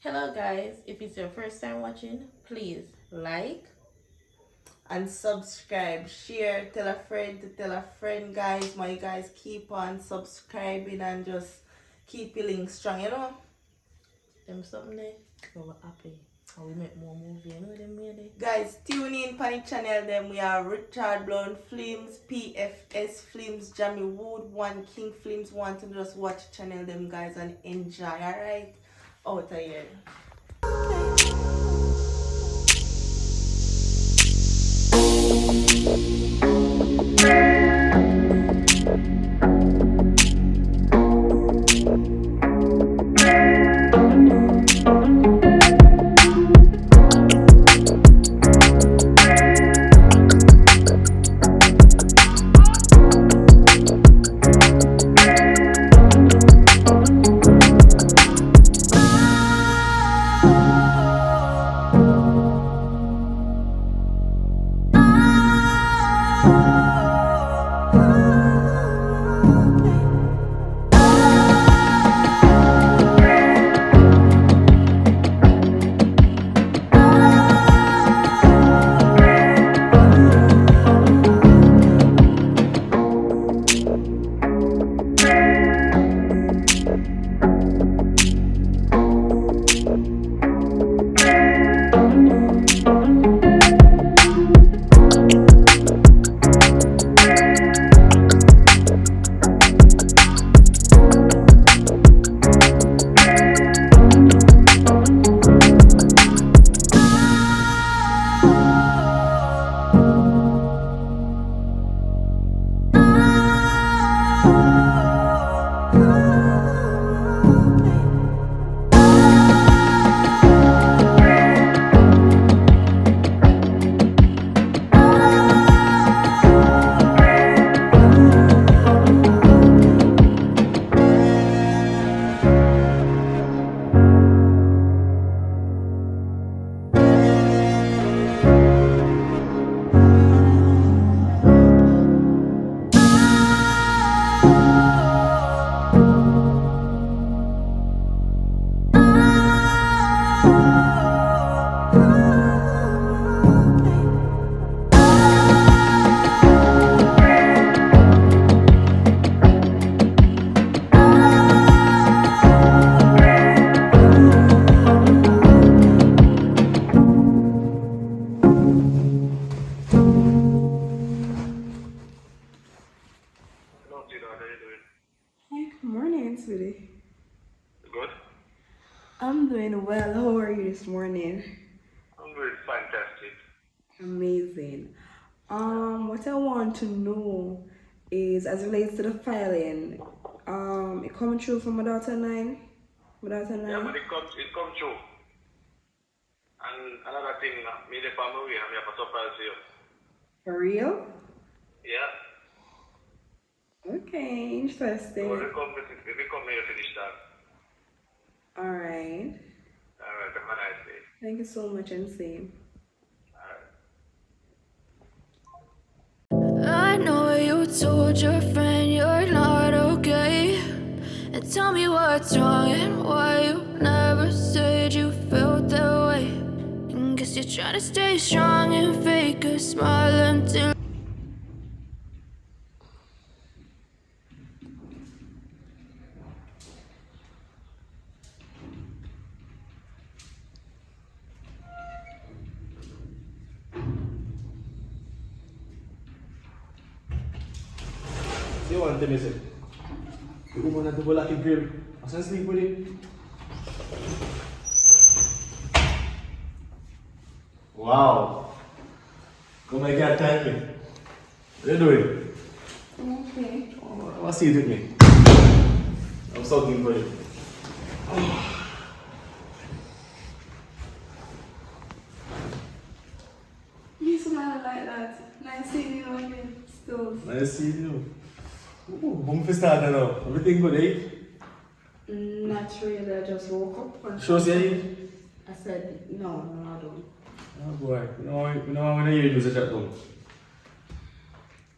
Hello guys, if it's your first time watching, please like and subscribe, share, tell a friend to tell a friend, guys. My guys, keep on subscribing and just keep feeling strong, you know. Them something there, so we're happy. And we make more movie, you know them really. Guys, tune in for the channel them. We are Richard Brown Films, PFS Films, Jamie Wood, One King Films. Want to just watch channel them guys and enjoy, alright? Out of here. Morning, sweetie. Good? I'm doing well. How are you this morning? I'm doing fantastic. Amazing. What I want to know is, as it relates to the filing, it coming through from my daughter 9? My daughter 9? Yeah, but it comes true. And another thing, me the family, I'm here for surprise you. For real? Yeah. Okay, interesting. So we come here to finish that. Alright. Alright, have a nice day. Thank you so much, and same. I know you told your friend you're not okay, and tell me what's wrong and why you never said you felt that way. And guess you're trying to stay strong and fake a smile until You want to miss it? You want to do like a grill. I said sleep with it. Wow. Come make your time me. What are you doing? Okay. Oh, what's it with me? I'm sucking for you. You smile like that. Nice seeing you again. Still. Nice seeing you. Ooh, home for starter now. Everything good, eh? Not really. I just woke up. And Shows you. I said, no, I don't. Oh boy, you know when I hear you say that though.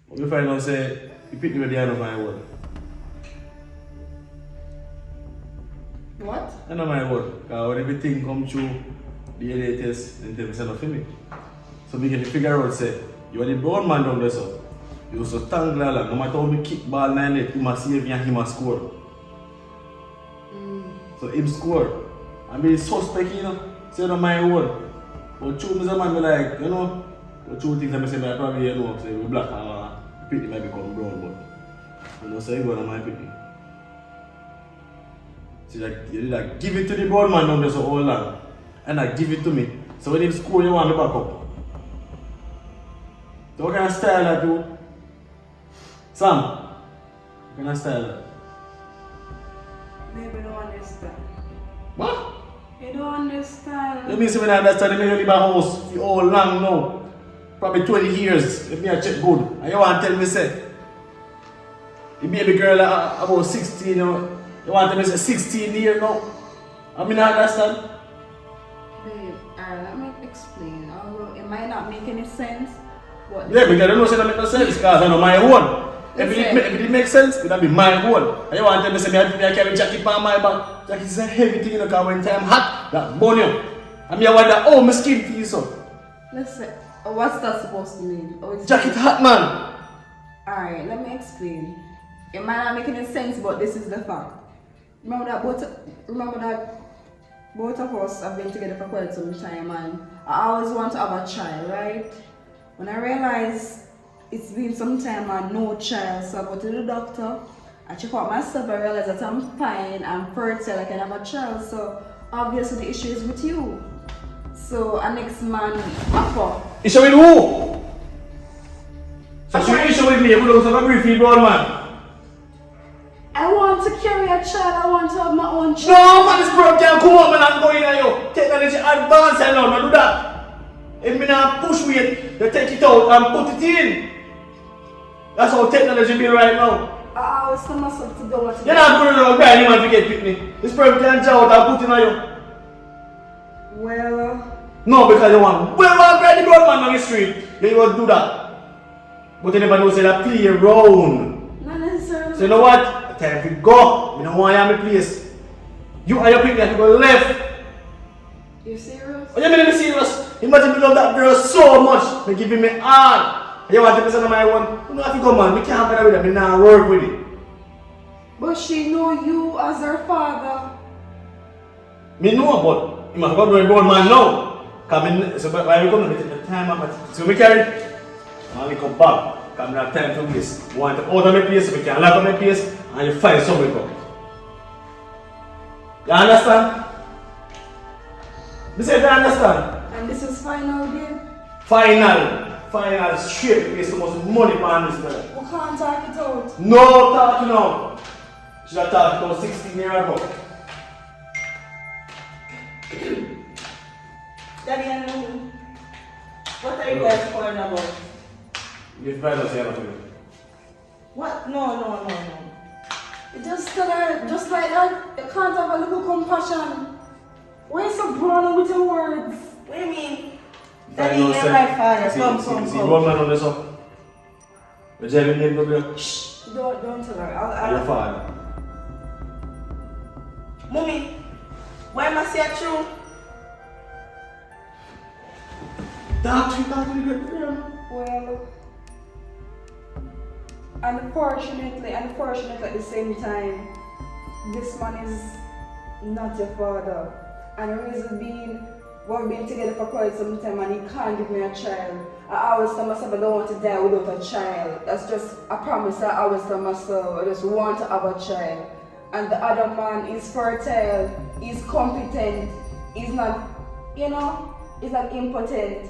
What you find out say, you pick me with the end of my word. What? I know my word. Because when everything come through the DNA test, then tell me say nothing me. So we can figure out say, you are the brown man down there so. You also stand like no matter how me kick ball 9 net, he must save and he must score. So him score. I mean suspect, you know. Say no my word. But true me man me like, you know, but true things I say I probably you know, say we black and pretty might become brown, but you know say you go on my pretty. So like you like give it to the brown man down there so all long. And I give it to me. So when him score you want me back up. So what kind of style I do? Sam, what kind of style that? Maybe don't understand. What? You don't understand. You mean say when I understand me live a house for all long now? Probably 20 years, if me a check good. And you want to tell me say the baby girl about 16, you know, you want to tell me say 16 years now? I mean I understand. Babe, let me explain. Although it might not make any sense, but Yeah, because I don't know say that make no sense because I know my own. If it makes sense, it will be my own. And you want to tell me say I carry jacket on my back. Jacket is a heavy thing, you know, because when time hot, that burn you. And me I wonder, oh, my skin feels so. listen, what's that supposed to mean? Jacket hot, man. Alright, let me explain. It might not make any sense, but this is the fact. Remember that both of us have been together for quite some time, and I always want to have a child, right? When I realized it's been some time and no child, so I go to the doctor, I check out myself, I realize that I'm fine, I'm fertile, I can have a child, so obviously the issue is with you. So our next man offer. Issue with who? So she issue with me, you don't have a briefly brown man. I want to carry a child, I want to have my own child. No, man, this problem can't come up, man, I'm going at you. Technology advance and all, man, do that. If me not push weight, you take it out and put it in. That's how technology be right now. I always tell myself to do what to do. You're not going around crying, man, to get picnic. This problem can't out and put it on you. Well, No, because you want, well, I'm crying the brown man on the street. Then you want to do that. But you never know, say that play around. not necessarily. So you know what? Time to go. I don't want you at my place. You and your picnic have to go left. You serious? What do you mean I'm serious? Imagine me love that girl so much. They giving me all. You want to present my one? You know if you go man, we can't get with it. I not work with it. But she know you as her father. Me know, but you must go to a broad man now. Come so why we come to take the time up. So we carry it. And we come back. Because we have time to waste. We want to out of my place so we can lock up my place and you find somewhere to come. You understand? You say you understand? And this is final, babe. Final straight place the most money man this man. We can't talk it out. No talking now. Should have talked about 16 years ago. Daddy and Mommy, what are you guys calling about? If I don't say anything. What? No. You just tell her, just like that, you can't have a little compassion. Why you so broad with your words? What do you mean? If Daddy I don't and say- my father, see, come. See, one man on this one. The Jerry name W. Shh, don't tell her. Your I'll father. Mommy, why am I say it true? Talk to the good girl. Well, unfortunately at the same time, this man is not your father. And the reason being, we've been together for quite some time and he can't give me a child. I always tell myself I don't want to die without a child. That's just a promise I always tell myself. I just want to have a child. And the other man is fertile, he's competent, he's not, he's not impotent.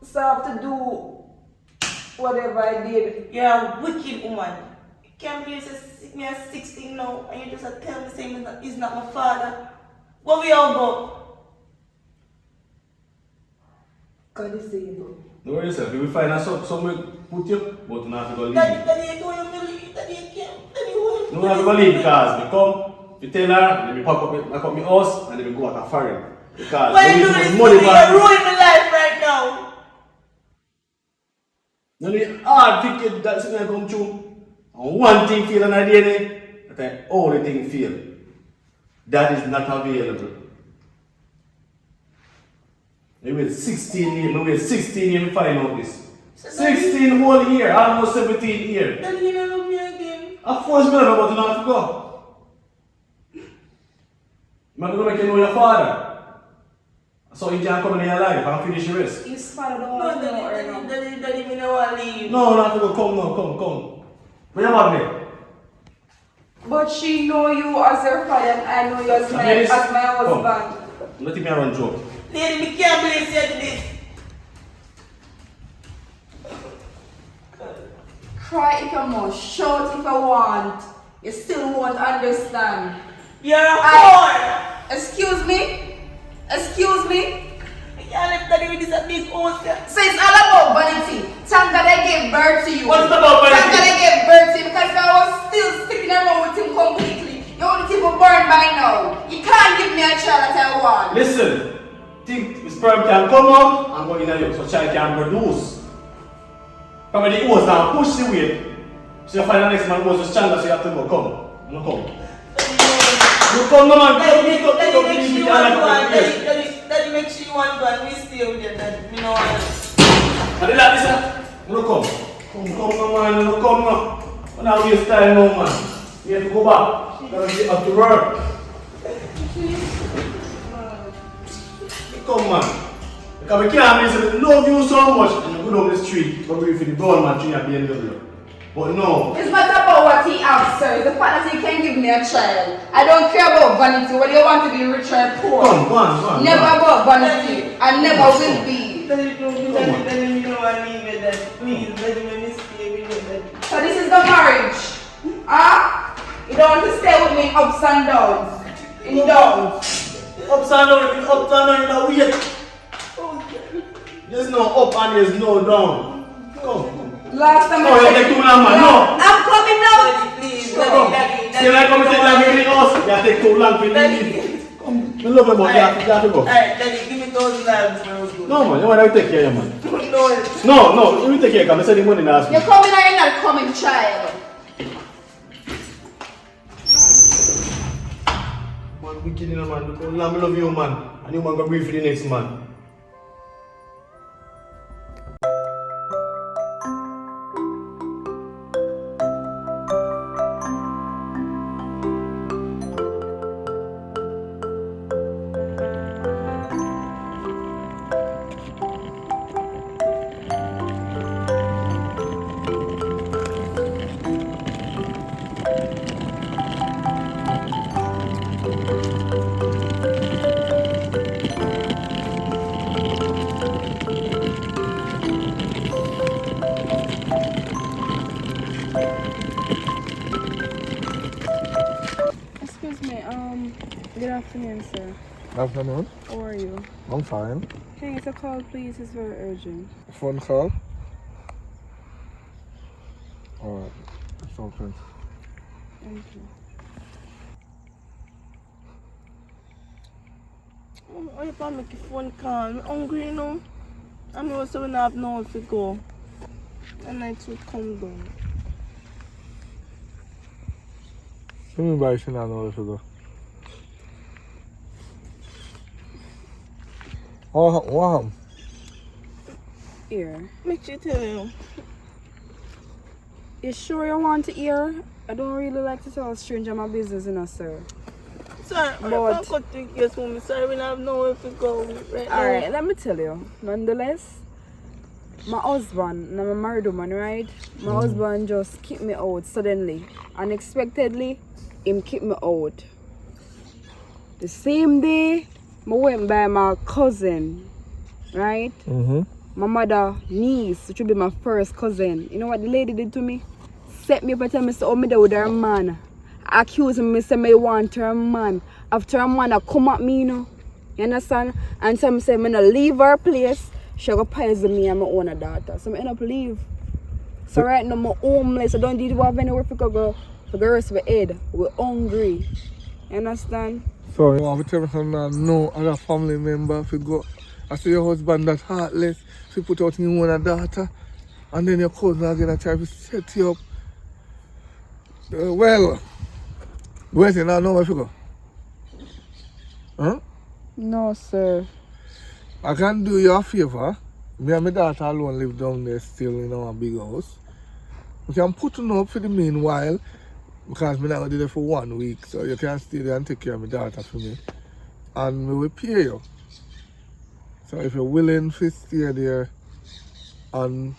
So I have to do whatever I did. You're a wicked woman. You can't believe me at 16 now and you just tell me saying that he's not my father. Where we all go? God is able. Don't worry yourself. If we find out somewhere put you, but you don't have to go leave. Daddy, you don't believe. Daddy, you can't. Daddy, you You don't have to go leave because we come, we tell her, then we pack up my house and then we go back to foreign. Because why you we doing need this money to me? back. You're ruining my life right now. No need hard ticket that's going to come true. And one thing fail on a DNA, that the only thing fail. Dad is not available. We wait 16 years, we wait 16 years to find out this. 16 whole year, almost 17 years. Then he don't love me again. Of course, me love you, but you don't have to go. I'm going to make you know your father. So he can come in your life and finish your rest. His father don't No, want to know her now. Daddy, me no want to leave. No, not to go. Come now, come. Where you want me? But she know you as her father and I know you as my husband. Let me run joke. Lady, me can't believe you did this. Cry if you must, shout if you want. You still won't understand. You're a whore. Excuse me? Excuse me? I can't let Daddy with this a big house. So it's all about vanity. Thank God I gave birth to you. What's about vanity? Thank God I gave birth to you because if I was still sticking around with him completely, you would be born by now. You can't give me a child that I want. Listen, think sperm can come out and go in a yoke so child can produce. Come the hose now, push the weight. So you find the next man who was stronger, so you have to go. Come. You come. You come, no man. Daddy make sure you want to go. Daddy make sure you want to go and we stay with you. Daddy, me no want to. And the lad is no come. Come no man, no come no. We're not waste time no man. We have to go back. Gotta get up to work. Come man. Because we can't miss it. Love you so much and you go down the street, but we for the brown man to your BMW. But no. It's not about what he has, sir. It's the fact that he can give me a child. I don't care about vanity, whether you want to be rich or poor. Come on. Never about vanity. I never will be. Daddy, me no want to leave with that. Please, Daddy, let me stay with you, Daddy. So this is the marriage. Huh? You don't want to stay with me in ups and downs. In downs. Ups and down, in a weird. There's no up and there's no down. Come. Last time No, you take too long, man. No. I'm coming out. Daddy, please. Come. See, like come take long in the house. You take too long for the leave. Come. You love him, but you have to go. Alright, Daddy, give me $1,000 before I go. No, man. You want to take care of you, man. No. No. You will take care of him. I said the money last You're week. coming or you're not coming, child? Man, wicked, you know, man. Because I love you, man. And you man go breathe for the next man. Excuse me, good afternoon, sir. Afternoon. How are you? I'm fine. Can you get a call, please? It's very urgent. Phone call. Alright. It's open. Thank you. Oh, you can't make a phone call. I'm hungry, you know. And we also don't have nowhere to go. And I to come down. What do you mean by you should not know where to go? What happened? Here. Make you tell you. You sure you want to hear? I don't really like to tell a stranger my business, you know, sir. Sorry, But- I can't cut to yes, mommy. Sorry, we don't have nowhere to go right now. Alright, let me tell you. Nonetheless, my husband, and I'm a married woman, right? My husband just kicked me out suddenly. Unexpectedly, him kicked me out. The same day, I went by my cousin, right? Mm-hmm. My mother niece, which would be my first cousin. You know what the lady did to me? Set me up and tell me, oh, me there with her man. Accuse me, say me want her man. After her man, I come at me, you know. You understand? And tell me, say, me no leave her place. She go poison me and my own daughter. So I end up leave. So right now, I'm homeless. I don't need to have anywhere to go. For the rest of the head, we're hungry. You understand? So you want to tell me something no other family member if you go. I see your husband that's heartless, so you put out your own daughter, and then your cousin again try to set you up. Well, wait till I know where you go. Huh? No, sir. I can do you a favor. Me and my daughter alone live down there still in our big house. We can put you up for the meanwhile because me not gonna do there for 1 week. So you can stay there and take care of my daughter for me. And we will pay you. So if you're willing to stay there and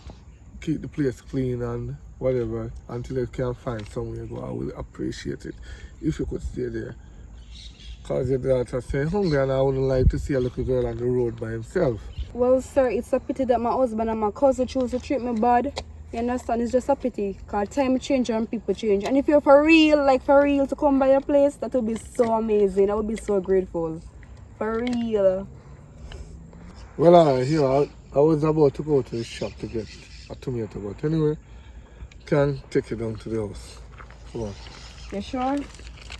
keep the place clean and whatever until you can find somewhere to go, I will appreciate it if you could stay there. Because your daughter say hungry and I wouldn't like to see a little girl on the road by himself. Well, sir, it's a pity that my husband and my cousin choose to treat me bad. You understand? It's just a pity. Because time change and people change. And if you're for real, to come by your place, that would be so amazing. I would be so grateful. For real. Well, here, I was about to go to the shop to get a tomato, but anyway, can take you down to the house. Come on. You sure?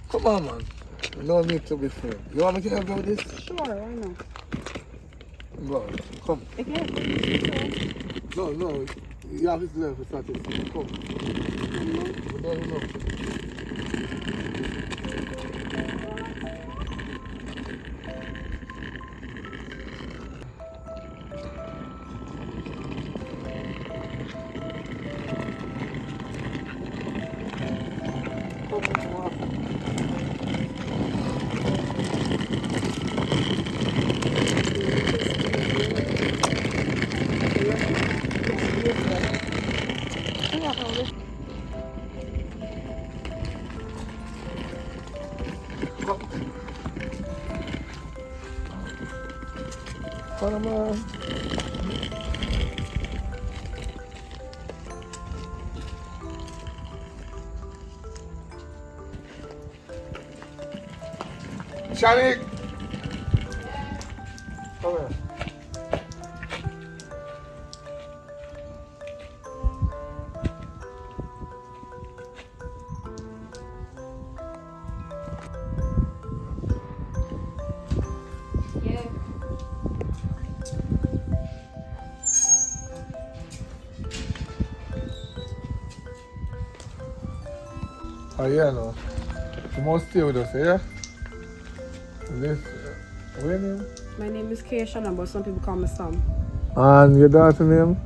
Come on, man. No need to be afraid. You want me to help you with this? Sure, why not? Go on, come. Okay. No. You have his left for satisfaction. Come. No. Panama. Shanik! Come here. Yeah. Oh, yeah, no. You must stay with us, yeah? This, what's your name? My name is Keisha, but some people call me Sam. And your daughter name?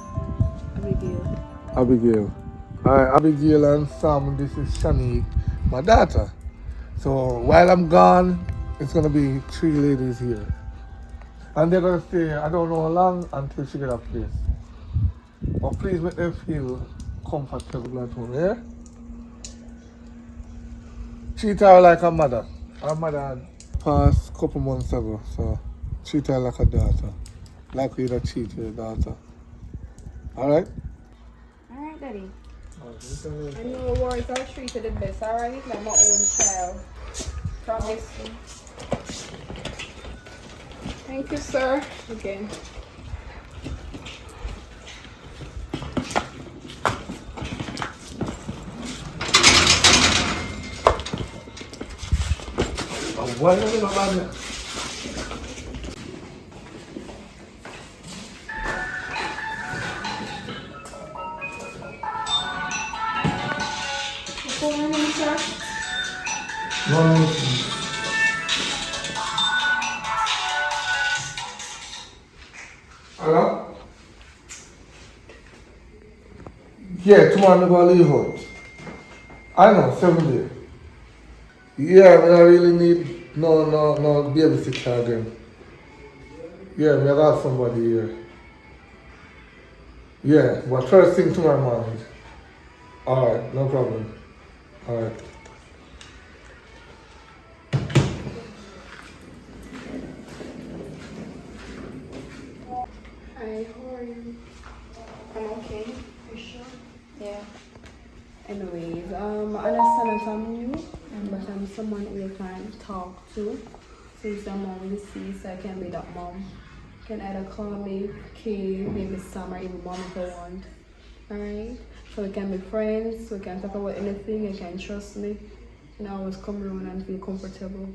Abigail. Abigail. Alright, Abigail and Sam, this is Shanique, my daughter. So while I'm gone, it's gonna be 3 ladies here. And they're gonna stay, I don't know how long, until she get a place. But please make them feel comfortable at home, yeah? Treat her like a mother. Her mother had passed a couple months ago, so treat her like a daughter. Like we would treat your daughter. Alright? Alright, Daddy. Alright, And no worries, I'll treat you the best, alright? Like my own child. Promise. Thank you, sir. Again. Why not you about it? What's going on, sir? No. Hello? Yeah, tomorrow I'm gonna leave out. I know, 7 days. Yeah, but I really need no babysitter again. Yeah, we got somebody here. Yeah, but first thing tomorrow morning. Alright, no problem. Alright. Hi, how are you? I'm okay. You sure? Yeah. Anyways, I understand that I'm new, but I'm someone you can talk to. Since I'm on the sea, so I can be that mom. You can either call me Kay, maybe Sam, or even mom if you want. Alright? So we can be friends, we can talk about anything, you can trust me. And always come around and feel comfortable.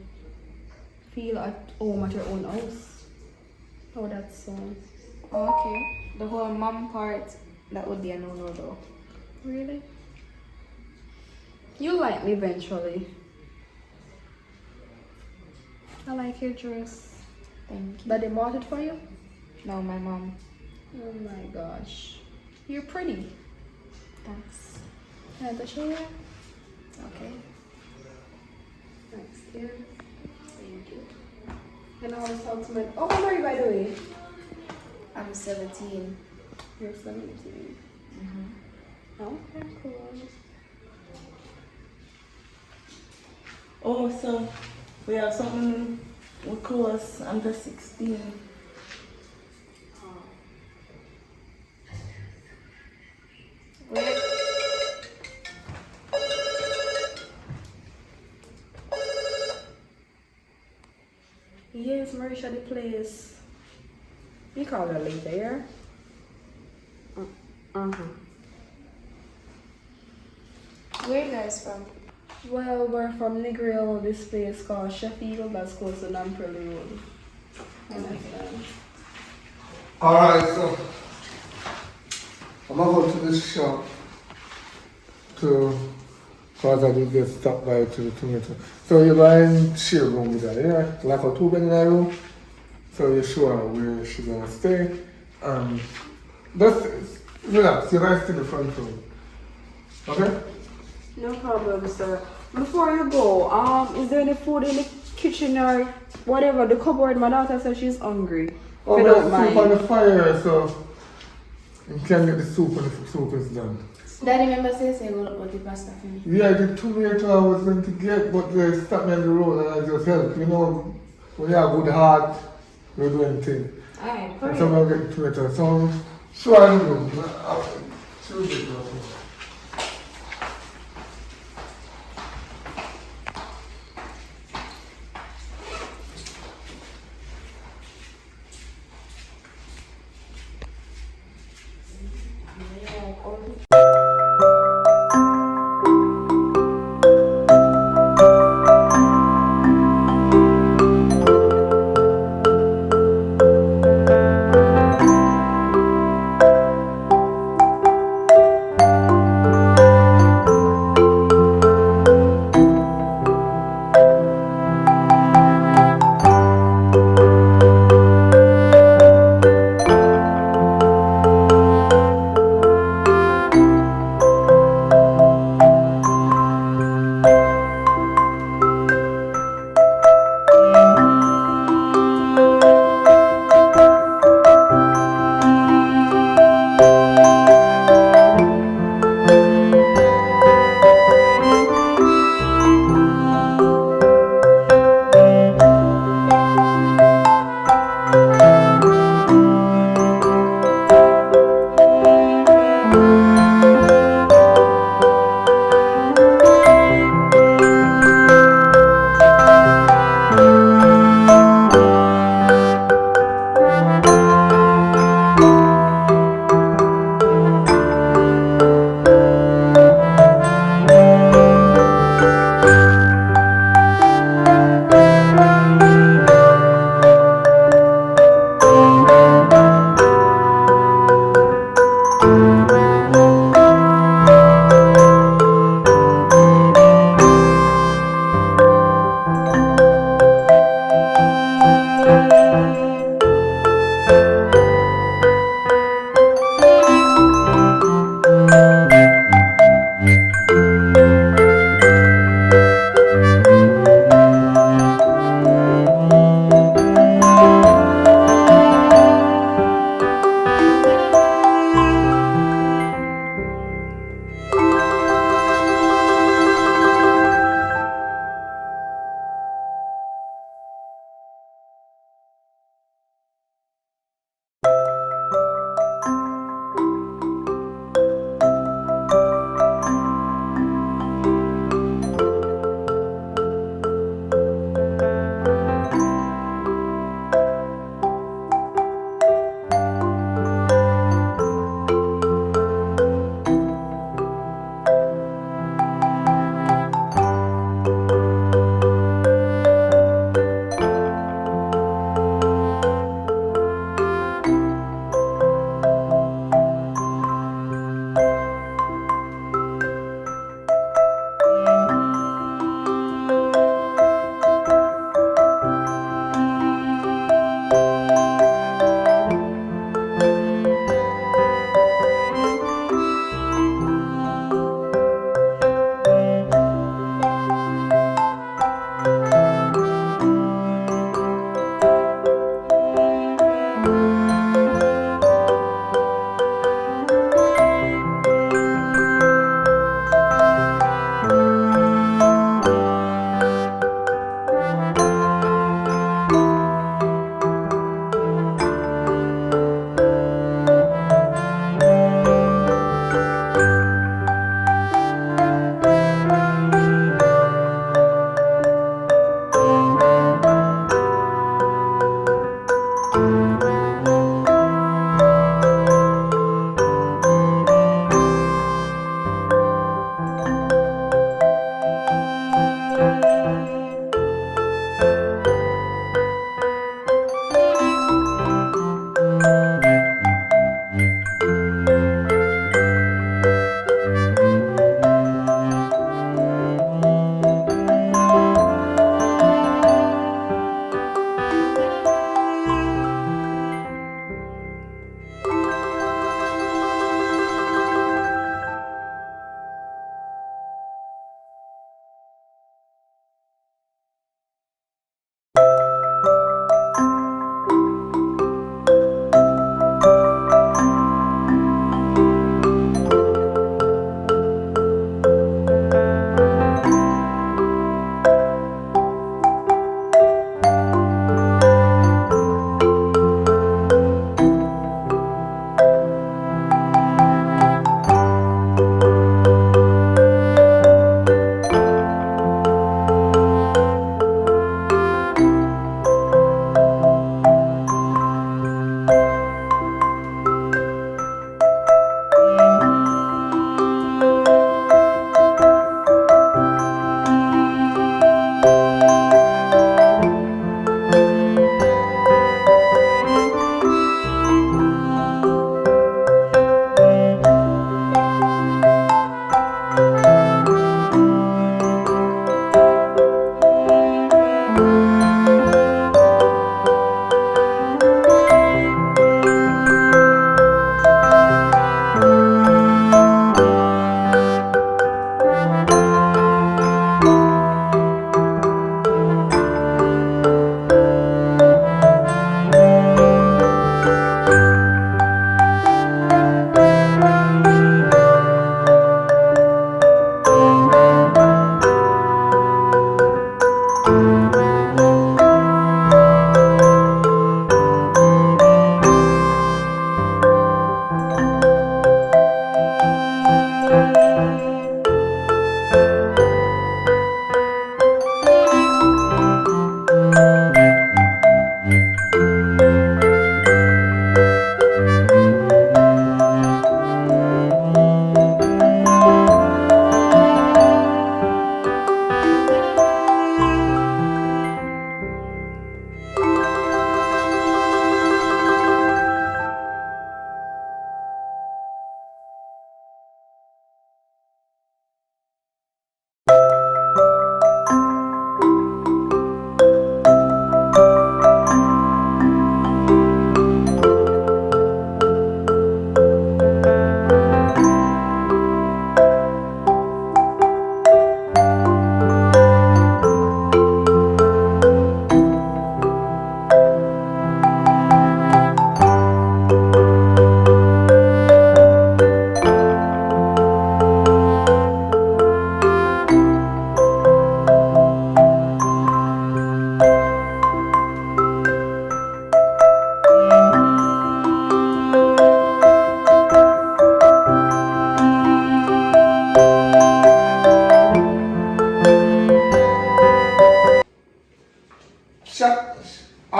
Feel at home at your own house. How that sounds. Oh, okay. The whole mom part, that would be a no-no though. Really? You like me eventually. I like your dress. Thank you. Daddy bought it for you? No, my mom. Oh my gosh. You're pretty. Thanks. Can I touch your hair? Okay. Thanks, dear. Thank you. And I always talk to my. Oh, how old are you, by the way? I'm 17. You're 17. Okay, cool. Oh, so we have something we close under 16. Where? Yes, Marisha, the place. You call her later, yeah? Where you guys from? Well, we're from Negril, this place called Sheffield, that's close to Nampoli Road. Understand? Alright, so I'm gonna go to this shop to cause I did get stopped by to the tomato. So you're buying share room with her, yeah? Like a 2-bed in that room. So you're sure where she's gonna stay. Just relax, you're gonna stay in the front room. Okay? No problem, sir. Before you go, is there any food in the kitchen or whatever? The cupboard, my daughter said she's hungry. Oh, If you there's don't soup mind. on the fire, so you can get the soup when the soup is done. Daddy remember say go look the pasta for me. Yeah, the tomato I was going to get, but they stopped me on the road and I just helped. You know, when you have good heart, you do anything. Alright, And hurry so up. I'm going to get the tomato. So, sure I do. Sure get it.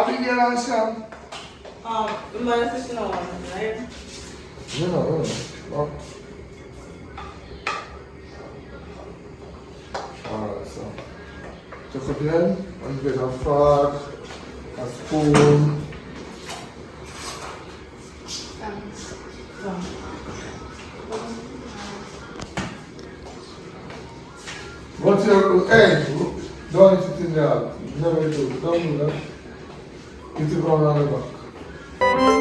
Abigail and Sam. The man says no one, right? No. Alright, so. Just again, and get a fork, a spoon. What's your, hey, don't eat it in there. Never do it. Don't do that. Eat it on the back.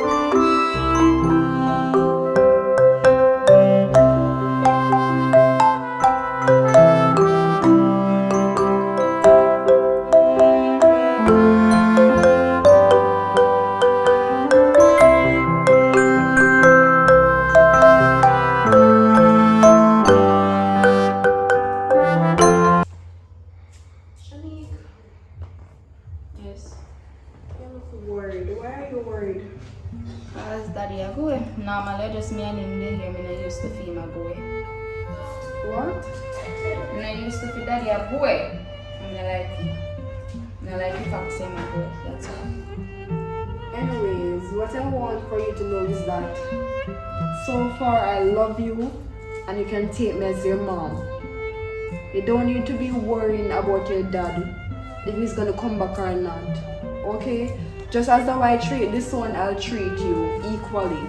Shanique, Yes. you look worried. Why are you worried? As daddy a go. Normally just me and him dey here. Me not used to feel my boy. What? Me not used to feel daddy a boy. I'm not like if I say my boy. That's all. Anyways, what I want for you to know is that so far I love you and you can take me as your mom. You don't need to be worrying about your dad, if he's gonna come back or not. Okay? Just as how I treat this one, I'll treat you equally.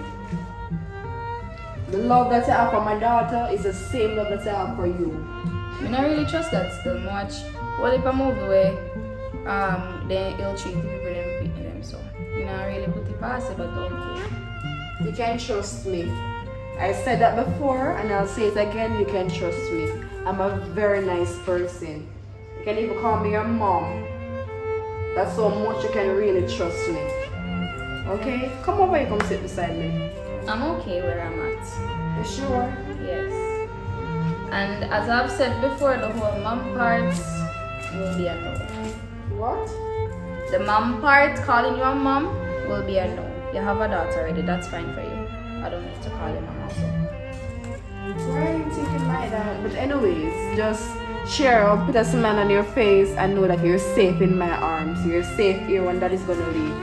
The love that I have for my daughter is the same love that I have for you. Me not really trust that still much. Well, if I move away, then he'll treat the people them beating them. So me not really put it past it, but okay. You can trust me. I said that before and I'll say it again, you can trust me. I'm a very nice person. You can even call me your mom. That's how much you can really trust me. Okay? Come over here, come sit beside me. I'm okay where I'm at. You sure? Yes. And as I've said before, the whole mom part will be a no. What? The mom part, calling you a mom, will be a no. You have a daughter already, that's fine for you. I don't need to call you mom also. Why are you thinking like that? But anyways, just cheer up, put a smile on your face and know that you're safe in my arms. You're safe here when that is gonna leave.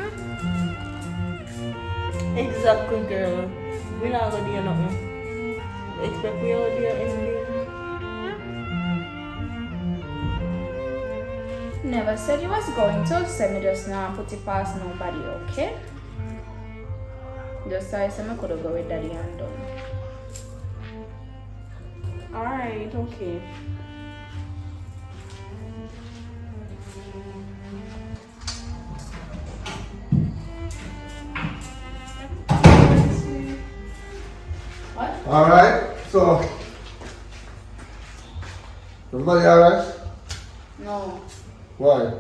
Exactly, girl. We're not gonna do nothing. Expect we all do anything. Never said you was going to, send me just now and put it past nobody, okay? Just so I said I could go with daddy and done. Alright, okay. What? Alright, so. Everybody alright? No. Why?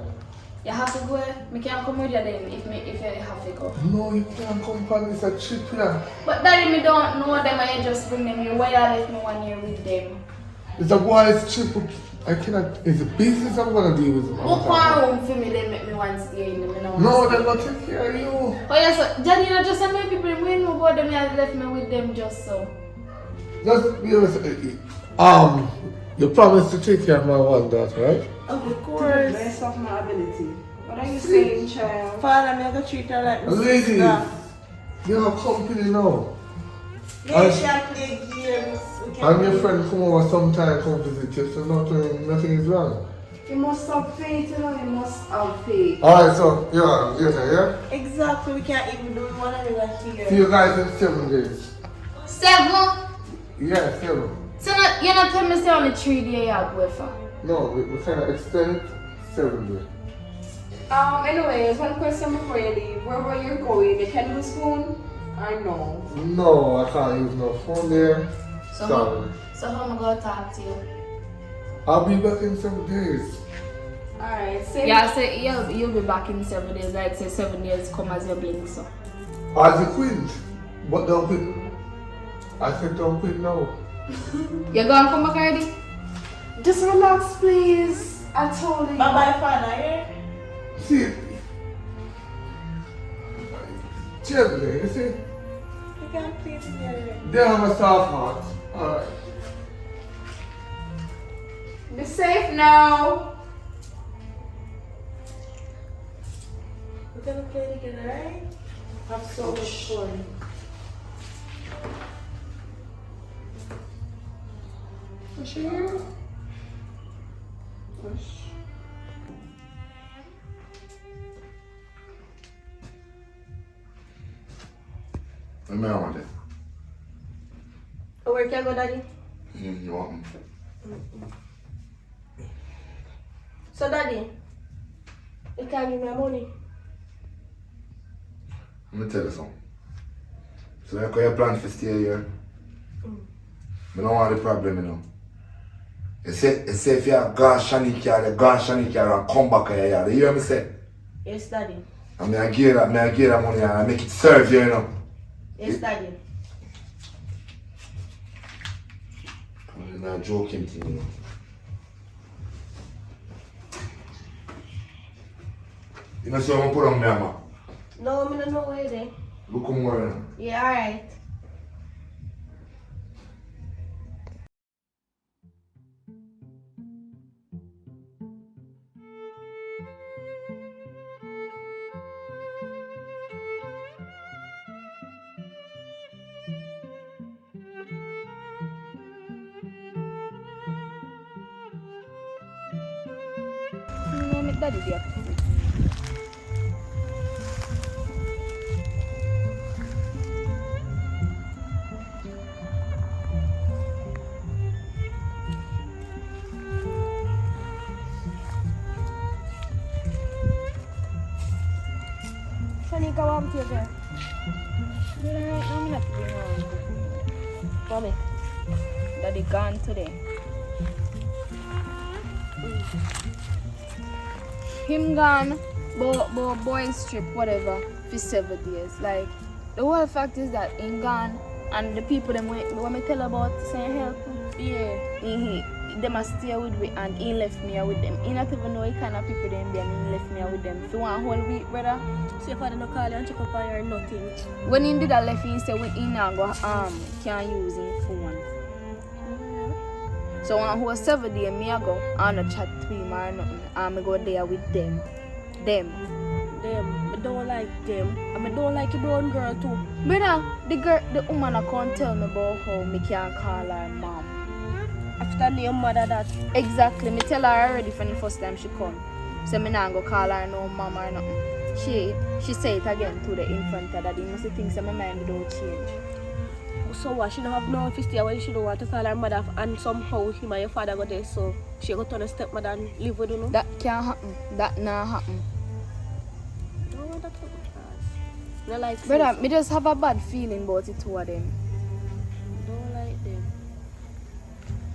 You have to go. Me can't come with you then if you have to go. No, you can't come on this a trip here. But daddy, me don't know them and you just bring them here. Why you let me 1 year with them? It's a boy's trip. I cannot. It's a business I'm gonna deal with. Book one room for me, then make me one stay in them. No, they're not taking care of you. Oh yes, so daddy, you know just so many people we know about them. You have left me with them just so. Just be you promised to take care of my one daughter, right? Of To the course. best of my ability. What are you saying, child? Father, I'm gonna treat her like my Ladies, sister. you have company now. Yeah, she can play games. We can And your play- friend come over sometime, come visit you, so nothing is wrong. You must have faith, you know, you must have faith. Alright, so you're on later, Exactly, we can't even do one another yeah? here. See you guys in 7 days. 7? Yeah, 7. So you're not telling me say only 3 days you have with her? No, we kind of extend it 7 days. Anyways, one question before you leave. Wherever you're going, you can use phone? I know. No, I can't use no phone there. So Sorry. So how am I gonna talk to you? I'll be back in 7 days. Alright, say Yeah, say you'll be back in 7 days. Like say 7 days come as you blink so. As a queen, but don't quit. I said don't quit now. You gonna come back already? just relax, please. I told you. Bye bye, Father, yeah? See, gently, you see, We can play together. they have a soft heart. Alright. Be safe now. gonna play together, right? Have so much fun. What's she here? What do I want it? Where can I go, Daddy? You want me? So, Daddy, you can't give me money. Let me tell you something. So, like, you plan to stay here? I don't want the problem, you know. You say if you have gone Shanika and come back here, you hear me say? Yes, Daddy. And I give that money and I make it serve you, you know. Yes, Daddy. I'm not joking to you. You know, so I'm put on me, man. No, I don't know where they. Look more now. Yeah, alright. No, my daddy there. Shanika, what am I taking? I'm not doing wrong. Mommy. Daddy gone today. Him gone, boys trip, whatever, for 7 days. Like, the whole fact is that him gone, and the people them when me tell about saying help, they must stay with me, and he left me with them. He not even know what kind of people them be, and he left me with them for one whole week, brother. So your father no call you and check up on you or nothing? When he did that left, he said when he now go can't use his phone. So on whole 7 days, me I go on a chat to him or nothing, and I go there with them. I don't like them. I don't like your brown girl too. Brother, the woman I can't tell me about how me can call her mom. After name mother that. Exactly, me tell her already from the first time she come. So me not go call her no mom or nothing. She say it again to the infant that he must think that my mind don't change. So what? She don't have no office there when she don't want to call her mother and somehow him and your father go there, so she go turn a stepmother and live with you, no? That can't happen. That not happen. Don't want that to happen. Don't like Brother, sis. me just have a bad feeling about it two of them. Don't like them.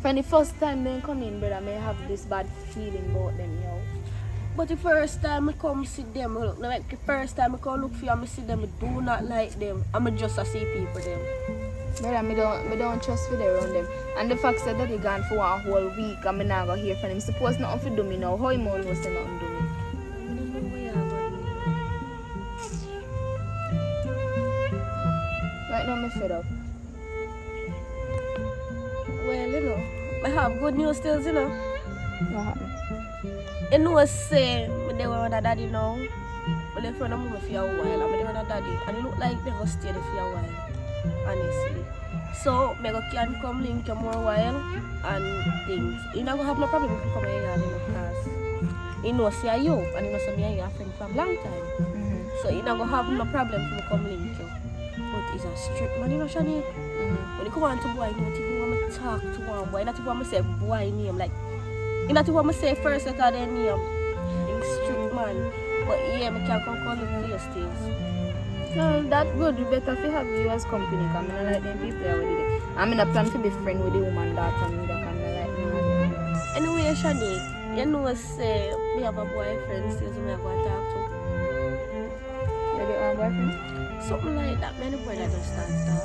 From the first time they come in, brother, me have this bad feeling about them, yo. But the first time I come see them, look, like the first time I come look for you and I see them, I do not like them. I'm just a see people them. Brother, me don't trust for them around them. And the fact that they gone for one whole week and me not go hear from him. Suppose nothing to do me now. How him all say nothing to me? I don't know where you're going. Right now, me fed up. Well, you know, I have good news still, you know. What happened? You know, say, I dey with my daddy now. I left from the mom for a while, and I dey with my daddy. And it look like they go stay there for a while, honestly. So, I can come link you more while, and things. You not gonna have no problem if you come here and because you know, see you, and you know, say me and you are friends from long time. So, you not gonna have no problem if you come link you. But he's a strict man, you know, Shani. When you come on to boy, you don't even want to talk to one boy, not even want to say boy name, like, you not even want to say first letter their name. He's strict man. But yeah, I can't come call the face things. No, that good. You better if you have you as company, because I don't like them people that with it. I'm in a plan to be friend with the woman that and that kind of like me. Anyway, Shani, you know, say, we have a boyfriend, still, so we are going to talk to. You get one boyfriend? Something like that, many boys that just start talk.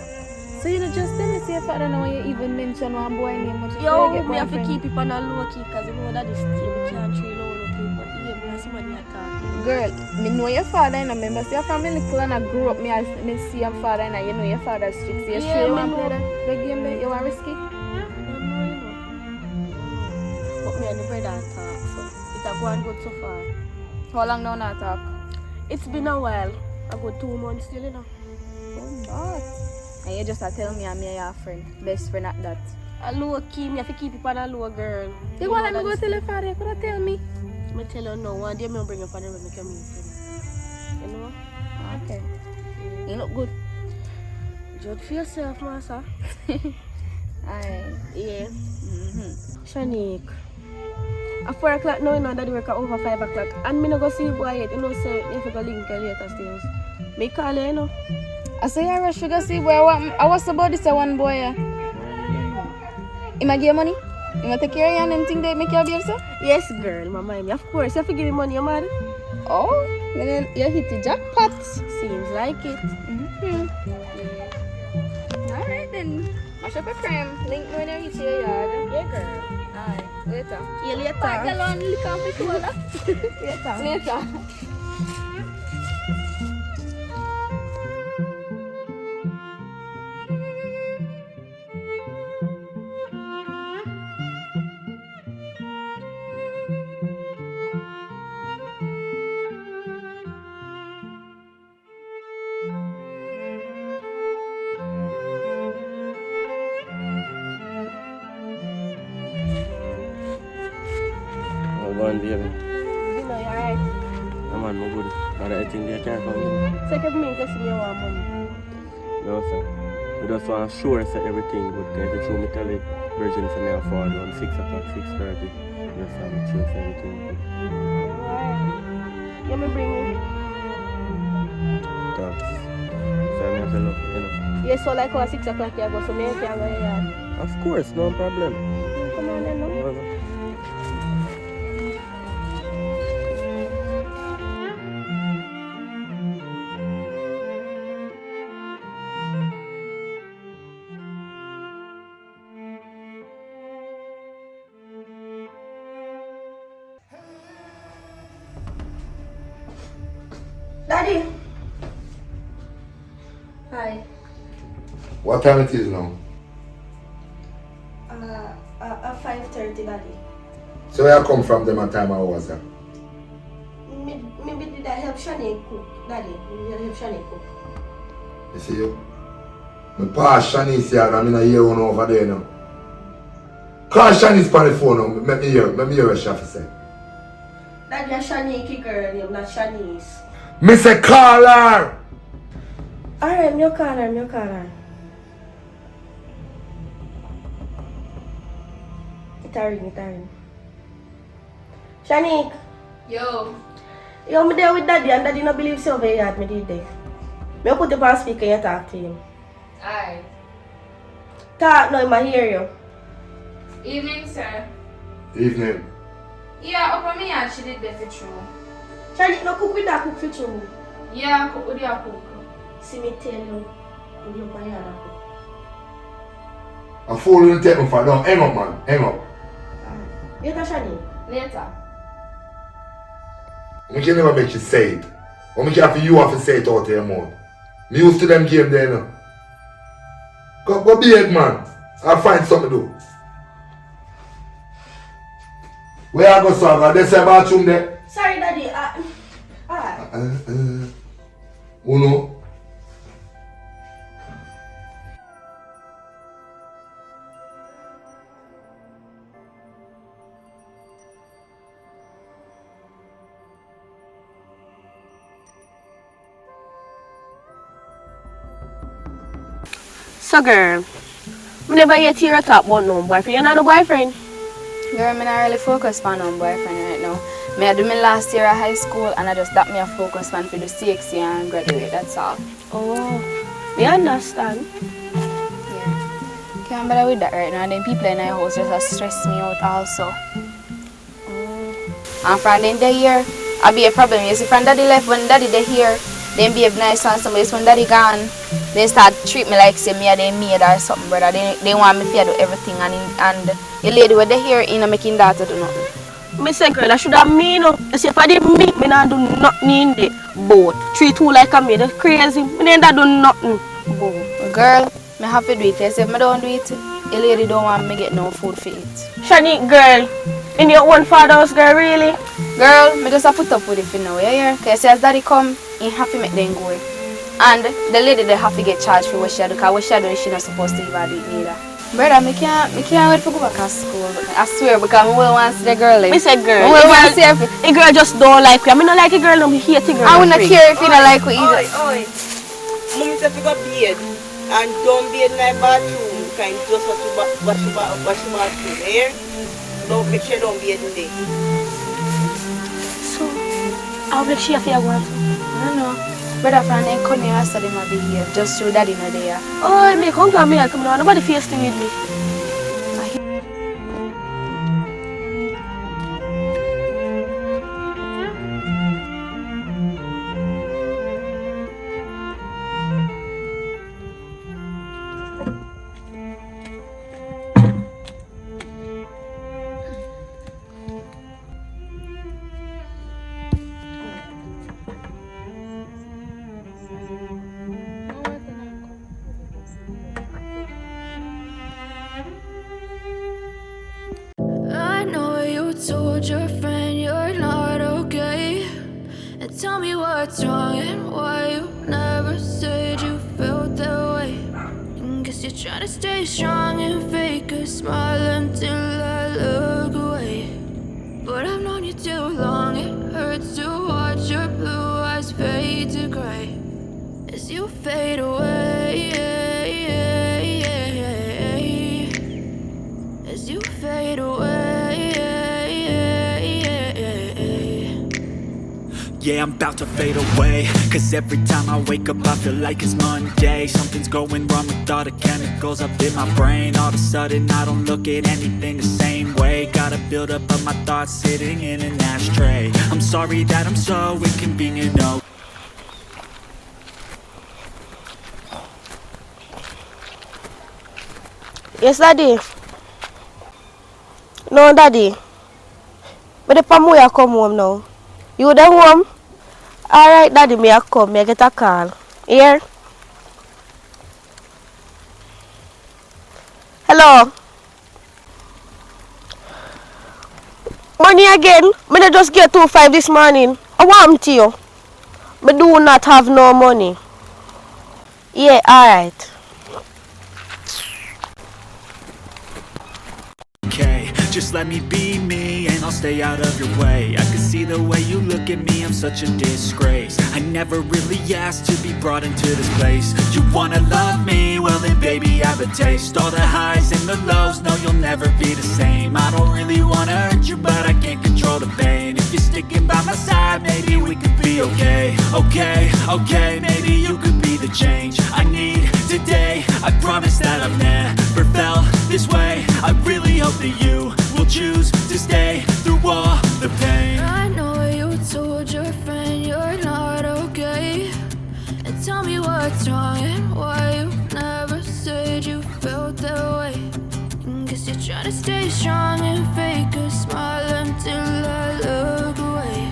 So you know, just tell me, say your father now you even mention one boy name, but Yo, you get we have to boyfriend. keep it on a low key, because you know that is still, we can't train all the people. But yeah, we have somebody that talk. Girl, me know your father and I remember see your family little and I grew up, me see your father and you know your father's strict. So you Yeah, sure you me want to play know. the game there? You want risky? But me and the brother talk, so it a go on good so far. How long now not talk? It's been a while. A good 2 months still, you know. What? And you just tell me I'm your friend. Best friend at that. A low key, me have to keep it on a low girl. You want to go tell your father? You could tell me. I tell you no, one day me bring your father when me come in. You know? Okay. You look good. Judge for yourself, Massa. Aye. Yeah. Shanique. At 4 o'clock now, you know, that work at over 5 o'clock. And me no go see you boy yet. You know, say, if you go link you later still. Me call you, you know. I say I rush to go see boy. I was about this one boy. You might give money? You might take care of you and them thing they make you behave so? Yes, girl, my mind. Of course, you have to give me money, you mad? Oh, then you hit the jackpot. Seems like it. Alright then. Mash up a frame. Link me when you hit your yard. Yeah, girl. Alright, later. Yeah, later. Pack along, lick off the shoulder. Later. Go on, baby. You know, you're right. I'm on my good. But I think they can't come in. Take a minute to see me want money. No, sir. I just want to sure that everything good. Because if you me tell it, Virgin for me at 4 around 6 o'clock, 6:30. Just have to sure that everything good. You me bring me. Thanks. So I have to look, you know. Yeah, so like how 6 o'clock you go, so me can go here. Of course, no problem. Come on then, no? No, no. Daddy. Hi. What time it is now? 5:30, Daddy. So where I come from them at time I was there? Maybe did I help Shani cook, Daddy? Maybe I help Shani cook. You see you? My pass Shanice here and I'm in a year one over there now. Call Shanice on the phone now. Let me hear what Shafi say. Daddy, a Shani girl name, not Shanice. Me say call her! Alright, me call her. It a ring. Shanique. Yo. Yo, me there with Daddy and Daddy no believe so very hard me did there. Me put the on speaker and talk to him. Aye. Talk now, I hear you. Evening, sir. Evening. Yeah, up on me and she did that for true. Shanique, no cook with that cook for you. Yeah, cook with your cook. See me tell you, you buy her cook. A fool will take me for now. Hang up, man. Hang up. Later, Shanique. Later. I can never make you say it. Or me can have you have to say it out of your mouth. Me used to them game there now. Go be it, man. I'll find something to do. Where I go, sir? There's a bathroom there. Sorry, Daddy. Uno. So, girl, I never yet hear a talk about no boyfriend. You're not a boyfriend? Girl, I'm not really focused on no boyfriend right now. I do my last year of high school and I just that me a focus on for the CXC and graduate, that's all. Oh, me understand. Yeah. Can't bother with that right now. And then people in my house just stress me out also. And from then they here, I'll be a problem. You see, from daddy left, when daddy they here, then behave nice on somebody. When daddy gone, they start treat me like say me or they maid or something, brother. They want me to do everything and the lady where they here in making daughter do nothing. Me say, girl, I should have me, no. You see, if I didn't meet me, not do nothing in the boat. Treat you like a maid, that's crazy. Me didn't do nothing. Boom. Girl, me have to do it. If I don't do it, the lady don't want me get no food for it. Shanique, girl, In your own father's girl, really? Girl, me just a put up with it for now, yeah? Cause as daddy come, he have to make them go. And the lady they have to get charged for what she do, cause what she do she not supposed to even do it neither. Brother, me can't wait to go back to school. I swear, because I will want to see the girl. Me say girl. I will want to see her. A girl just don't like you. I mean, not like a girl, no, me hate a girl. I will not care if you don't like what either. Oi. Mommy say you got beard and don't beard in my bathroom. Kind just wash your bathroom. Here? Don't make sure don't beard in there. So, I'll make sure you go on. No. Brother Fran ain't come here and said him a be here. Just through daddy no there. Oh, me come down here, come down. Nobody face thing with me. I know you told your friend you're not okay. And tell me what's wrong and why you never said you felt that way. And guess you're trying to stay strong and fake a smile until I look away. But I've known you too long, it hurts to watch your blue eyes fade to gray as you fade away. As you fade away. Yeah, I'm about to fade away, cause every time I wake up I feel like it's Monday. Something's going wrong with all the chemicals up in my brain. All of a sudden I don't look at anything the same way. Gotta build up of my thoughts sitting in an ashtray. I'm sorry that I'm so inconvenient, no. Yes, daddy. No, daddy. But the palm way I come home now. You the home? Alright, daddy, me I come. Me I get a call. Here? Hello? Money again? Me I just get 2.5 this morning. I want to you. Me do not have no money. Yeah, alright. Okay, just let me be me and I'll stay out of your way. I can see the way you look at me, I'm such a disgrace. I never really asked to be brought into this place. You wanna love me? Well then baby have a taste. All the highs and the lows, no you'll never be the same. I don't really wanna hurt you but I can't control the pain. If you're sticking by my side, maybe we could be okay. Okay, maybe you could be the change I need today. I promise that I've never felt this way. I really hope that you will choose to stay through all the pain. I know you told your friend you're not okay. And tell me what's wrong and why you never said you felt that way. And guess you're trying to stay strong and fake a smile until I look away.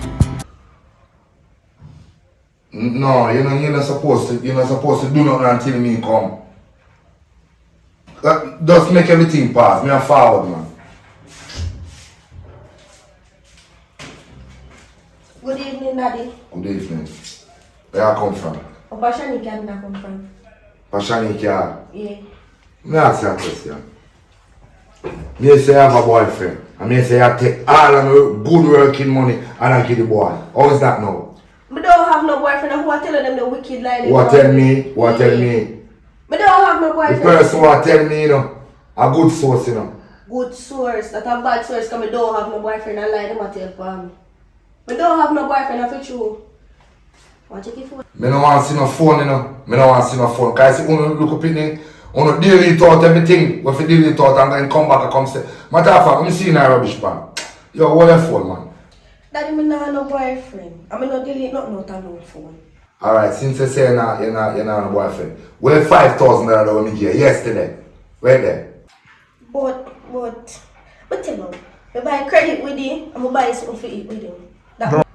No, you're not supposed to do nothing until me come. Just make everything pass. Me a forward, man. Good evening, daddy. Good evening. Where I come from? Opashani can I come from? Pashanika. Yeah. Me ask you a question. Me say I have a boyfriend. And me say I take all of my good working money and I give the boy. How is that now? Me don't have no boyfriend. Who are telling them the wicked lie? What tell me? What tell me? Me don't have no boyfriend. The person who tell me, you know, a good source, you know. Good source. That a bad source because me don't have no boyfriend and lie them a tell for me. Me don't have no boyfriend if it's true. Want to check your phone? Me don't want to see no phone, you know. Me don't want to see no phone. Because if you look up in it, you delete out everything. If you delete out and then come back and come say, matter of fact, I'm seeing a rubbish pan. Yo, hold your phone, man. Daddy, me not have no boyfriend. I mean, no delete nothing out of no phone. Alright, since you say you're not a boyfriend, where $5,000 that we give yesterday? Where there? But tell you, I buy credit with him, and I buy something for eat with him. That,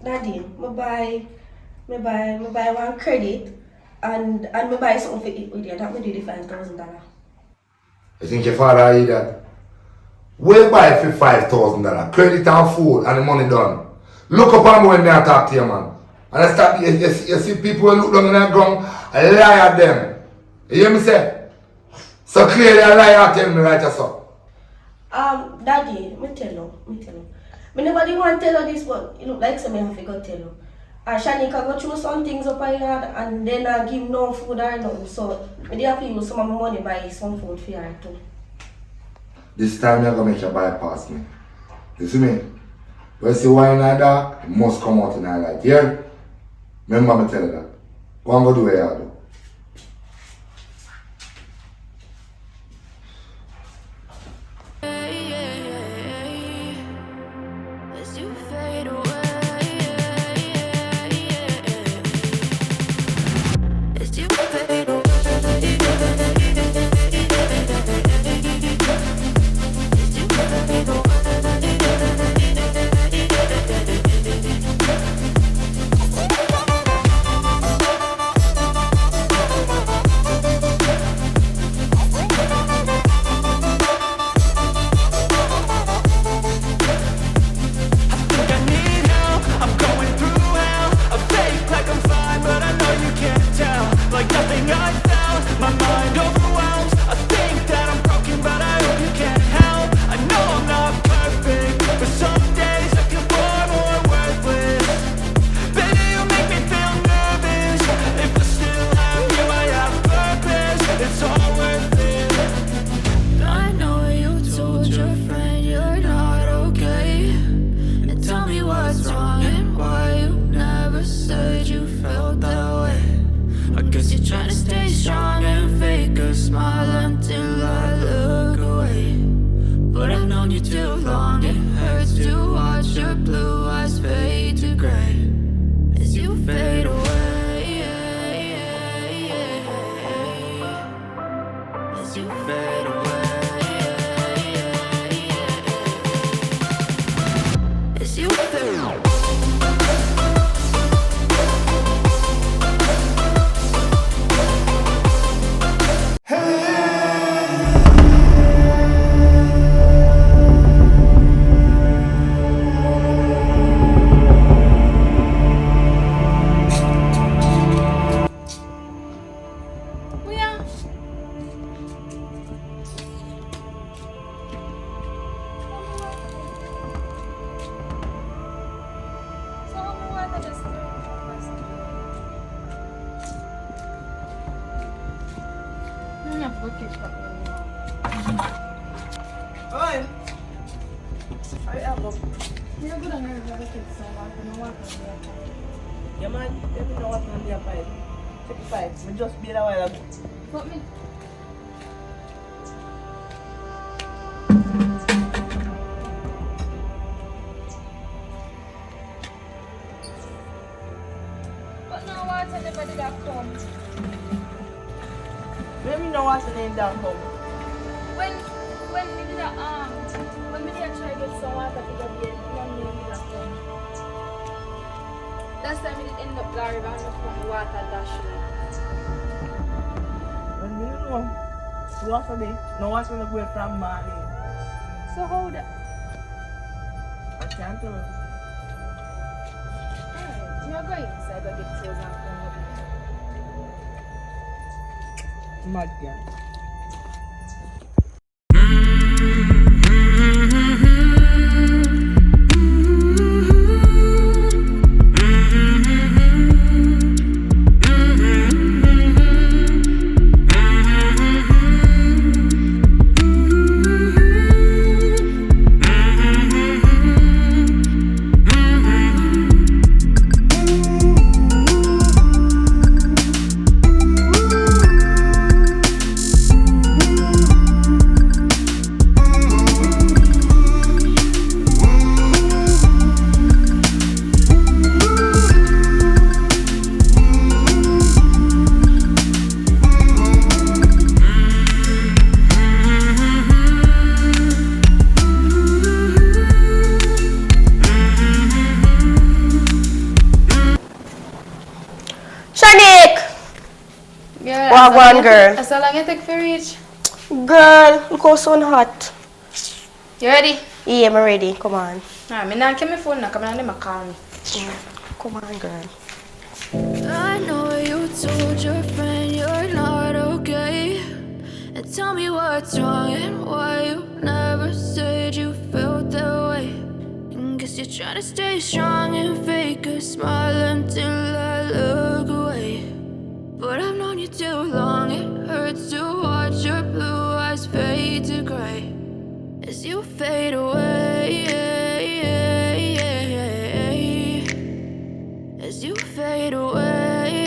Daddy, I buy one credit, and I buy something for eat with him. That me do the $5,000. You think your father eat that? We'll buy it for $5,000. Credit and food and the money done. Look up on me when I talk to you, man. And I start, you see people who look down in the ground, I lie at them. You hear me say? So clearly I lie at them right or so. Daddy, me tell you. Me nobody want to tell you this, but you look like something I have to go tell you. Shanika go through some things up her yard and then I give no food or nothing. So me have to use some of my money buy some food for her too. This time you're gonna make you bypass me. You see me? When you see why in that, it must come out in her light. Yeah? Remember me tell you that. Go and go do what you do. As you fade away, as you fade away, Yeah, man, let me know what's on their pipe. Check the pipe. We just beat a while ago. But me. But no water never did that come. Let me know what's the name down home. When we did that when we did try to get some water to get here, no name did that come. Last time we did end up Larry and from water dash. When we don't know what's the day, no what's going to go from morning. So how that? I can't tell you. Hey, you're going inside to get clothes and come up. Mad girl. Wagwan girl. That's how long it take for reach? Girl, look how sun hot. You ready? Yeah, I'm ready. Come on. I'm not give me phone now. Come on, let me call me. Come on, girl. I know you told your friend you're not okay. And tell me what's wrong and why you never said you felt that way. And guess you're trying to stay strong and fake a smile until I look away. But I've known you too long, it hurts to watch your blue eyes fade to gray as you fade away. As you fade away.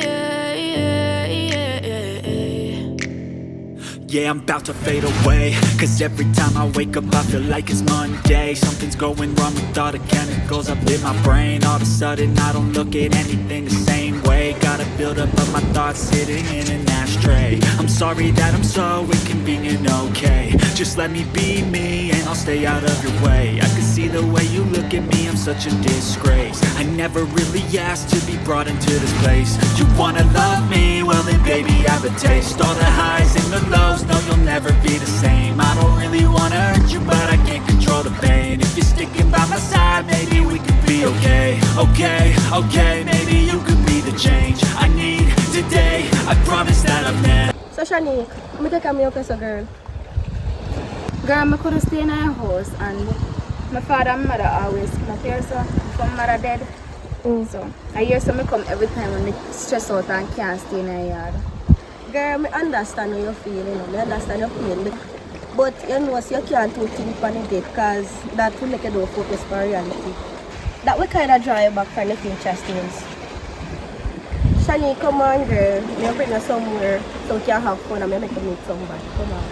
Yeah, I'm about to fade away, cause every time I wake up I feel like it's Monday. Something's going wrong with all the chemicals up in my brain. All of a sudden I don't look at anything the same way. Gotta build up of my thoughts sitting in an ashtray. I'm sorry that I'm so inconvenient, okay. Just let me be me and I'll stay out of your way. I can see the way you look at me, I'm such a disgrace. I never really asked to be brought into this place. You wanna love me? Well then baby have a taste. All the highs and the lows, no you'll never be the same. I don't really wanna hurt you but I can't control the pain. If you're sticking by my side, maybe we could be okay. Okay, maybe you could be the change I need today. I promise that I've never. So, Shanique, I'm going to take me up as a girl. Girl, I couldn't stay in our house and my father and mother always come up here, so from mother dead. So I hear some come every time when I stress out and can't stay in our yard. Girl, I understand how you feel, you know. I understand your pain. But you know, so you can't do things on the date because that will make you do focus for reality. That will kind of draw you back from the future things. Shani, come on, girl. You bring us somewhere so we can have fun and make you meet somebody. Come on.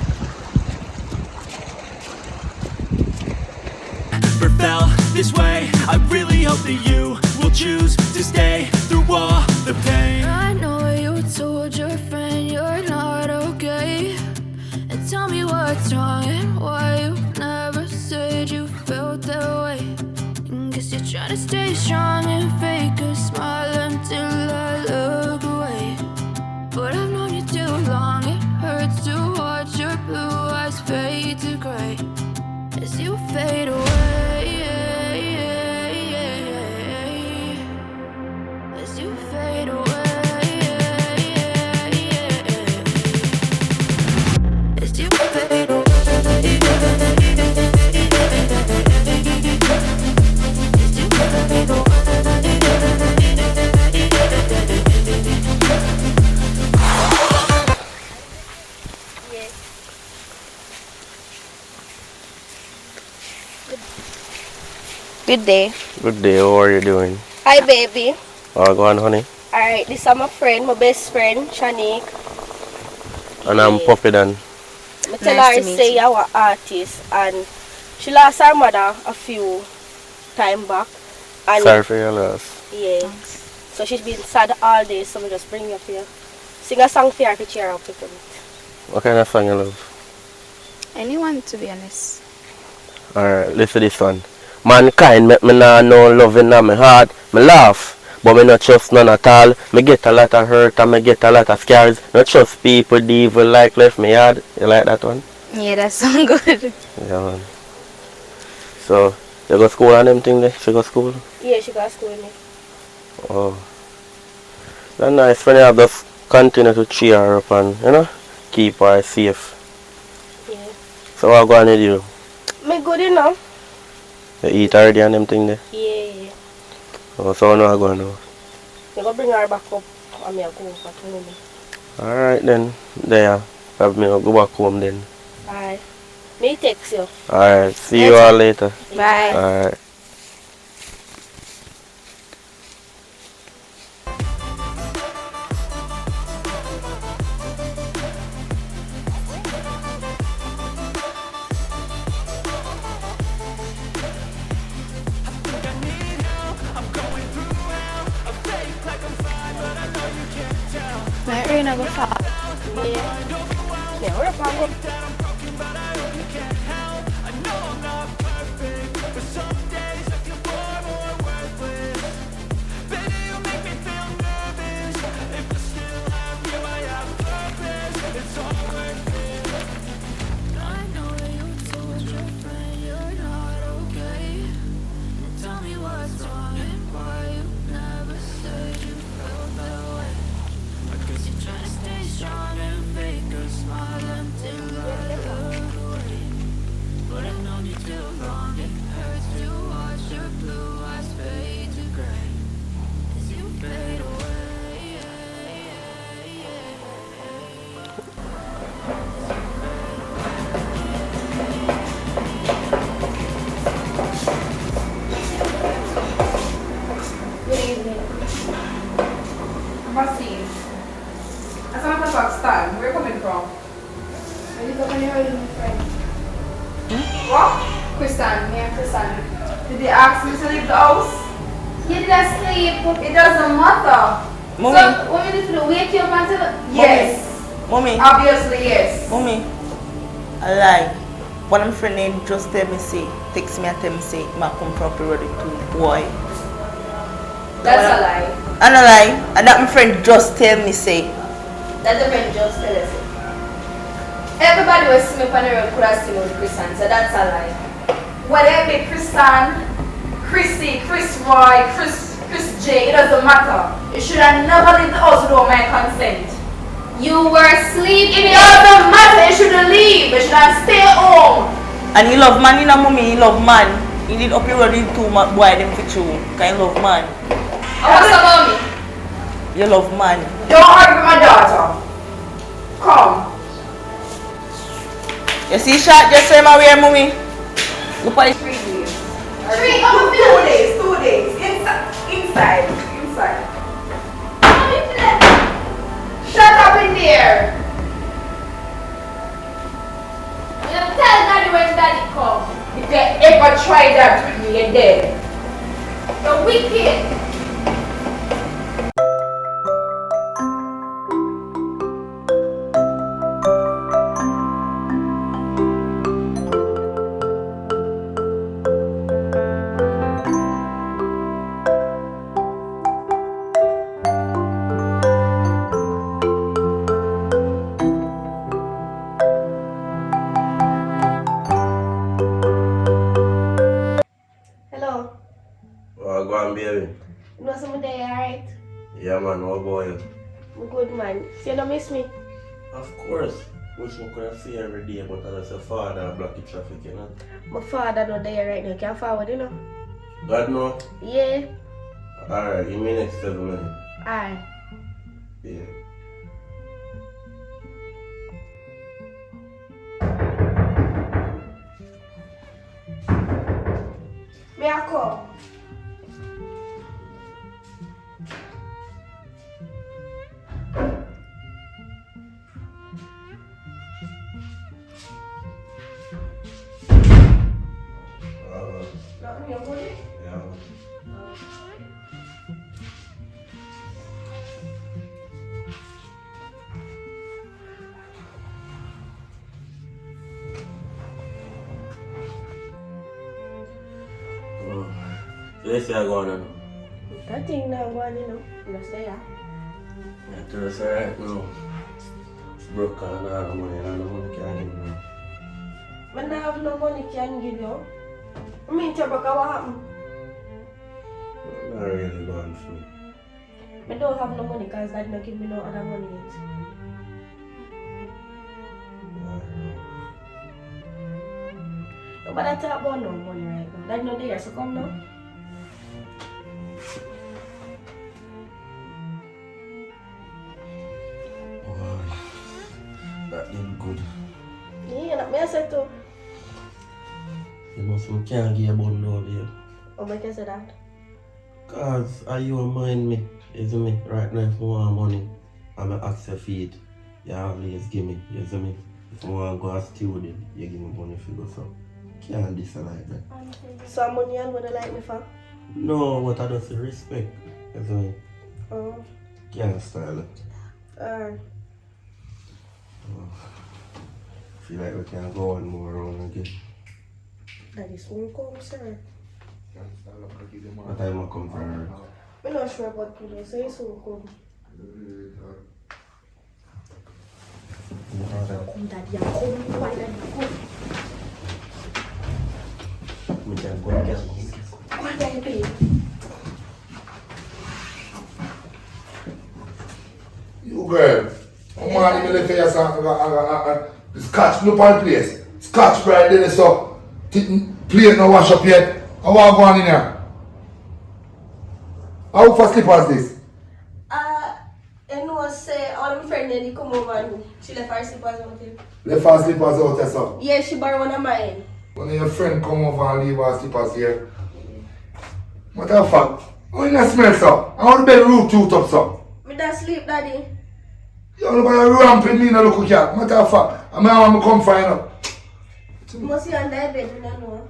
Never felt this way. I really hope that you will choose to stay through all the pain. I know you told your friend you're not okay. And tell me what's wrong and why you never said you felt that way. And guess you're trying to stay strong and fake a smile until I look away. But I've known you too long, it hurts to watch your blue eyes fade to gray as you fade away. As you fade away. As you fade away. As you fade away. Good day. Good day, how are you doing? Hi, baby. Oh, go on, honey. Alright, this is my friend, my best friend, Shanique. And I'm Puppy Dan. I tell her say you're an artist and she lost her mother a few time back. And Sorry for your loss. yeah. So she's been sad all day, so I just bring you here. Sing a song for her to cheer up with it. What kind of song you love? Anyone, to be honest. Alright, listen to this one. Mankind make me not know love in my heart. Me laugh, but me not trust none at all. Me get a lot of hurt and me get a lot of scars. Not trust people, the evil like left me hard. You like that one? Yeah, that sounds good. Yeah, man. So, you go school and them thing there? She go school? Yeah, she got school with me. Oh. That's nice when you have just continue to cheer her up and, you know, keep her safe. Yeah. So what go on with you? Me good enough. You eat already and them thing there? Yeah. Oh, so now I go now. You go bring her back up and me go back to me. Alright then, there. Have me go back home then. Alright. Me text you. Alright, see you all later. Bye. Alright. My rain go fall. Yeah, we're fine. I know you told your friend you're As a matter of fact, Stan, where you coming from? I live up on the road with my friend. What? Kristan, me and Kristan. Did they ask me to leave the house? You did I sleep? It doesn't matter. Mommy. So, what we need to do? Wake you up until... Yes. Mommy. Obviously, yes. Mommy. I lie. One of my friend named just tell me say, text me and tell me say, I come from Reuploaded too. Boy. That's a lie. I don't lie. And that my friend just tell me say. That's the friend just tell us. Everybody was see me on the road could have seen with Kristan, so that's a lie. Whether it be Kristan, Chrissy, Chris Roy, Chris J, it doesn't matter. You should have never left the house without my consent. You were asleep. It doesn't matter, you shouldn't leave. You should have stay home. And you love man, you know mommy, you love man. You need up your road with two boy them for you. Cause you love man. What's about me? You love man. Don't argue with my daughter. Come. You see shot just say my way, mommy. Look at it. 3 days. 2 days. 2 days. Inside. Shut up in there. You tell daddy when daddy come. If you ever try that with me, you're dead. You're wicked. Hello. Oh, go on, baby. You know something there, alright? Yeah, man, what about you? I'm good, man. So you don't miss me? Of course. Wish I could see you every day, but as a father, block the traffic, you know. My father not there right now. Can't forward, you know? God, no? Yeah. Alright, give me next 7 minutes. Alright. Yeah. May I come? Nothing, you're good? Yeah. So you say I go on now? Nothing now going, you know. I'm just there. Yeah, tell us right now. It's broke and all the money, and all the money can't give me. When I have no money, can give you. I mean, Chabaka, what happened? Not really going for me. I don't have no money because Dad not give me no other money yet. But I talk about no money right now. Dad not there, so come now. Wow. That did good. Yeah, that me I said too. You know, so can't give a bun over here. Oh, make you say that? Cause you remind me, isn't me? Right now, if I want money, I'm going to ask you for it. You always give me, you see me? If I want to go to student, you give me money for go so. Can't this like that. So money and what you like me for? No, but I just say respect. You see me? Oh. Can't style it. Feel like we can go on more around again. Daddy soon come, sir. What time I come from work? I'm not sure about today, so you soon come. Come, Daddy, come. Why, Daddy, come? We can go, we can go. Come on, Daddy, babe. You girl, come on, you left here, scotch no on place. Scotch right there, so plate no wash up yet. I want to go on in here. How for slippers this? You know, say, all my friends, they come over and she left her slippers out here. Left her slippers out there, so. Yeah, she borrowed one of mine. When your friend come over and leave her slippers here. What the fuck? How you not smell, so? I want to bed room too top, so. Me don't sleep, Daddy. You look at a ramping me in a local cat. Matter of fact, I'm going to come find out. Must you under your bed, you don't know.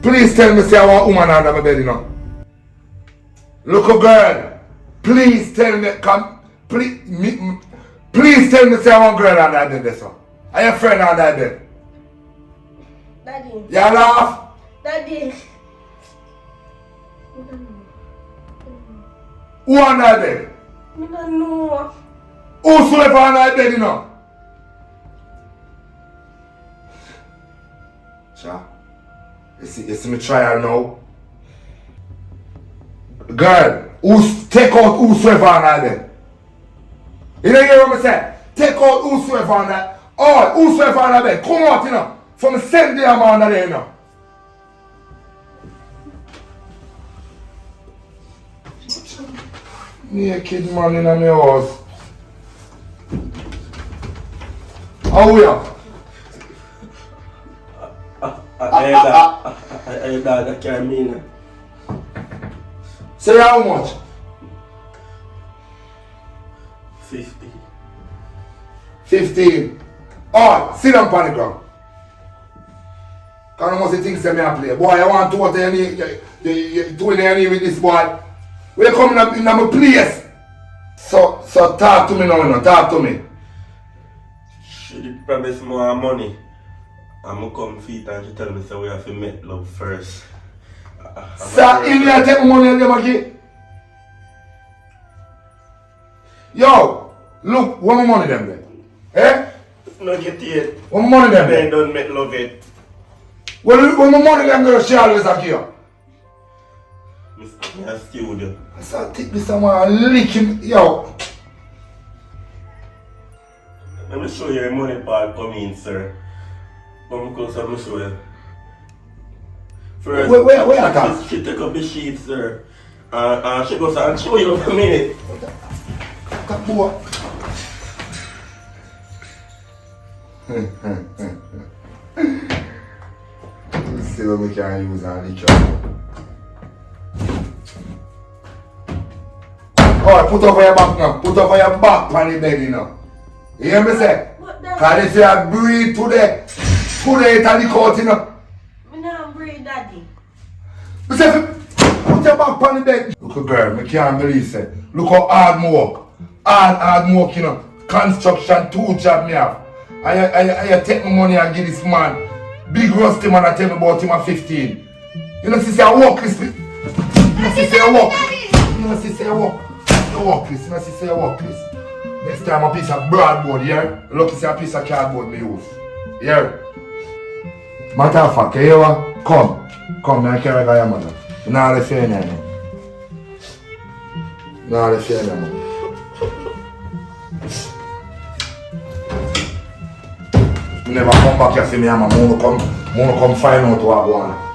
Please tell me say I want a woman under my bed, you know. Look, girl. Please tell me, please tell me say I want a girl under my bed, this one. Are your friend under my bed? Daddy. You laugh? Daddy. Who under my bed? I don't know. Whosoever under my bed, you know. Sure. You see me trial now? Girl, take out whosoever on that bed. You don't hear what I say? Take out whosoever on that. All whosoever on that bed. Come out, you know. From send them on there, you know. Naked man in my house. How are you? I can't mean it. Say how much? 50. 15. Alright, sit down on the ground. Because I must think say me a play. Boy, I want to what you doing any with this boy. When you come in my place. So talk to me now, talk to me. She did promise more money. I'm gonna come feet and she tell me so we have to make love first. Sir, in here take money and them again. Yo, look, what my money them there? Eh? No get it. What my money them Men there? don't make love it. Well, when my money them there, she always a here. Mr. I studio. I saw take this someone and lick him. Yo. Let me show you the money part come in, sir. But because I'm show you. First, Where are that? She take up the sheet, sir. She goes and show you in a minute. That boy. Let's see what we can use on each other. Alright, put over your back now. Put over your back on the bed, you know. You hear me say? Because if you breathe today it's a lick out, you know. I don't breathe, Daddy. I say, put your back on the bed. Look, girl, I can't believe it. Look how hard I work. Hard work, you know. Construction, 2 jobs me have. I take my money and give this man. Big rusty man, I tell me about him at 15. You know, see, I walk this. You know, see, I walk. You know, see, I walk. You walk this. You know, see, I walk this. Next time a piece of broadboard, yeah? Look, see a piece of cardboard me use. Yeah? Matter of fact, you hear what? Come, I carry your mother. You know how to feel now. You know how to feel now. You never come back here see me, I'm gonna come find out what I want.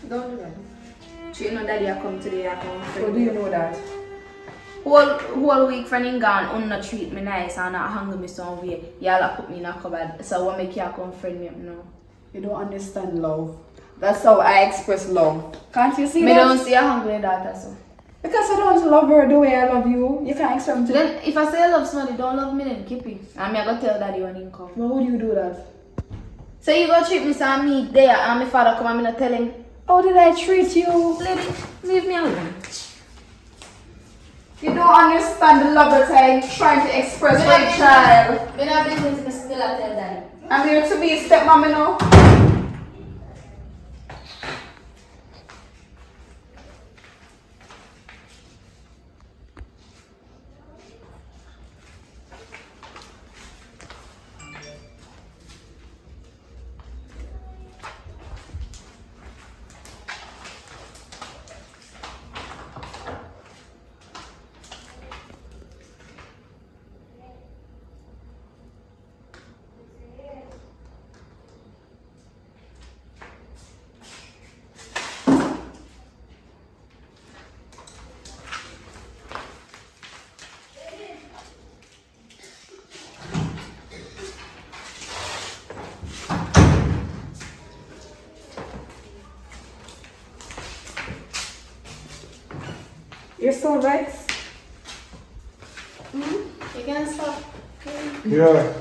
Don't do that. So you know Daddy I come today, I come How do you know that? Whole week from him gone, not treat me nice and not hang me somewhere. Y'all put me in a cupboard. So what make you come friend me up now? You don't understand love. That's how I express love. Can't you see Me that? don't see a hungry daughter, so. Because I don't love her the way I love you. You can't expect me to. Then if I say I love somebody, don't love me, then keep it. And me I go tell daddy when he come. Why would you do that? So you go treat me so me there and my father come and me not tell him, How did I treat you? lady, leave me alone. You don't understand the love that I'm trying to express for a child. Me not business, me still I tell daddy. I'm here to be a stepmom, you know. You're so vexed. You can stop. Yeah.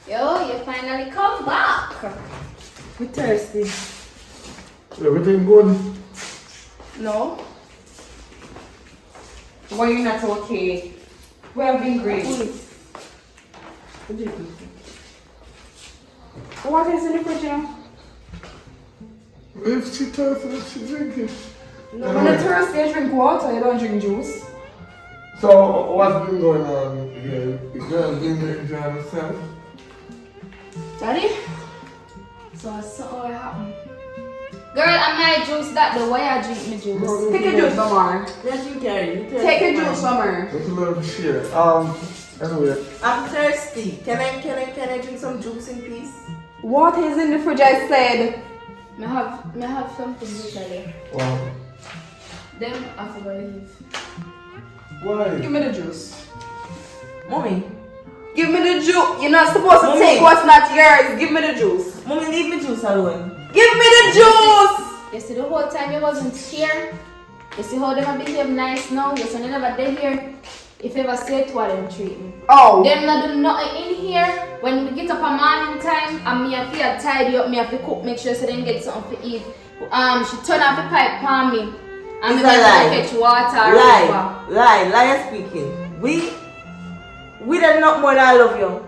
Yo, you finally come back. We're thirsty. Everything good? No. Why you not okay? We have been great. What is in the fridge now? If she thirsty, she drink it. No, when you're thirsty, you drink water, you don't drink juice. So, what's been going on here? The girl been enjoying herself? Daddy? So what happened? Girl, I might juice that the way I drink my juice. Take a juice from her. Let you carry. Take a juice from her. Let's learn to share. Anyway. I'm thirsty. Can I drink some juice in peace? What is in the fridge? I said. May I have something to tell you. Wow. Then I forgot to leave. Why? Give me the juice. Mommy. Give me the juice. You're not supposed to Mommy. take what's not yours. Give me the juice. Mommy, leave me juice alone. Give me the juice. You see the whole time you wasn't here. You see how them behave nice now. You see they never did here. If you ever say it, what them treat me. Oh. Them not do nothing in here. When we get up a morning time, and me have to tidy up, me have to cook, make sure so they get something to eat. She turn off the pipe for me. And It's me a lie. fetch water. Liar speaking. We did not more than I love you.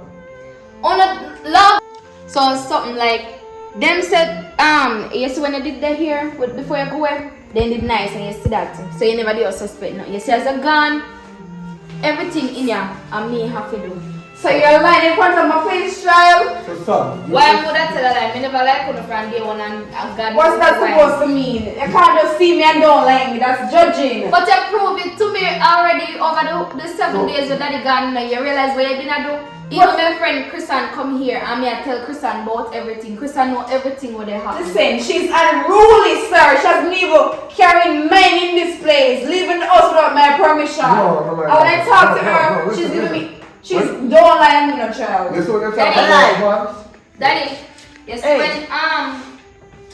On a love. So something like them said, you see when they did that here with before you go away, they did nice and you see that. So you never do suspect no. You see as a gun, everything in here and me have to do. So you're lying in front of my face, child? So, son. Why would I tell her that? I never like when a friend day one and God. What's that supposed to mean? You can't just see me and don't like me. That's judging. But you prove it to me already over the 7 days with daddy gone. You realize what you didn't do? Even my friend Christian come here and me I tell Christian about everything. Christian know everything what they have. Listen, she's unruly, sir. She has never carrying men in this place, leaving the house without my permission. No, and when I talk to her, she's giving me. Don't lie to me, no child. This one you're Daddy. talking about, Daddy, you see when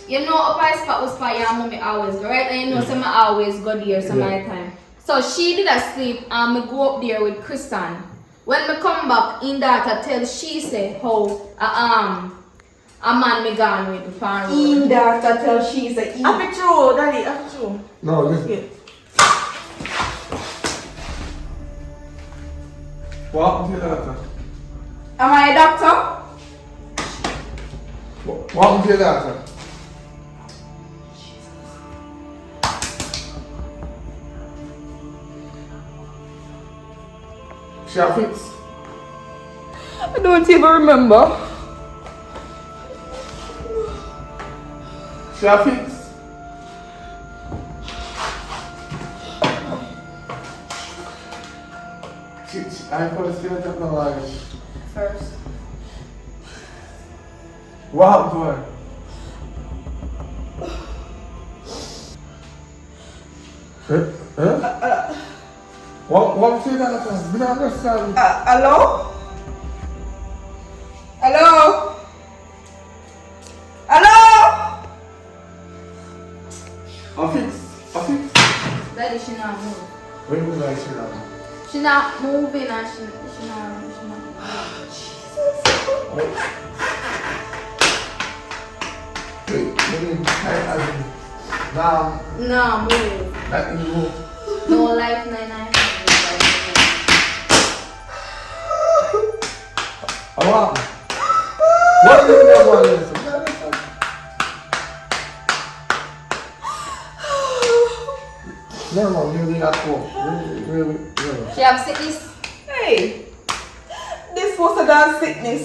you know up I spot was for your mommy always go, right? And you know some always go there some of the time. So she did a sleep and me go up there with Christian. When me come back, in that tell she say how a man me gone with the farm. In that tell she say Happy true, Daddy, happy true. No, listen. Yeah. What happened to your daughter? Am I a doctor? What happened to your daughter? She a fix? I don't even remember. She a fix? I first see her like First. what happened to her? Huh? What say that? I don't understand. Hello? Hello? Hello? I fix. Daddy, she not move. When you like she now? She not moving and she not. Wait, now, Nah, move. that you move. No life, nine. What do you know about this? No, really at home. Really. She have sickness. Hey, this was a dance sickness.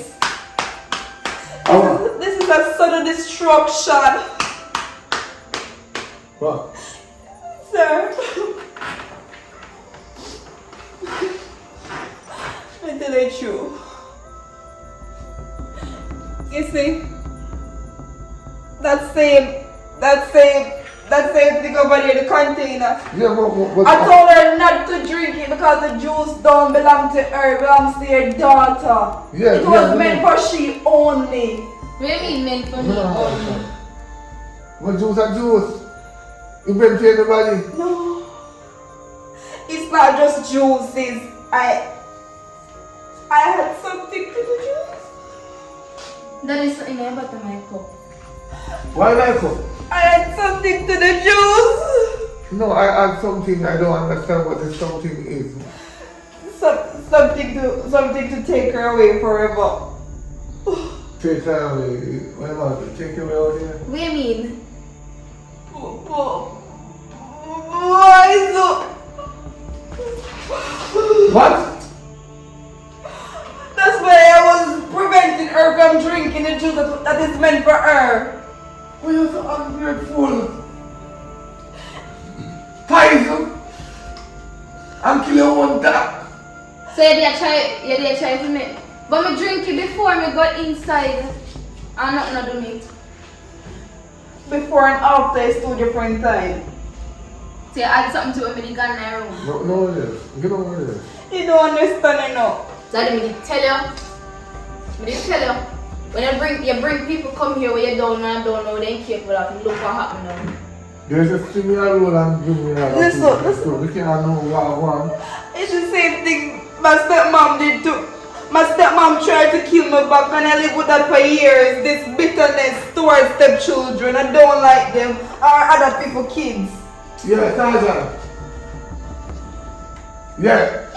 This is a sudden destruction. What? Sir. I tell you true. You see, that same thing over there, the container. Yeah, but I told her not to drink it because the juice don't belong to her, it belongs to your daughter. Yeah, it was meant for she only. What do you mean meant for me only? What juice and juice? You been to anybody? No. It's not just juices. I had something to the juice. That is in a butter my cup. Why like it? I had something to the juice. No, I had something. I don't understand what this something is. Something to take her away forever. Take her away. What about it? Take her away out here? What do you mean? Why so? What? That's why I was preventing her from drinking the juice that is meant for her. Why you so ungrateful? Poison and kill your own dog. So you did try for me. But me drink it before me go inside. And nothing to do me. Before and after is 2 different times. So you add something to it when you got in my room. No, it is. Get over there. You don't understand enough. Daddy, me did tell you. When you bring people come here where you don't know, then careful of look what happened now. There's a similar rule and give me that. Listen. We can't know what I want. It's the same thing my stepmom did too. My stepmom tried to kill me back and I lived with that for years. This bitterness towards stepchildren. I don't like them or other people's kids. Yeah, Tarzan. Yeah.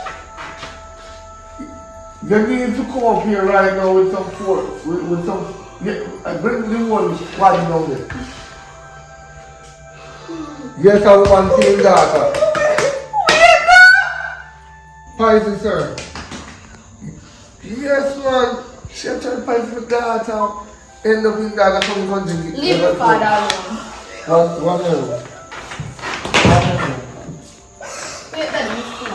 You need to come up here right now with some force. With some. Yeah, I bring the one squad down there. Yes, I want to kill daughter. Pisces, sir. Yes, man. She tried to fight for daughter. End up in daughter from the country. Leave your father alone. Whatever. Wait, Daddy, you see.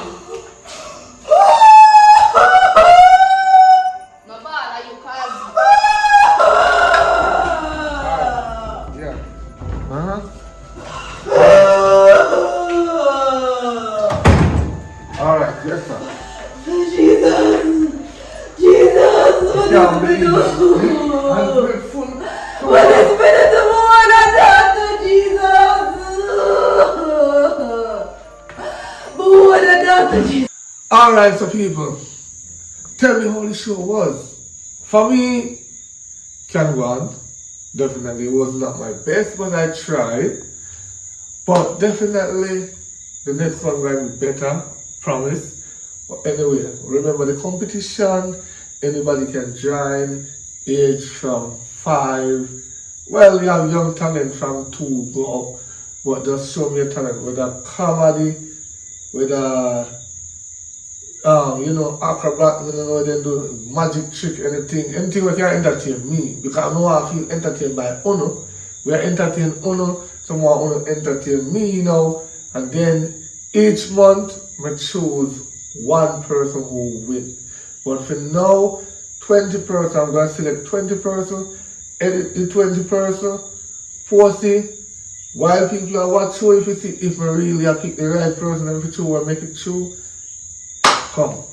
No bother, you call me. Yeah. Alright, yes, sir. Jesus! What is Ungrateful. better to more than that to Jesus? More than that to Jesus. Alright, so people, tell me how the show was. For me, can go on. Definitely it was not my best, but I tried. But definitely the next one will be better, promise. But anyway, remember the competition. Anybody can join, age from 5. Well, you have young talent from 2 go up, but just show me your talent, whether comedy, whether acrobat, then do magic trick, anything that can entertain me, because I know I feel entertained by Uno. We are entertaining Uno, someone Uno entertain me, and then each month I choose one person who will win. But for now, 20 person, I'm going to select 20 person, edit the 20 person, post it, while people are watching, if I really pick the right person and if it's true, I make it true, come.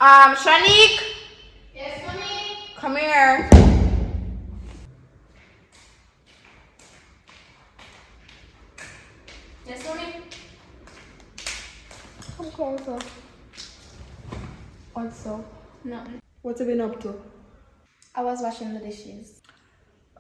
Shanique. Yes, mommy. Come here. Yes, mommy. Come closer. What's up? Nothing. What have you been up to? I was washing the dishes.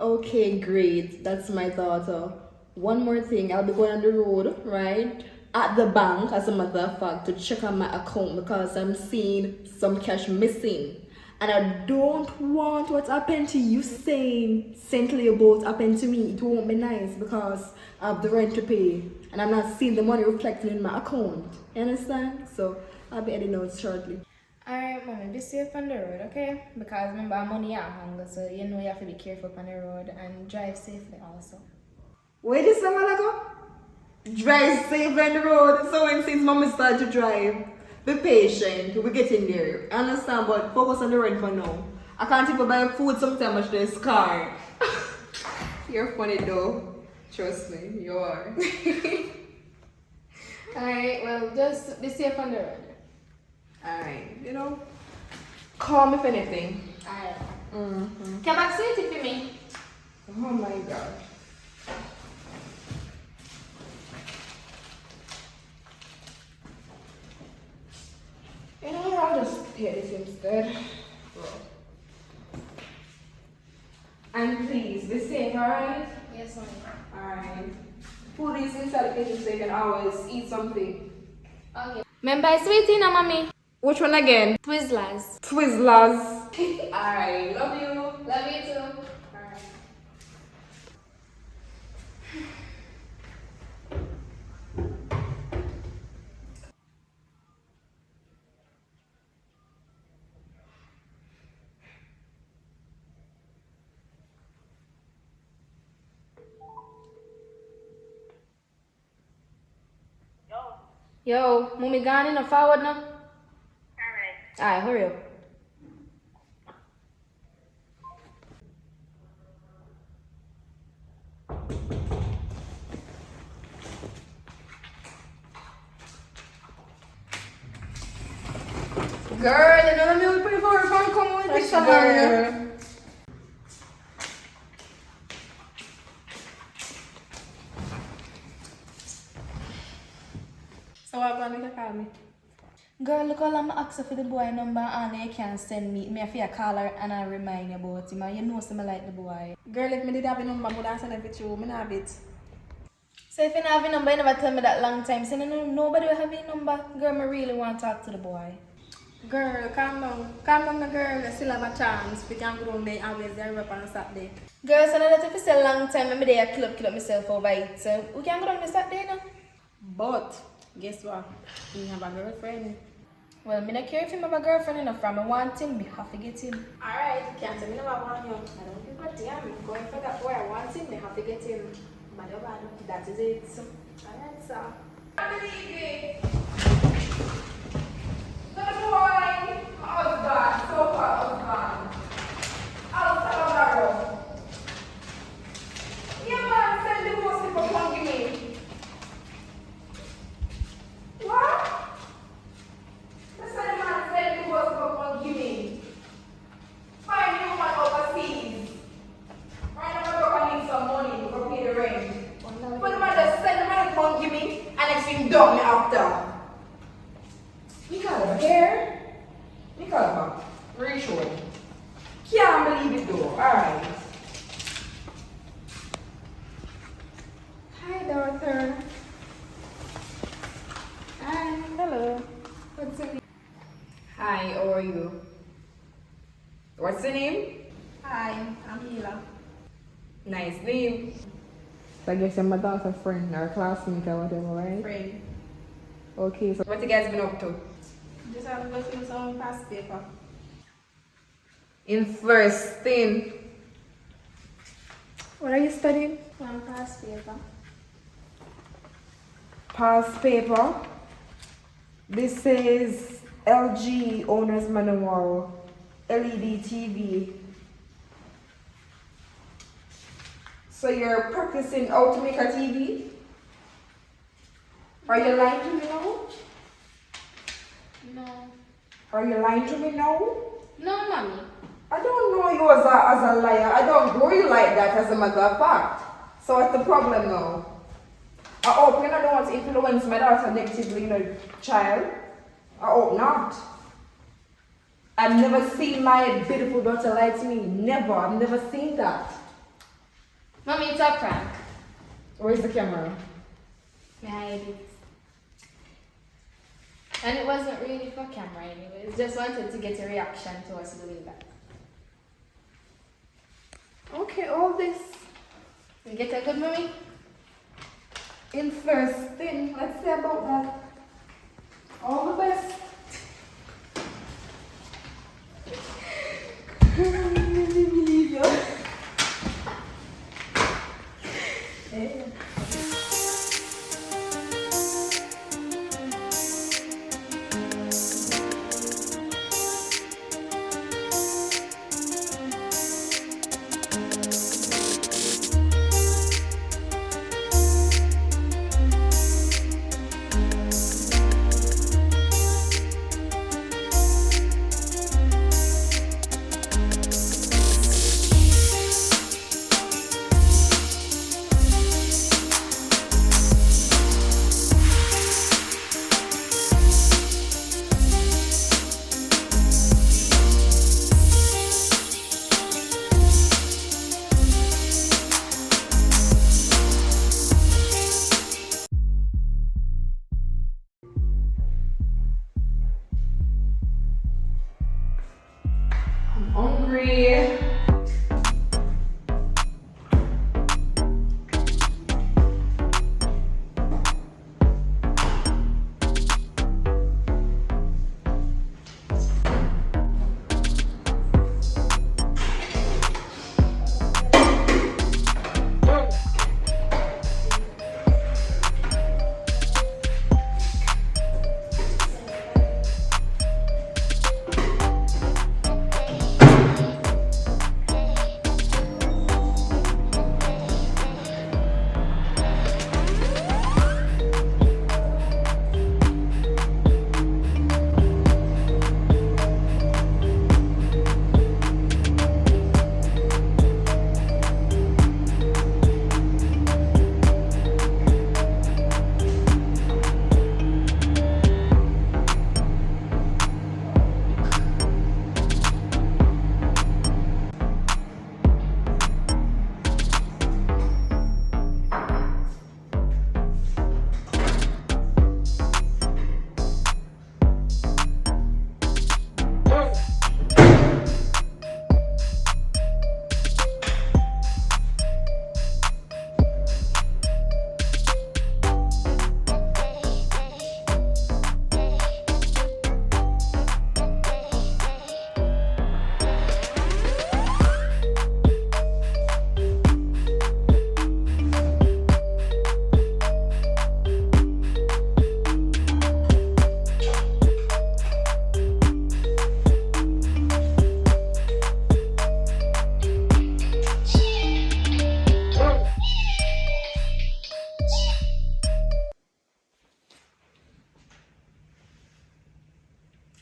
Okay, great. That's my daughter. One more thing, I'll be going on the road, right? At the bank, as a matter of fact, to check on my account because I'm seeing some cash missing. And I don't want what happened to you saintly about happened to me. It won't be nice because I have the rent to pay. And I'm not seeing the money reflected in my account. You understand? So I'll be heading out shortly. Alright, mommy, be safe on the road, okay? Because remember, money are hungry, so you know you have to be careful on the road and drive safely also. Wait a second, ago. Drive safe on the road. So when since mommy start to drive, be patient. We're getting there. I understand, but focus on the road for now. I can't even buy food sometimes with this car. You're funny though. Trust me, you are. Alright, well, just be safe on the road. Alright, you know, call me if anything. Alright. Mm-hmm. Come back sweetie for me. Oh my god. You know, I'll just get this instead. And please, be safe, alright? Yes, mommy. Alright. Food is inside the kitchen so you can always eat something. Okay. Remember, sweetie, no, mommy. Which one again? Twizzlers. Twizzlers. Alright, love you. Love you too. Alright. Yo, mommy gone in or forward now? Alright, hurry up. Girl, you know me will pay for her phone come with this girl. So what going to call me? Girl, look how I'm asking for the boy number and you can't send me. Me have to call her and I remind you about him. And you know some like the boy. Girl, if me did have a number, I would have sent it to you. I have it. So if you don't have a number, you never tell me that long time. So nobody will have a number. Girl, me really want to talk to the boy. Girl, calm down. Calm down, my girl. You still have a chance. We can go down there always there up on Saturday. Girl, so now that if you say a long time, I'm there kill up myself over it. So we can go down this Saturday now. But, guess what? You have a girlfriend. Well, me not care if him have a girlfriend enough from. I want him, me have to get him. Alright, you can't tell me no I want you. I don't give a damn. I'm going for that boy. I want him. Me have to get him. That is it. Alright, so. I'm leaving. Good boy. Husband. So far, husband. I'll start tomorrow. Yeah, man. Send the most people come give me. What? That's what the man said the most people come give me. Find you man overseas. Right now, I need some money to pay the rent. But the man just send the money come give me and next thing done me after. You got here? You got very short. Can't believe it though. Alright. Hi, daughter. Hi. Hello. What's your name? Hi, how are you? What's your name? Hi, I'm Hila. Nice name. So I guess you're my daughter's friend or classmate or whatever, right? Friend. Okay, so what you guys been up to? Just have to go through some past paper. In first thing. What are you studying? Past paper. Past paper. This says LG Owner's Manual, LED TV. So you're practicing how to make a TV? Are you lying to me now? No. Are you lying to me now? No, mommy. I don't know you as a liar. I don't grow you like that as a matter of fact. So what's the problem now? I hope you don't want to influence my daughter negatively, child. I hope not. I've never seen my beautiful daughter lie to me. Never. I've never seen that. Mommy, it's a prank. Where's the camera? I hide it. And it wasn't really for camera anyways. Just wanted to get a reaction to us doing that. Okay, all this. You get a good mommy? Interesting. Let's say about that. All the best. I can't believe you. I'm hungry.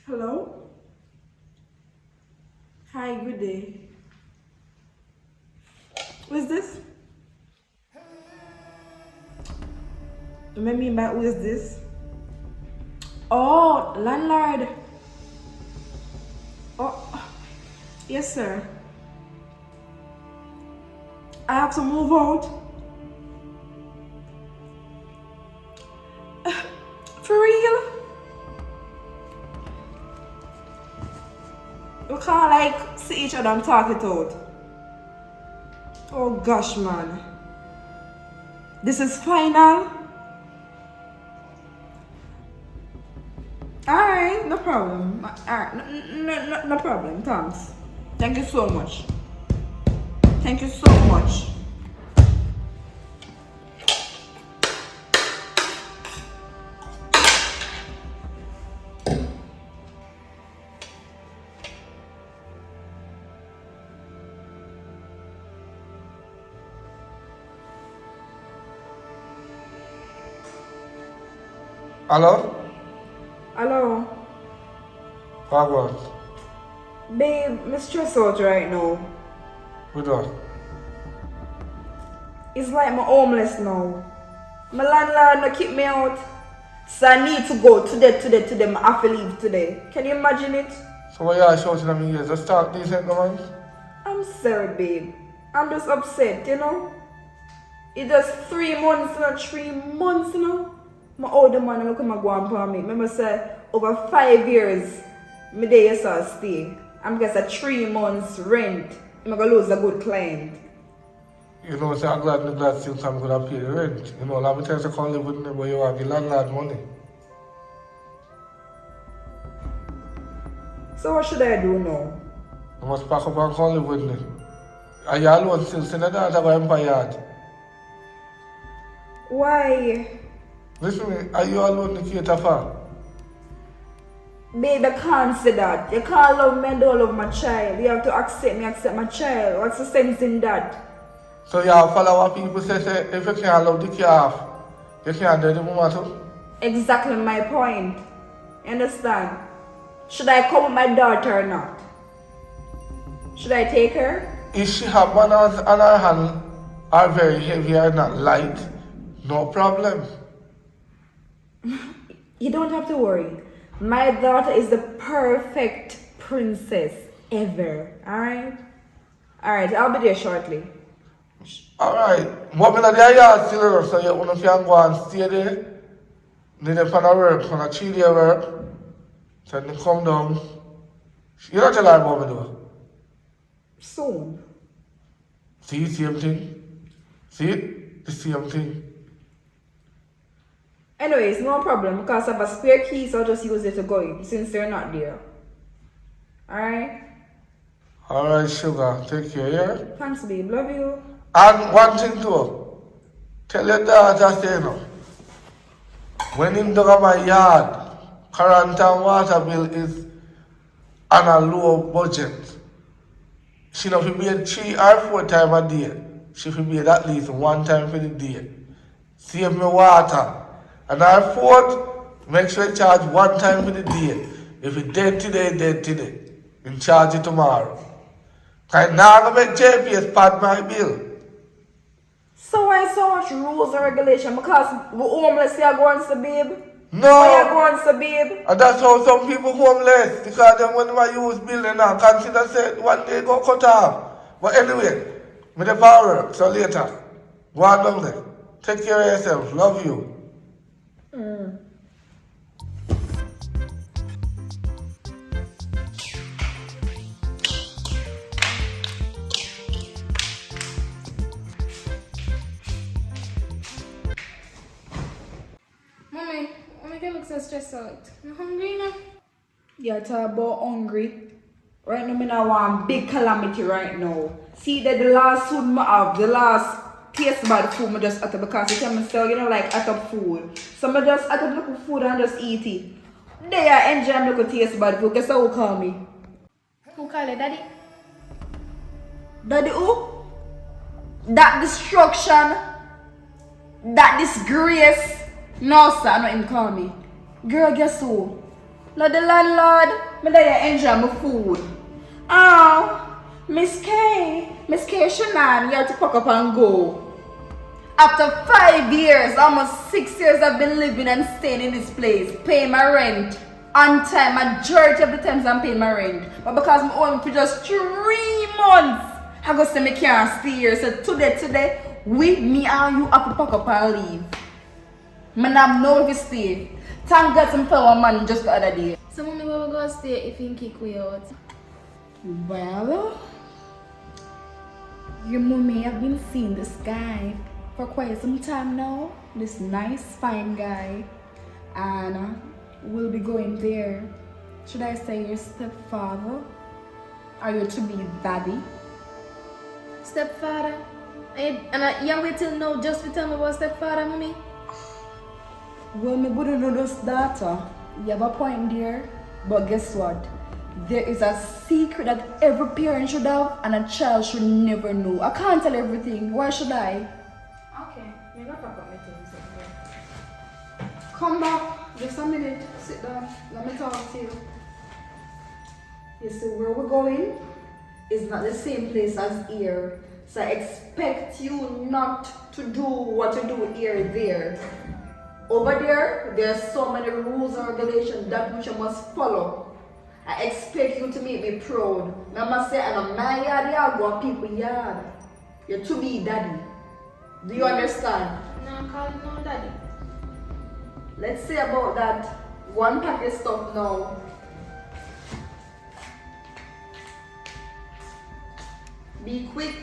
Hello? Hi, good day. Who is this? What I mean by who is this? Oh, landlord. Oh, yes, sir. I have to move out. For real? We can't like see each other and talk it out. Oh gosh, man. This is final. Alright, no problem. Alright, no problem. Thanks. Thank you so much. Thank you so much. Hello? Hello. What? Babe, I'm stressed out right now. With what? It's like I'm homeless now. My landlord no kick me out. So I need to go today. I have to leave today. Can you imagine it? So why you are shouting at me here? Just talk decent, man. I'm sorry, babe. I'm just upset, you know? It's just 3 months, 3 months, My older man look at my go and me. Remember say over 5 years, me there so stay. I'm just a 3 months rent. I'm gonna lose a good client. You know, say I'm glad still come gonna pay the rent. You know, let me tell you to come live with me, but you have the landlord money. So what should I do now? You must pack up and come live with me. Are you alone still? Send a daughter go Empire Yard. Why? Listen me, are you alone in the cater for? Babe, I can't say that. You can't love me and don't love my child. You have to accept me, accept my child. What's the sense in that? So you have follow what people say, if you can't love the calf, you can't do the woman too? Exactly my point. You understand? Should I come with my daughter or not? Should I take her? If she have bananas on her hand are very heavy or not light, no problem. You don't have to worry. My daughter is the perfect princess ever. Alright? Alright, I'll be there shortly. Alright, but me not there yard still, so you wanna can go and stay there. Then they find a work, on a 3-day work. So they come down. You don't tell her about me though. Soon. See, same thing. See it? The same thing. Anyways, no problem because I have a spare key, so I'll just use it to go in since they're not there. Alright? Alright, sugar. Take care, yeah? Thanks, babe. Love you. And one thing too. Tell your daughter, say no. When him dug my yard, current and water bill is on a low budget. She not be paid 3 or 4 times a day. She be paid at least 1 time for the day. Save me water. And our fourth, make sure you charge 1 time for the day. If it's dead today, dead today. And charge it tomorrow. Cause now I'm gonna make JPS pad my bill. So why so much rules and regulation? Because we're homeless, you're going to babe? No! Why you going to babe? And that's how some people homeless. Because them when they use building now, consider say one day go cut off. But anyway, with the power, so later. Go on down there. Take care of yourself. Love you. Mommy, why you look so stressed out? You hungry now? You're talking about hungry. Right now, I don't want big calamity right now. See that the last food I have, the last taste bad food I just ate because you tell me so, you know, like ate up food. So I just ate up little food and just eat it. They are enjoying little taste bad food. Guess who call me? Who call it daddy? Daddy who? That destruction, that disgrace. No sir, not him call me. Girl, guess who? Not the landlord. Me there enjoy my food. Oh, Miss K, Shannon, you have to pack up and go. After 5 years, almost 6 years I've been living and staying in this place, paying my rent on time. Majority of the times I'm paying my rent. But because I'm home for just 3 months, I go say me can't stay here. So today, me and you have to pack up and leave. Man, I'm no if stay. Thank God some power man just the other day. So mommy, where we go stay if you kick we out? Well, your mommy have been seeing this guy for quite some time now. This nice, fine guy. And we'll be going there. Should I say your stepfather? Are you to be daddy? Stepfather? And you wait till now just to tell me about stepfather, mommy? Well, me wouldn't know this daughter. You have a point there. But guess what? There is a secret that every parent should have and a child should never know. I can't tell everything. Why should I? Okay, you're not talking about my things. Come back. Just a minute. Sit down. Let me talk to you. You see, where we're going is not the same place as here. So I expect you not to do what you do here there. Over there are so many rules and regulations that which you must follow. I expect you to make me proud. I must say, I'm my yard, you go people yard. You're to be daddy. Do you understand? No, call no daddy. Let's say about that one packet stuff now. Be quick.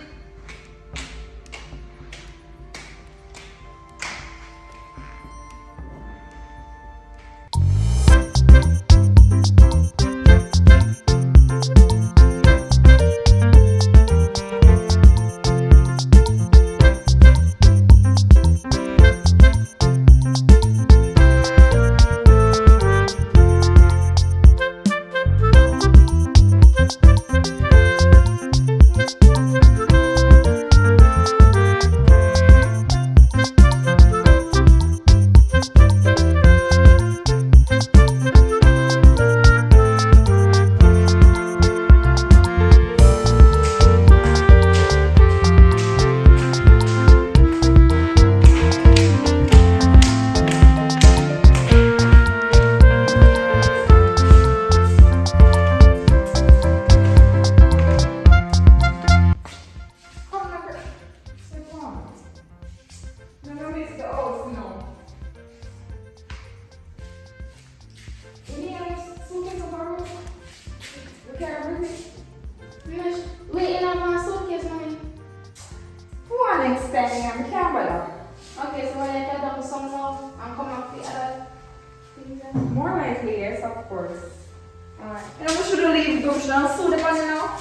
Wait, in my suitcase, mommy. One extending and camera. Okay, so when I get down some now and come up the other things. More likely, yes, of course. Alright. You know, we should leave the optional suit upon you now.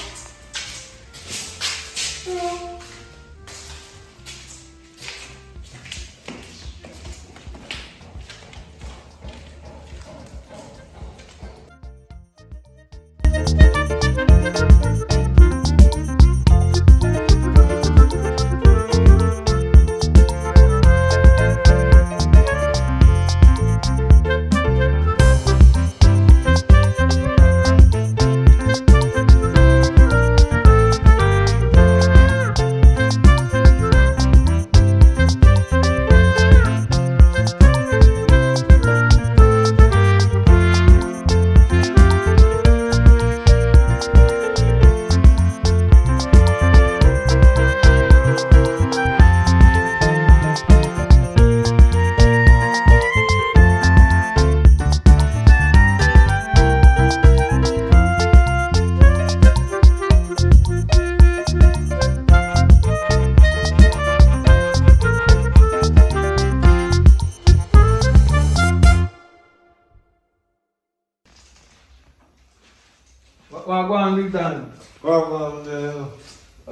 What go on big time? I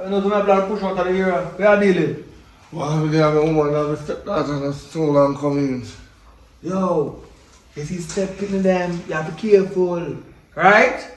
know some people push out of the area. Where are you dealing? Well, we have a woman and my stepdaughter and so long coming. Yo, if you step in them, you have to be careful. Right?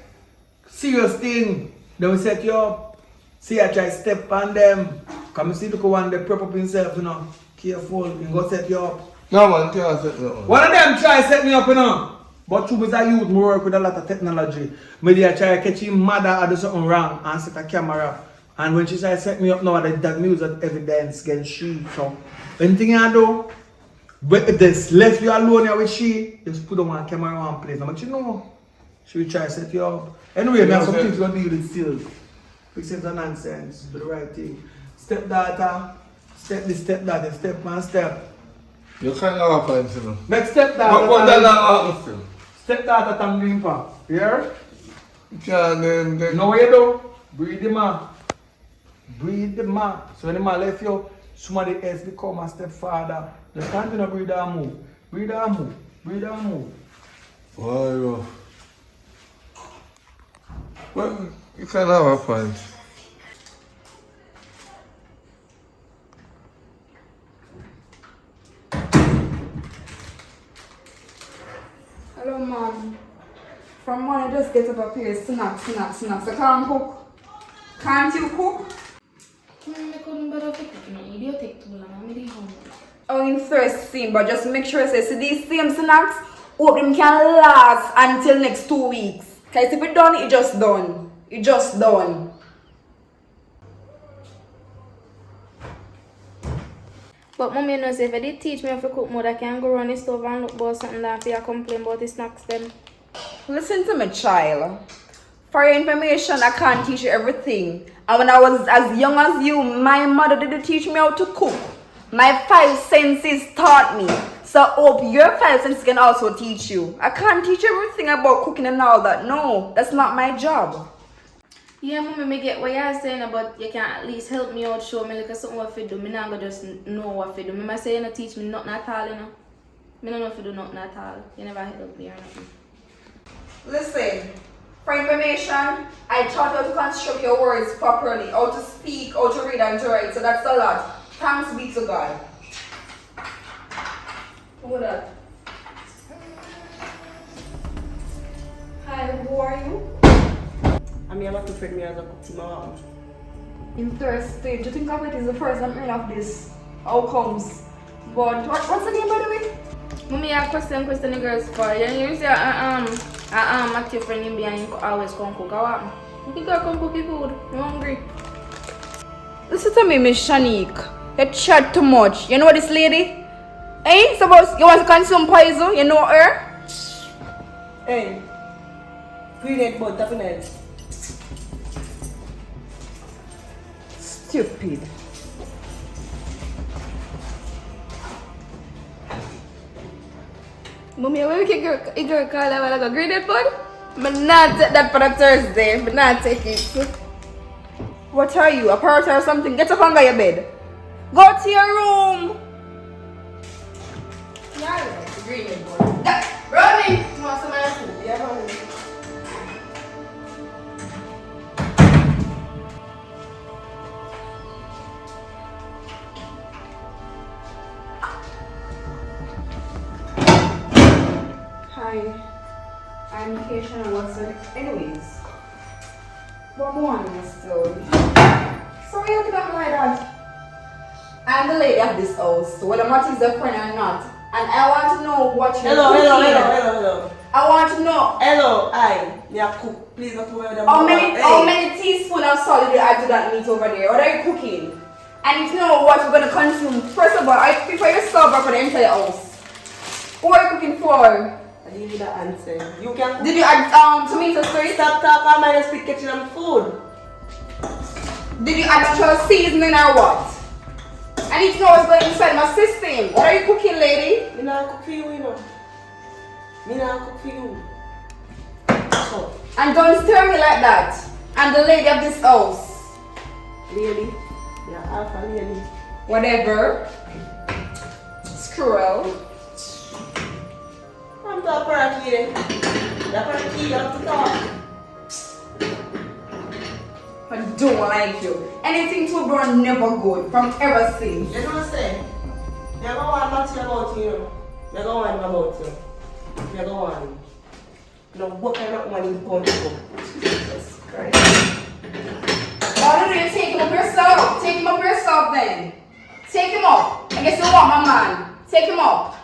Serious thing. They will set you up. See, I try to step on them. Come and see, look one they prep up himself, you know. Careful, he go set you up. No man, can't set me up. One of them try to set me up, you know. But true is I use more work with a lot of technology. Maybe I try to catch him mother or do something wrong and set a camera. And when she try to set me up now, that use that evidence against she. So anything I do, but if they left you alone here with she, just put on one camera on place. But you know, she will try to set you up. Anyway, there are some things gonna deal with still. Fix it the nonsense, do the right thing. Stepdaughter, stepdaughter, step man, step. You can't have a point, you know. Next stepdaughter. What does that happen still? Stepdaughter tambling pa. Here? You can't then. Know what you do? Breathe the man. Breathe the man. So when the man left you, somebody else become a stepfather. Just continue to breathe and move. Breathe and move. Breathe and move. Why, yo? Well, you can't have a point. Hello, Mom. From morning, just get up up here, snacks. I can't cook. Can't you cook? I couldn't bother to cook, man. You take too long. I'm really hungry. Oh, in first scene, but just make sure you say, see these same snacks, hope them can last until next 2 weeks. Cause if it done, it just done. It just done. But mommy knows if I did teach me how to cook more, I can go run the stove and look about something that I complain about the snacks then. Listen to me, child. For your information, I can't teach you everything. And when I was as young as you, my mother didn't teach me how to cook. My 5 senses taught me. So hope your 5 senses can also teach you. I can't teach everything about cooking and all that. No, that's not my job. Yeah, mommy, me get what you're saying, but you can at least help me out, show me like something what to do. Me not gonna just know what to do. Me say you not teach me nothing at all, you know. Me don't know if to do nothing at all. You never help me or nothing. Listen, for information, I taught you how to construct your words properly, how to speak, how to read and to write. So that's a lot. Thanks be to God. Who that? Hi, who are you? I'm about to friend me as a cook to my mom. Interesting. Do you think of it is the first I'm hearing of this outcomes? But what's the name, by the way? Mommy, I question the girls for you. You say, Matthew friend him behind you always come cook. What? You can come cook your food. You hungry? Listen to me, Miss Shanique. You chat too much. You know this lady? Hey, suppose you want to consume poison? You know her? Hey, grenade bud, definitely. Stupid. Mommy, why we a girl call that like a grenade bud? But not take that for a Thursday. But not take it. What are you, a parrot or something? Get up and go your bed. Go to your room. Yeah, it's a grenade bud. Ronnie! You want some of your food? Yeah, honey. Hi. I'm Keisha and what's it? Anyways. What morning is still? Sorry, you look at me like that. I'm the lady of this house, whether Matt is a friend or not. And I want to know what you're Hello. I want to know Hello, me a cook. Please don't worry about how many teaspoons of salt did you add to that meat over there? What are you cooking? I need to know what you're going to consume. First of all, are you cooking for yourself or for the entire house? Who are you cooking for? I didn't need that answer. You can cook. Did you add tomato sauce? Stop talking, I'm going to speak kitchen and food. Did you add natural seasoning or what? I need to know what's going inside my system. What are you cooking, lady? Me not cook for you, you know. Me not cook for you. So, And don't stir me like that. I'm the lady of this house. lady, you're half a lady. Whatever. Squirrel. I'm the parrot lady. The parrot lady, you have to talk. I don't like you. Anything to burn never good from ever since. You know what I'm saying? You don't want nothing about you. You don't want about you. You don't want. No, what kind of money you going to go? Jesus Christ. Why don't you take him up yourself? Take him up yourself then. Take him up. I guess you want my man. Take him up.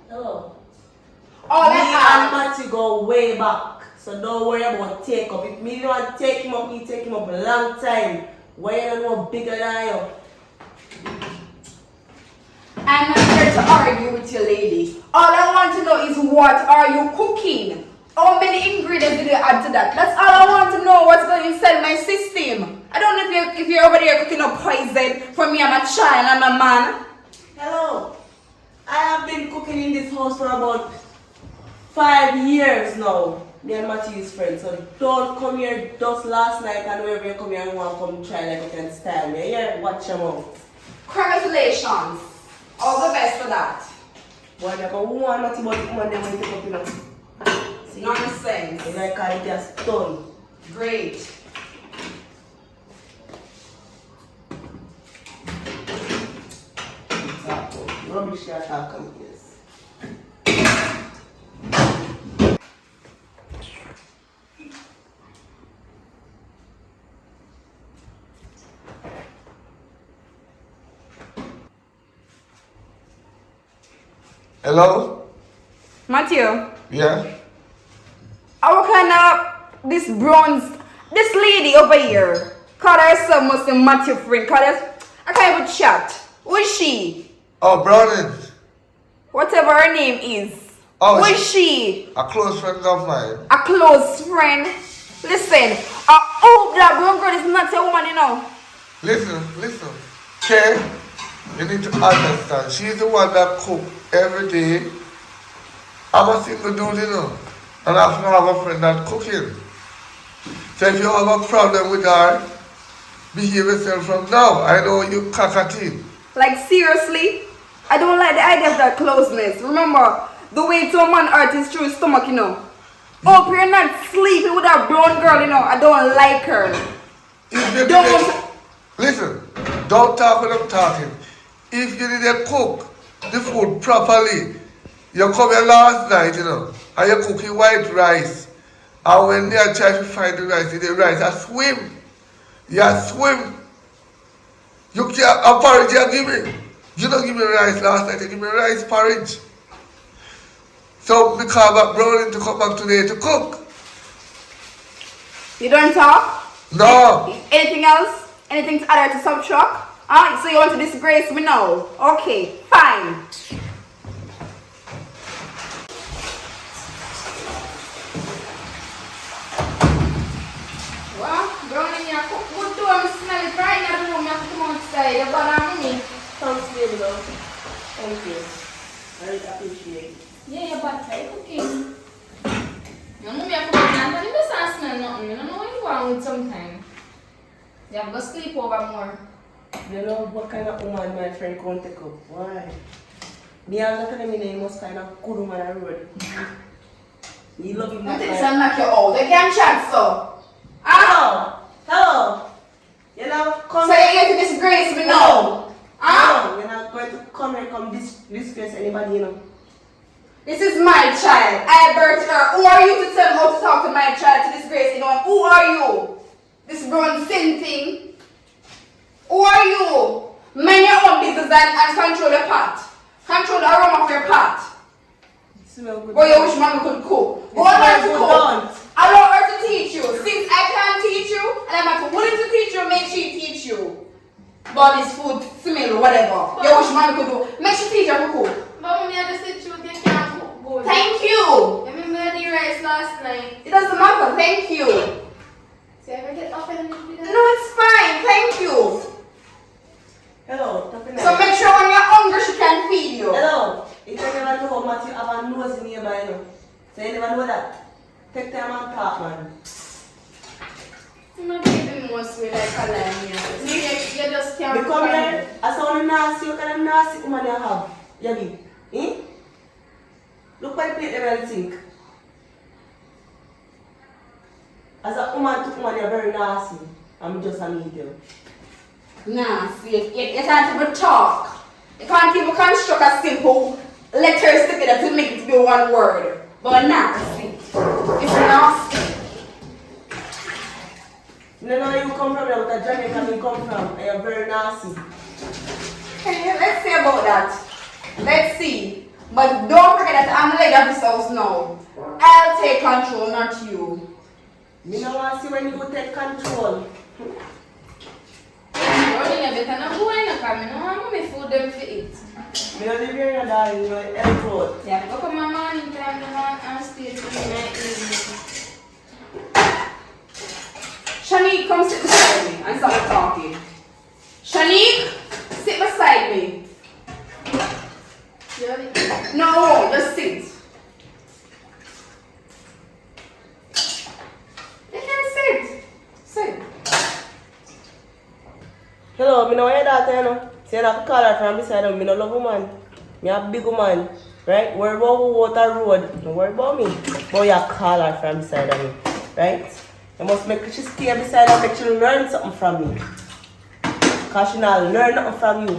Hello. All Me that and Matty go way back. So don't worry about take up. If me don't take him up, me take him up a long time. Why you don't know bigger than you? I'm not here to argue with you, lady. All I want to know is what are you cooking? How many ingredients did you add to that? That's all I want to know. What's going inside my system? I don't know if you're over there cooking up poison for me. I'm a child. I'm a man. Hello. I have been cooking in this house for about 5 years now. Me and Matthew is friends, so don't come here just last night and wherever you come here and want to come try like you can style me. Yeah, watch your mouth. Congratulations. All the best for that. Boy, you go one Matthew but the woman them when you take up, you know. See? Nonsense. You like how it just done. Great. Rubbish you talk about this. Hello? Matthew, Yeah? I kind of this bronze, this lady over here, call herself Muslim Matthew friend, call her, I can't even chat. Who is she? Oh, Browning. Whatever her name is. Oh, who is she? A close friend of mine. A close friend? Listen, I hope that brown girl is not a woman, you know. Listen. Okay? You need to understand. She's the one that cook every day. I'm a single dude, you know. And I have a friend that cooking. So if you have a problem with her, behave yourself from now. I know you cockatoo. Like seriously? I don't like the idea of that closeness. Remember, the way to a man hurt is through his stomach, you know. Hope you're not sleeping with that brown girl, you know. I don't like her. Listen, don't talk when I'm talking. If you didn't cook the food properly, you come here last night, you know, and you're cooking white rice. And when they are trying to find the rice, I swim. You swim. You can't, a porridge you give me. You don't give me rice last night, you give me rice porridge. So we call back Browning to come back today to cook. You don't talk? No. Anything else? Anything to add to subtract? So you want to disgrace me now? Okay, fine. Well, Browning, you cook good too. I smell it right in the room. You have to come outside. You bother me. Thanks, baby, love. Thank you. I really appreciate it. Yeah, you're bad for cooking. Your mummy have to cook and you don't smell nothing. You don't know what you want with sometimes. You have to go sleep over more. You know what kind of woman my friend can't take up? Why? Me I'm not telling me you must kind of good woman on the road. You love him I that think much. so knock you out. They can't chat so. Hello. You know, come So you're going to disgrace me now? No, you're not going to come here come disgrace anybody, you know. This is my child. I birthed her. Who are you to tell me how to talk to my child to disgrace anyone? Who are you? This brown sin thing. Who are you? Mind your own business and control your pot. Control the aroma of your pot. Boy, you wish mommy could cook. Go on her to cook. Allow her to teach you. Since I can't teach you, and I'm not willing to teach you, make she teach you. About this food, smell, whatever. You wish mommy could do. Make she teach her to cook. But mommy, I just said you can't cook good. Thank you. I remember the rice last night. It doesn't matter. Thank you. So I get offended with that? No, it's fine. Thank you. Hello, So make sure when you're hungry, she can feed you. Hello. If you never know Matthew have a nose nearby, you know. So you never know that. Take time and talk, man. My baby must be like a lion. You just can't Because here, I saw the nasty, what kind of nasty woman you have? You be? Eh? Look what the plate there and sink. As a woman to woman, you're very nasty. I'm just a meet you. Nasty. You can't even talk. You can't even construct a simple letters together to make it be one word. But nasty. It's nasty. You know where you come from, with a Jamaican you come from, and you're very nasty. Okay, let's see about that. Let's see. But don't forget that I'm the lady of this house now. I'll take control, not you. Me no want to see when you take control. Running a bit and I'm going to come. I want my food them to eat. Me don't live here, darling. You're airport. Yeah, go come my morning time and stay till my evening. Shanique, come sit beside me and start talking. Shanique, sit beside me. No, just sit. You can sit. Sit. Hello, me know your daughter, you know. So you have to call her from beside her. Me no love woman. Me a big woman. Right? Worry about who water road. Don't worry about me. But you call her from beside her. Right? You must make she stay beside her, make she learn something from me. Because she not learn nothing from you.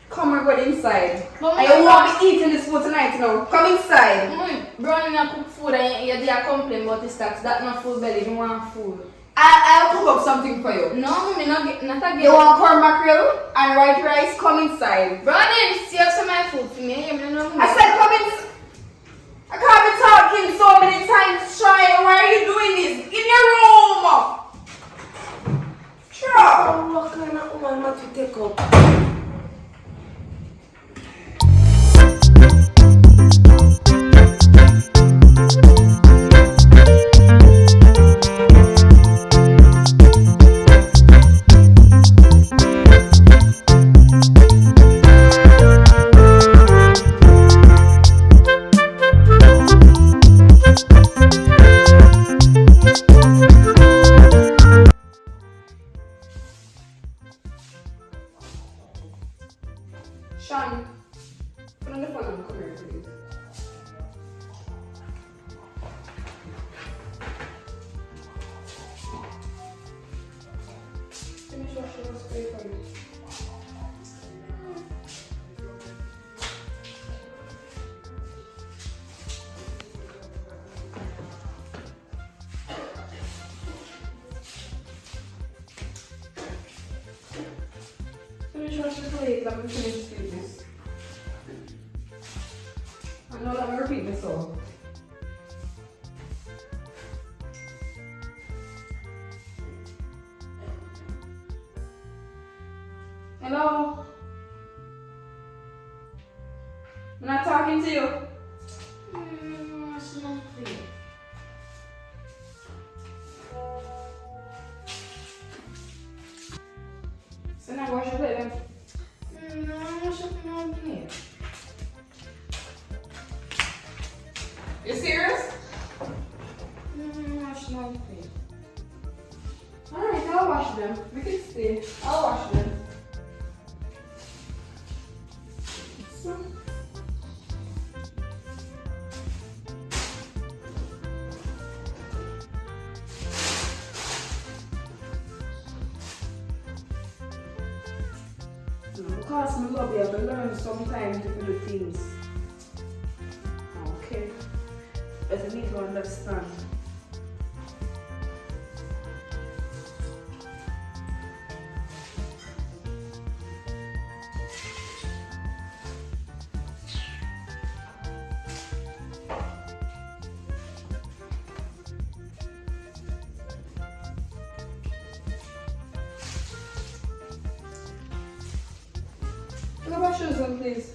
Come, we're going inside. And you won't be eating this food tonight, you know. Come inside. Browning a cook food and you dare complain about this tax. That's not food belly, you want food. I'll cook up something for you. No, mommy, not again. You want corn mackerel and white rice? Come inside. Browning, save some of my food for me. on the phone and come here, please. Finish washing your spray for me. Finish washing your plate, let me finish this. I know let me repeat myself. Hello? I'm not talking to you. So now wash your plate then. No, I'm washing my plate. You serious? No, I'm washing my plate. Alright, I'll wash them. We can stay. I'll wash them. So. Because I love you, I learn sometimes to do things. Okay. But I need to understand. Look at my shoes on, please.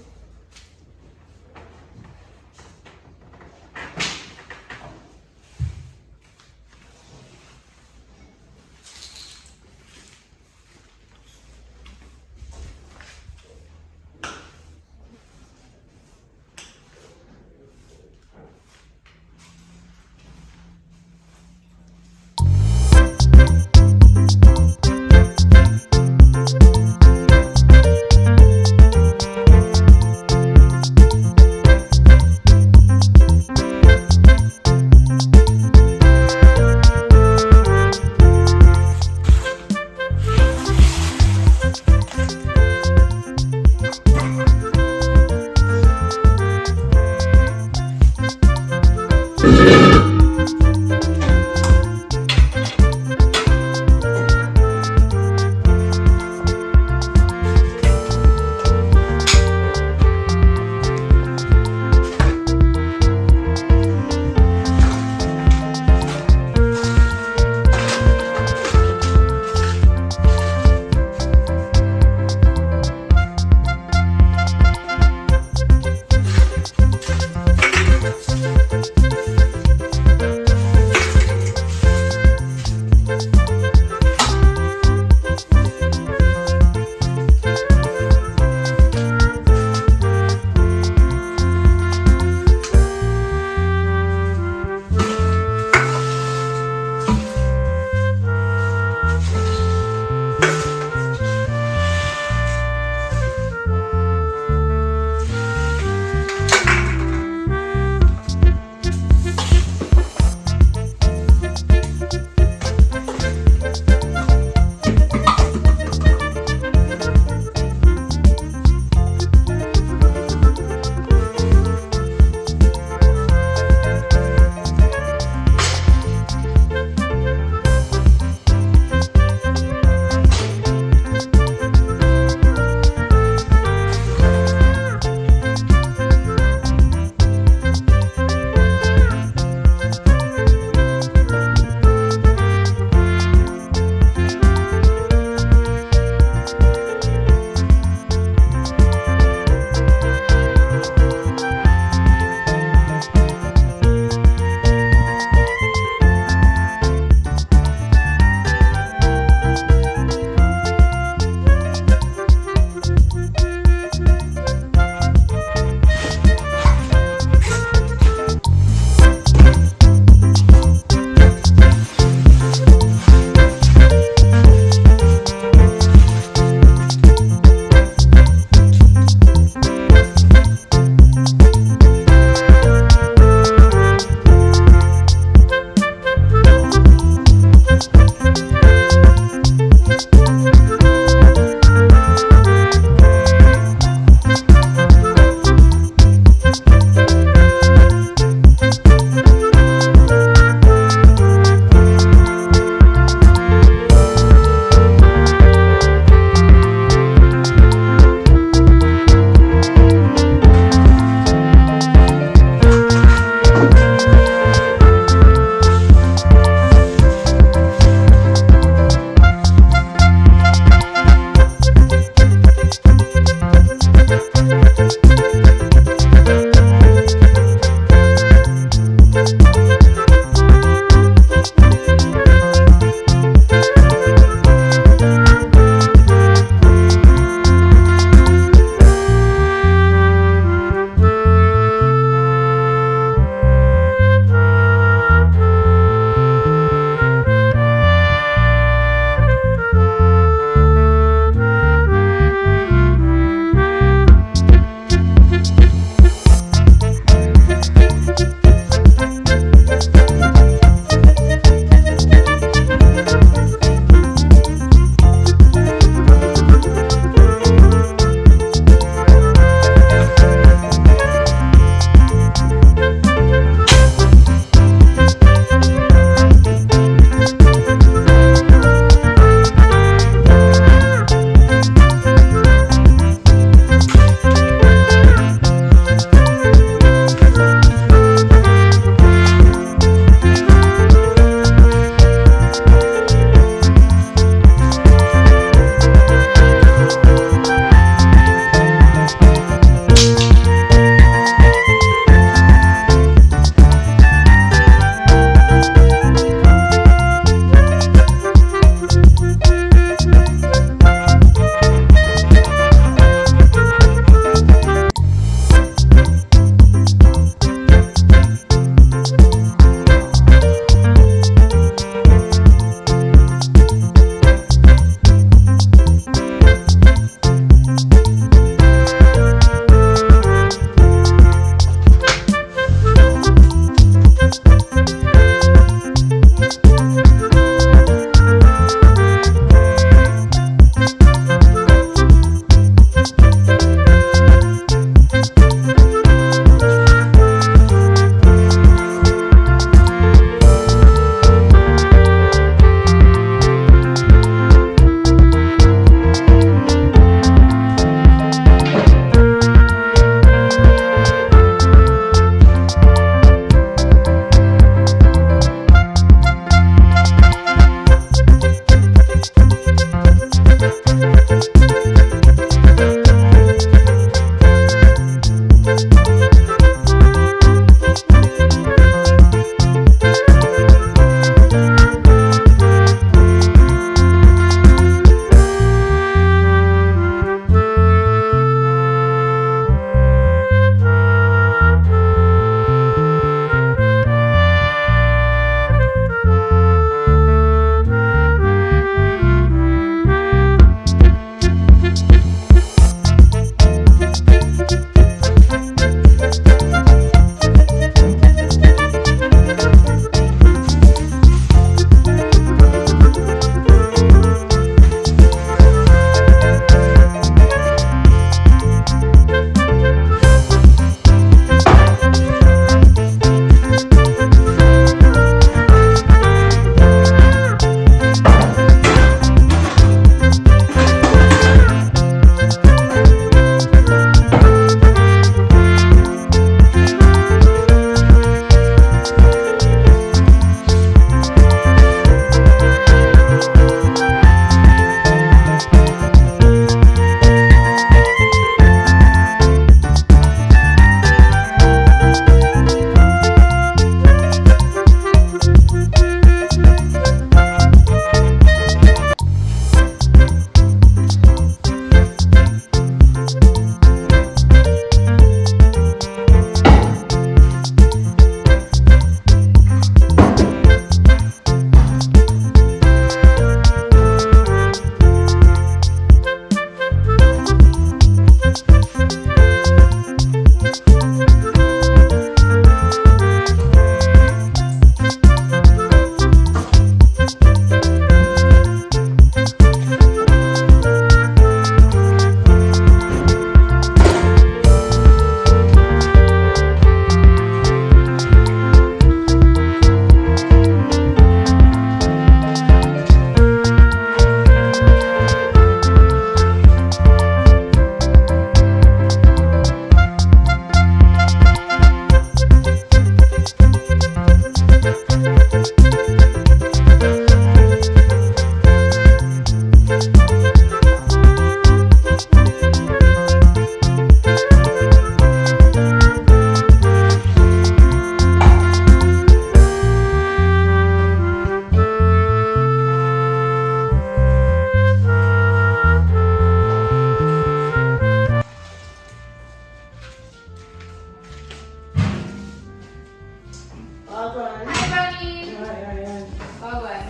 Welcome. Hi, Bunny. Hi. Oh, boy.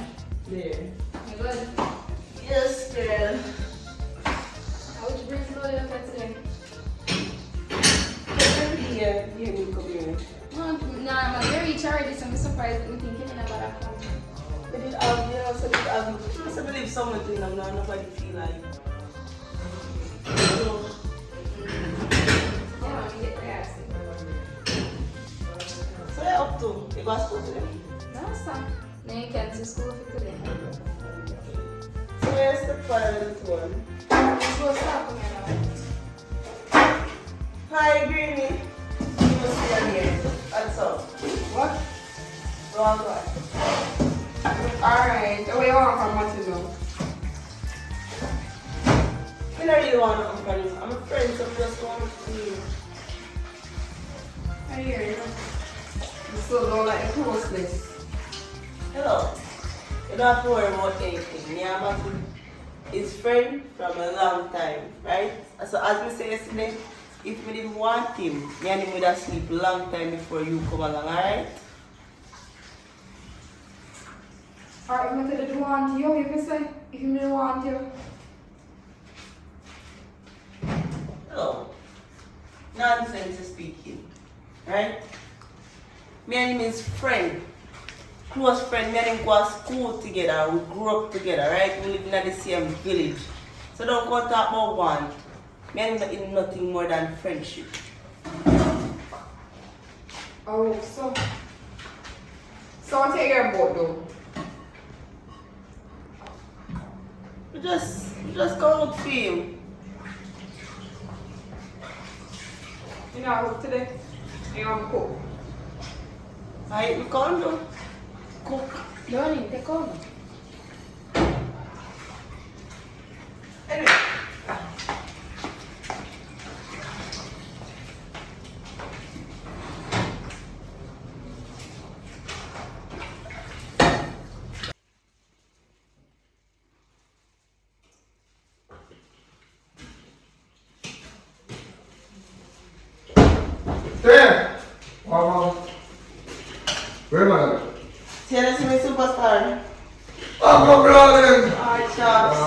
There. You good? Yes, girl. How would you bring some loaded for today? Yeah, you come here. Nah, I'm very rich already, so I'm surprised that I'm thinking about that phone. But it have, you know, so it have, I believe someone thing I'm not, nobody feel like. So, Yeah, let me get the ass. so you're up to? You go to school today? No, stop. No, you can't see school for today. So where's the final one? Let's go stop me now. Hi, Greenie. You must be on here. What's up? What? Go on. Alright, the way you want from what you know. I don't really want nothing from you. I'm a friend, so I'm just going to see you. I hear you. You still don't like the closeness. Hello. You don't have to worry about anything. Me and Matthew is friend from a long time, right? So as we say yesterday, if we didn't want him, me and him would have sleep long time before you come along, alright? Alright, if I didn't want you, you can say, if you didn't want you. Hello. Nonsense speaking, right? Me and him is friend. Close friend, me and him go to school together, we grew up together, right? We live in the same village. So don't go talk about one. Me and him is nothing more than friendship. Oh, so I'll take your boat though. We just go look for him. You know, I cook today. You want to cook. Alright, we can't do. Cook. Donnie, take over. Anyway. There! Wow. Where am I? See you see me superstar. I'm running! Alright, Chops.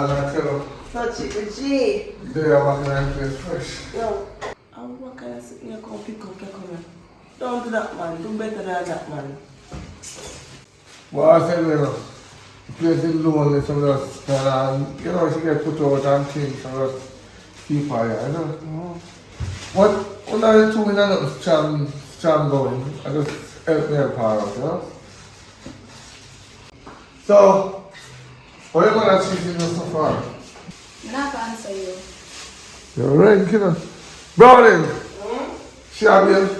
That's it. So chicken G. There, I'm going to place fresh. Yo, what kind of sit here come pick up your camera? Don't do that, man. Do better than that, man. Well, I said, you know, the place is lonely, so just, you know, she get put out and things, so just keep her here, you know. What, one of the two in another strong going, I just help me help her out, you know. So, what are you going to achieve in so far? I'm not going to answer you. You're right, you know. Browning! She have you?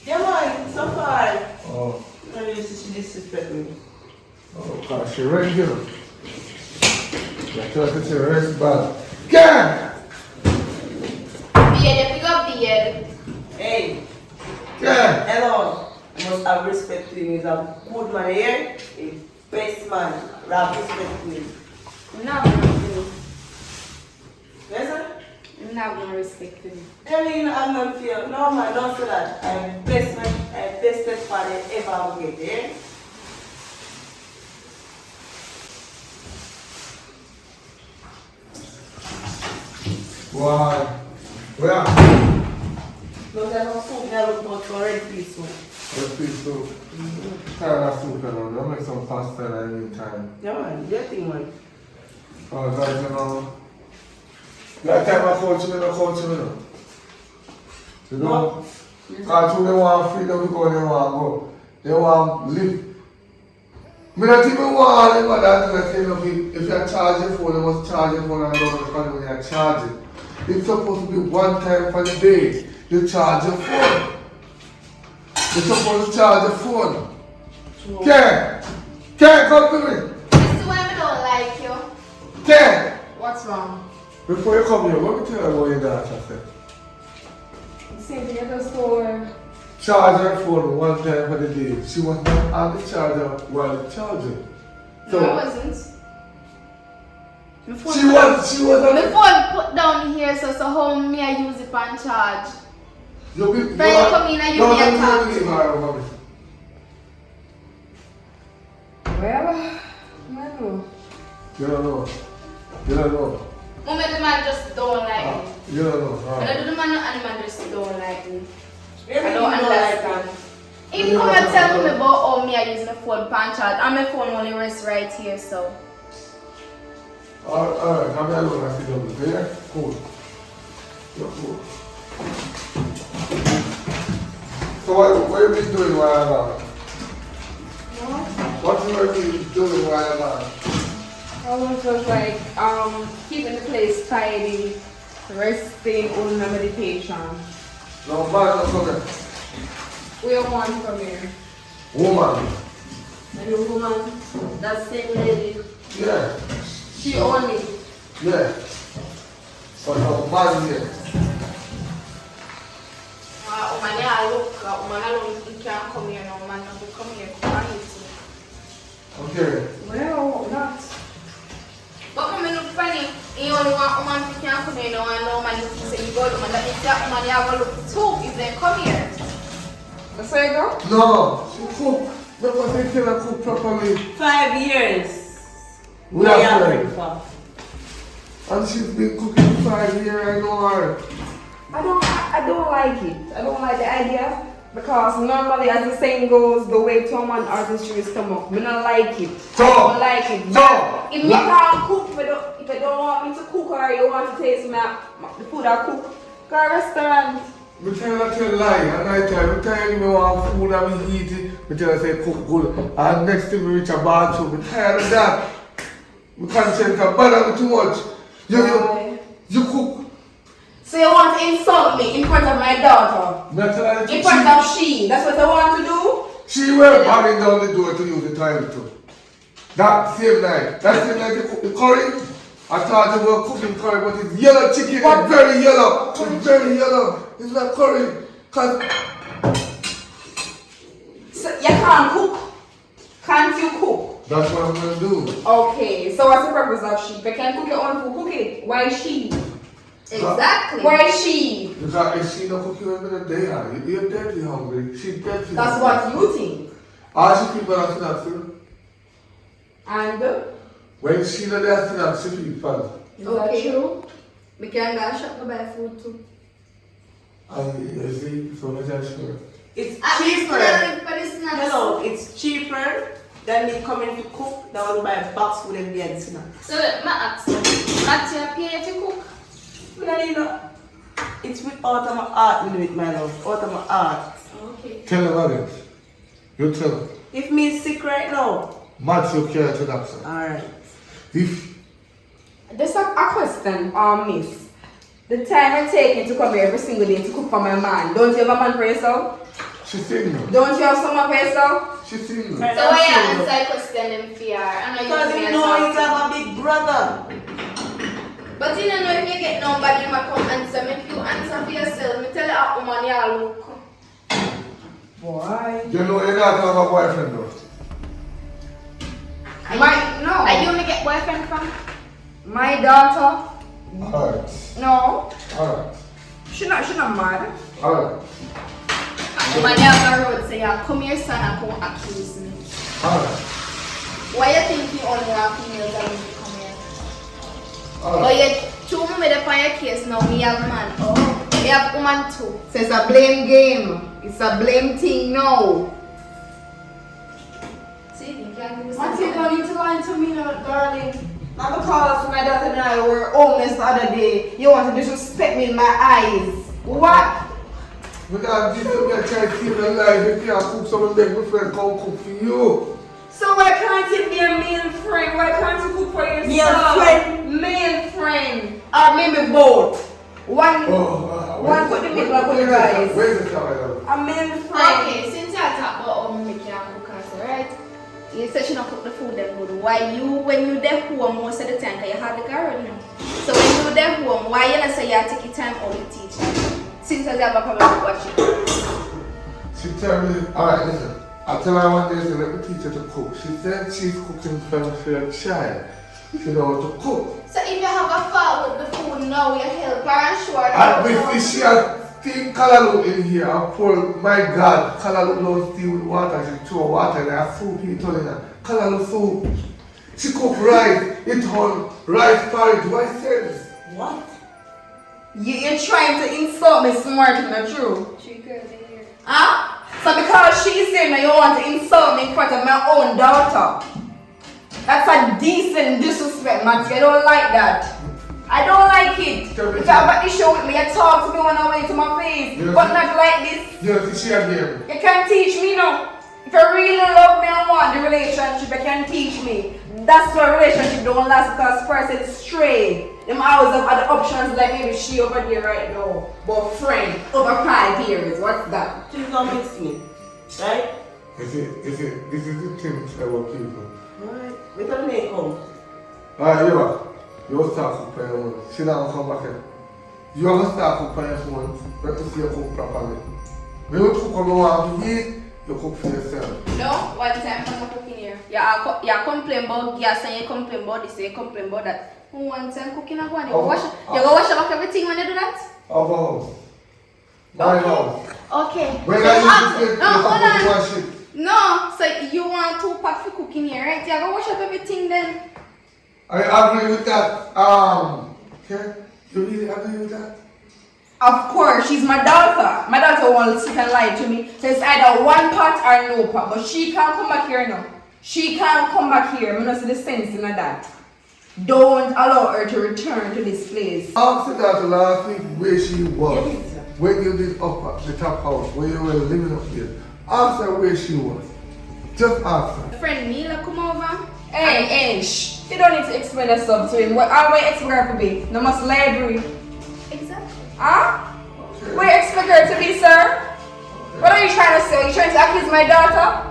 Yeah, man. So far. Oh. No, you see, she disrespect me. Oh, gosh, she right, you know. I try to say rest bad. Yeah! Beard, pick up beard. Hey. Yeah! Hello. You must have respect to him. He's a good man here. A best man. You have respect to him. I'm not going to do. Yes, sir? I'm not going to respect you. Tell me you don't have none fear. No, man, don't say that. I'm best man. I'm best father ever will get there. Why? Where? No, there's no soup. There's no for red peas soup. Let's see soup. Tired of soup, you know. I'll make some pasta in the meantime. Yeah, man. Do your thing, man. Oh, guys, you know. That time I coach you, you know. You know? Because when they want freedom, we go, they want go. They want live. I don't even want them that thing of it. If you charge your phone, you must charge your phone and don't when you charge it. It's supposed to be one time for the day. You charge your phone. You're supposed to charge your phone. Ken! Ken, come to me! This is why I don't like you. Ken! What's wrong? Before you come here, let me tell you what your daughter said. Same thing at the store. Charge her phone one time for the day. She was not on the charger while charging. So No, I wasn't. she was on The the phone put down here, so how me I use it on charge. You Friday come in and you be a talk. leave her over me. Well, no. You don't know. You don't know. Moment the man just don't like me. You don't know. When I do the man and the man just don't like me. Really, I don't you like understand. If you come and tell me about how me I use my phone punch out, and my phone only rests right here, so. Alright, I'm not going to sit down. Yeah? Cool. You're cool. So what have you been doing while I'm out? What have you been doing while I'm out? I was just like, keeping the place tidy, resting, on the meditation. No, man, no coming. We are one from here. Woman. And the woman, that same lady, Yeah. she only. Yeah. But no man here. Man, yeah, look, man alone, you can't come here now, man, not to come here, come on, Okay. Well, not. But when I look funny, you only want a man to can't come here now, and no man you say you go to man, that means that man you have to look too if they come here. That's where you go? No, she cook. Because they cannot cook properly. 5 years. We What are you friends. for? And she's been cooking 5 years, I know her. I don't like it. I don't like the idea. Because normally, as the saying goes, the way to a man artistry is come up. I don't like it. So, I don't like it. so, if you can't cook, if you don't want me to cook or you want to taste the food I cook, go to a restaurant. I tell you a lie, and I tell you, me want food and me eat it, I tell you say cook good, and next thing we reach a bathroom, I'm tired of that. My conscience can bother me too much. You cook. So you want to insult me in front of my daughter? In front of she? That's what I want to do? She went banging down the door to use the toilet too. That same night you cook the curry. I thought they were cooking curry, but it's yellow chicken. It's very yellow. It's very yellow. It's not curry. So you can't cook? Can't you cook? That's what I'm gonna do. Okay, so what's the purpose of she? If you can cook your own food, cook it. Why she? Exactly. Why she? Because if she not cooking with me, they are. You're deadly hungry. She's deadly That's hungry. what you think. All she people are snacks. And? When she not there snacks, she feed fun. Is that true? We can go shop to buy food too. And you see, so much sure. It's At least cheaper. for the snacks. Hello, it's cheaper than me coming to cook. That will buy a box with them being snacks. So, my ask you, Matthew, pay to cook? We don't need no. It's without my heart, we do it, my love. Out of my heart. Okay. Tell them about it. You tell them. If me sick right now. Matthew care to that, sir. Alright. If Just a question, miss. The time I take to come here every single day to cook for my man, don't you have a man for yourself? she's single. Don't you have someone for yourself? She's single. Right. So why you answer question them fear? And Because you know he's have a big brother. But you don't know if you get nobody to come answer. Make you answer for yourself. Me tell you how woman you look. Boy. You know you got to have a boyfriend though. No. Are you me get boyfriend from? My daughter? Alright. No. Alright. She not mad. Alright. Woman you have a road say you come here son and come accuse me. Alright. Why you think you only want females and you come here? Alright. But you two me the on your case now, me have man. Oh, you have woman too. So it's a blame game. It's a blame thing now. See, you can't give me What you don't need to lie to me now, darling. Not because my daughter and I were homeless the other day. You want to disrespect me in my eyes. What? Because this is me trying to keep my life. If you cook something, make my friend come cook for you. So why can't it be a male friend? Why can't you cook for yourself? Male friend? Male friend. Or maybe both. One put the milk, one put the rice. Where's the camera? A male friend. Okay, since you talk about how me make you cook, right? You said she not cook the food them good. Why you, when you there home most of the time, cause you have the garden now. So when you there home, why you not say you take your time out to teach her? Since I have a problem with watching. She tell me, alright, listen. I tell her one day, so let me teach her to cook. She said she's cooking for a child. She know how to cook. So if you have a fault with the food now, you help her and show her. And if she has steam callaloo in here, I pour, my God, callaloo no steam with water. She throw water and I have soup in it. Color soup. She cook rice, it on rice porridge. Why sense? What? You're trying to insult me, smart, not true? She girls in here. Huh? So because she's here now, you want to insult me in front of my own daughter? That's a decent disrespect, Matt. I don't like that. I don't like it. If you have an issue with me, you talk to me when I wait to my face. But not like this. Yes, she again. You can't teach me now. If you really love me and want the relationship, you can teach me. That's why relationship don't last because person is stray. Them always have other options like maybe she over there right now. But friend, over 5 years, what's that? She's gonna miss me, right? This is the thing about people. Alright, we can make home. Alright, you back. You start cook on your phone. She not come back here. You have to start cook on your phone. Let me see you cook properly. When you cook on your want to eat, you cook for yourself. No, one time I'm cooking here. You complain about gas and you complain about this, you complain about that. One time cooking at one, you go wash up everything when you do that? Of a house. My house. Okay. When So I use no, hold on. wash it. No, so you want 2 pots for cooking here, right? You go wash up everything then. I agree with that. Okay? You really agree with that? Of course, she's my daughter. My daughter won't sit and lie to me. So it's either one pot or no pot. But she can't come back here now. She can't come back here. I don't see the sense in that. Don't allow her to return to this place. Ask her that last week where she was. When you did up at the top house, when you were living up there. Ask her where she was. Just ask her. Friend Mila come over. Hey, shh. You don't need to explain that stuff to him. What I expect her to be? No must library. Exactly. Huh? Okay. Where you expect her to be, sir? Okay. What are you trying to say? Are you trying to accuse my daughter?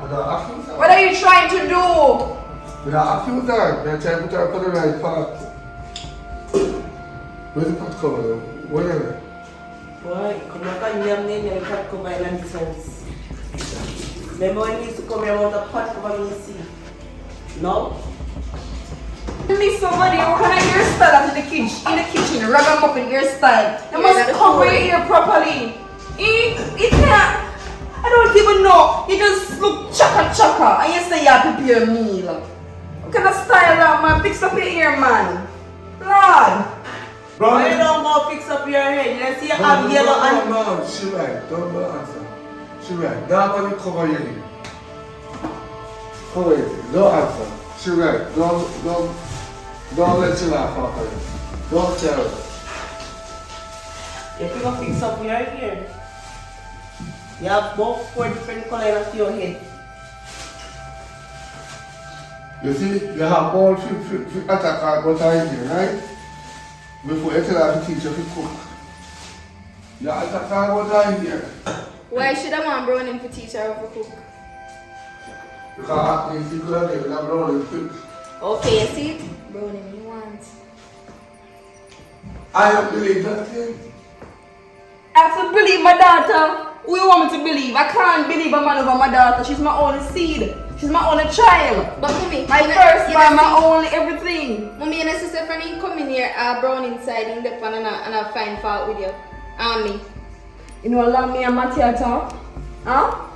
What are you trying to do? We are accused her. We are trying to put her on the right path. Where's the pot cover? Whatever. Why? Come back and yam name and pot cover in nonsense. Remember when you used to come here about the pot cover in the sea? No? Me somebody who kind of hairstyle in the kitchen, ragamuffin hairstyle. You must cover your ear properly. It can't. I don't even know. You just look chaka and you say you have to prepare a meal. What kind of style that man? Fix up your ear, man. Lord. Why you don't go fix up your head? You see you have yellow and... No, she right. Don't answer. She right. That one you cover your ear. Cover your ear. Don't answer. She right. Don't let you laugh at her. Don't tell her. If you go fix up your hair, you have both 4 different colors of your head. You see, you have all 3 attack but I here, right? Before you tell her to teach you to cook. You attack what I here. Why should I want Browning to teach her how to cook? Because if you could have given a Browning quick. Okay, you see? Browning, you want. I don't believe that thing. I have to believe my daughter. Who you want me to believe? I can't believe a man over my daughter. She's my only seed. She's my only child. But mommy, my first man, my only everything. Mommy, and sister friend come in here, brown inside in the pan and I find fault with you. And me. You know how long me and Mattia talk? Huh?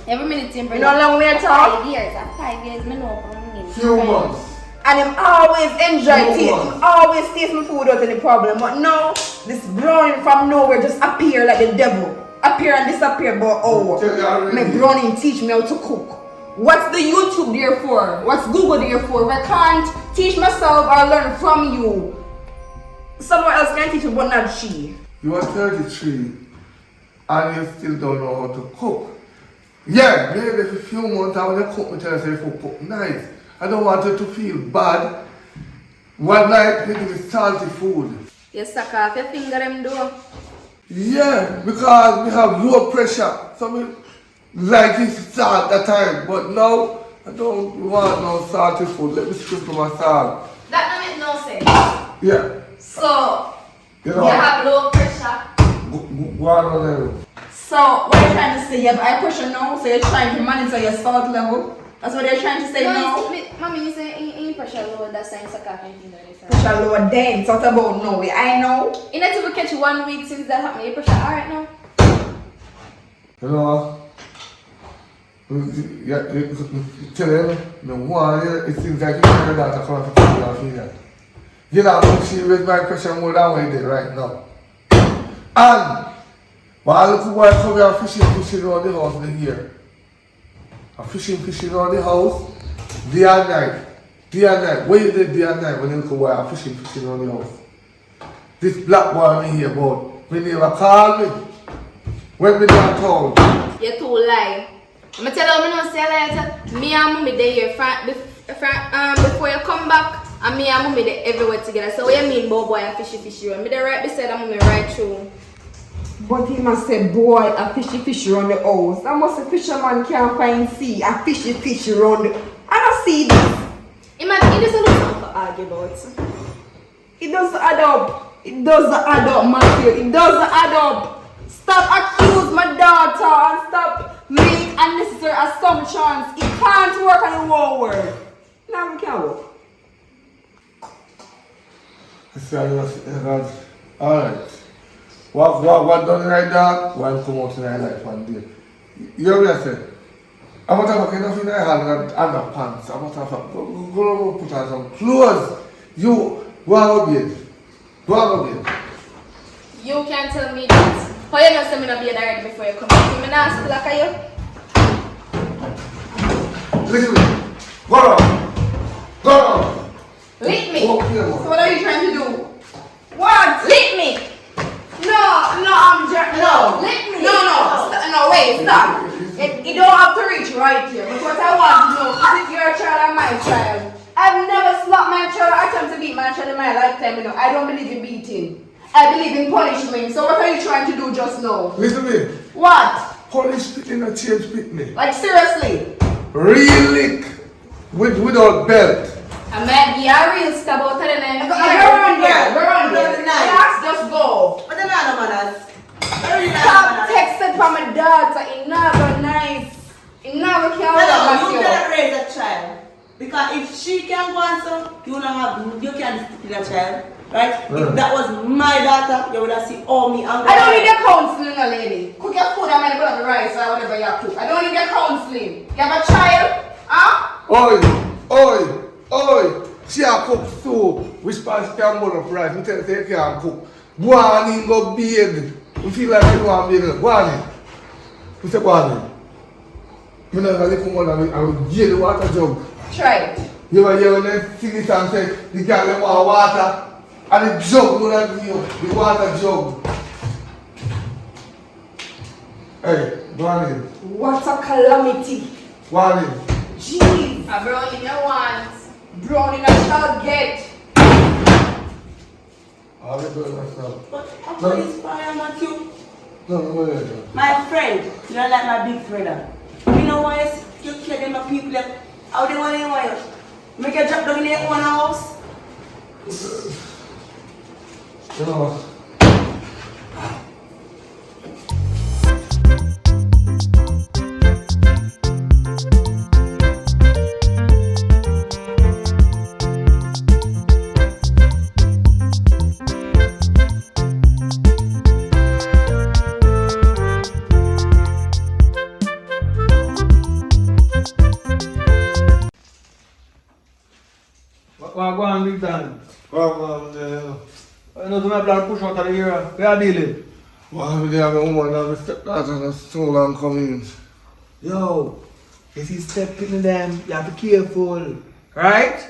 Every minute you know how long we talk? 5 years. At 5 years, I know. Few months. And him always enjoy tea. Him always taste my food without any problem. But now, this browning from nowhere just appear like the devil. Appear and disappear, but my browning teach me how to cook. What's the YouTube there for? What's Google there for? If I can't teach myself or learn from you, someone else can teach me, but not she. You are 33 and you still don't know how to cook. Yeah, maybe a few months I will cook me tell you say cook nice. I don't want her to feel bad. One night we give me salty food. You suck off your finger them do. Yeah, because we have low pressure. So we like this salt that time. But now I don't want no salty food. Let me skip to my salt. That don't make no sense. Yeah. So you know, you have low pressure. Go on there. So what are you trying to say? You have high pressure now, so you're trying to monitor your salt level. That's what they're trying to say now. Mommy, you say in pressure low, that's why you suck off your finger. Pressure low then, talk about no way. I know. You need to catch 1 week since that happened. Your pressure alright now? You know, Yeah, tell them, no one, it seems like you know that I come from the Africa. You know, I'm she raise my pressure more than what you did right now. And while little boy come here fishing around the house in here. I'm fishing around the house, day and night. Day and night. What you did day and night when the little boy are fishing around the house? This black boy in here, but when they never call me, when we don't talk. You too lie. I'm tell you, no say later. Me and mommy they here before you come back, and me and mommy they everywhere together. So what you mean, boy and fishy? Me they right beside and mommy right through. But he must say, boy, a fishy around the house. I must say, fisherman can't find sea. A fishy around the... I don't see this. Imagine, it doesn't look something to argue about. It doesn't add up. It doesn't add up, Matthew. It doesn't add up. Stop accuse my daughter and stop make unnecessary assumptions. It can't work on the whole world. Now we can work. Alright. What done right now? One come out in my life one day. You know what I said? I'm going to have enough in my hand and underpants. I'm going to have go put on some clothes. You go out of bed. Go out of bed. You can't tell me that. How you know say me not be there before you come back? Me not still like you. Listen to me. Go on. Go on. Lick me. So what are you trying to do? What? Lick me. No, I'm just... No. Lick me. No, wait, stop. You don't have to reach right here. But what I want to know is if you're a child or my child. I've never slapped my child or attempted to beat my child in my lifetime, you know. I don't believe in beating. I believe in punishment. So what are you trying to do just now? Listen to me. What? Punish in a change me. Like seriously? Real lick without belt. I might be a real stab out of the night. Go on there. Relax, just go. But then I don't manners. Stop texting from my daughter. It's never nice. It never can work. You cannot raise a child. Because if she can go on some, you can't discipline a child. Right? If that was my daughter, you would have seen all me and I don't need your counseling, no lady. Cook your food and make the rice or whatever you cook. I don't need your counseling. You have a child? Huh? Oi. She a cook soup. Which part she can boil up rice? Me tell you she can cook. Go on in, go bathe. You feel like you want to bathe. Go on in. You say go on in. You know, I come on and give the water jug. Try it. You ever hear when they sing it and say, the girl they want water? And the jug, you know, the water jug. Hey, go on in. What a calamity. Go on in. Jeez. A brownie no want. Brownie I shall get. I'll be doing myself. But I'm not inspired, Matthew. No. My friend, you don't like my big brother. You know why you kill them people like, how they want to make a drop down in their own house? You know. What go on big time? I know my plan push out of the area. Where are you dealing? Well, we have a woman and my stepdaughter and so long coming. Yo, if you step in them, you have to be careful. Right?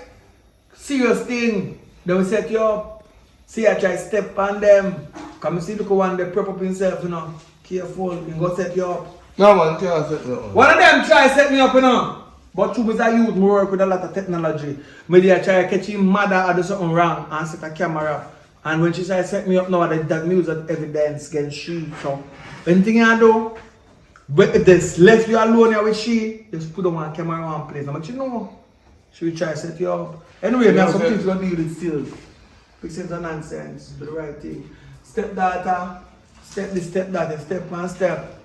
Serious thing. They will set you up. See, I try to step on them. Come and see the one they prep up himself, you know. Careful, he go set you up. No man, can't set me up. One of them try to set me up, you know. But truth is I use more work with a lot of technology. Maybe I try to catch him mother or do something wrong and set a camera. And when she try to set me up now, that use that evidence against she. So anything I do, but if they left you alone here with she, just put on one camera on place. But you know, she will try to set you up. Anyway, there are some things to deal with still. Big sense of nonsense, do the right thing. Stepdaughter, stepdaughter, step one step.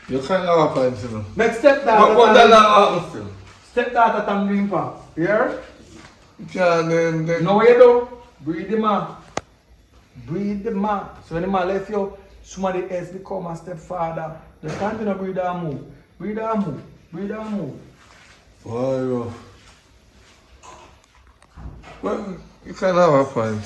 You can't have a point, you know. Next stepdaughter. What that happen still? Stepdaughter tam green pa. Here? You can't then. Know what you do? Breathe the man. Breathe the man. So when the man left you, somebody else become a stepfather. Just continue to breathe and move. Breathe and move. Breathe and move. Why, yo? Well, you can have a point.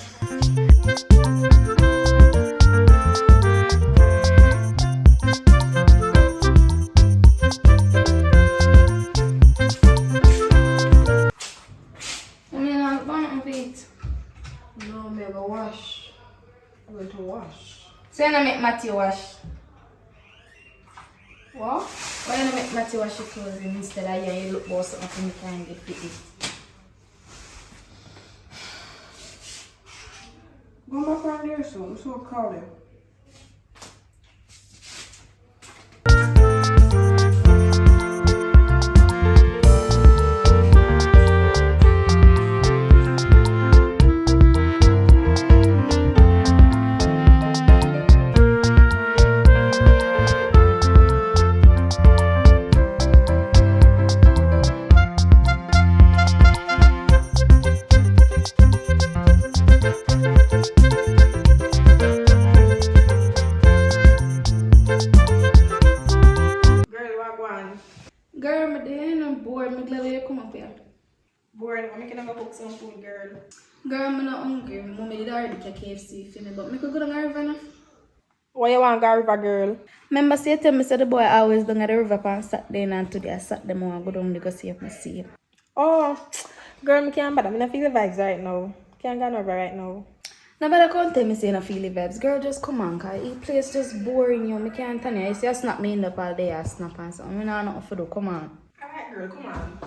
No, me go wash. I'm going to wash. So you not make Matty wash? What? Why you not make Matty wash your clothes instead of you look for something you can get fit it? Go back around there soon. I'm so crowded. Girl, my day I'm bored. I'm glad you come up here. Bored. I'm making a cook some food, girl. Girl, I'm not hungry. My mommy did already cook KFC for me, but I could go down the river now. Why you want to go river, girl? Remember, say tell me, so the boy always down at the river on Saturday and today I Saturday I go down to go see if I see him. Oh, girl, I can't bother. I don't feel the vibes right now. Can't go over right now. Nobody can't tell me say I feel the vibes. Girl, just come on, cause this place just boring you. I can't tell you. You see I snap me in up all day, I snap and something. I don't know nothing to do. Come on. Alright, girl, come on.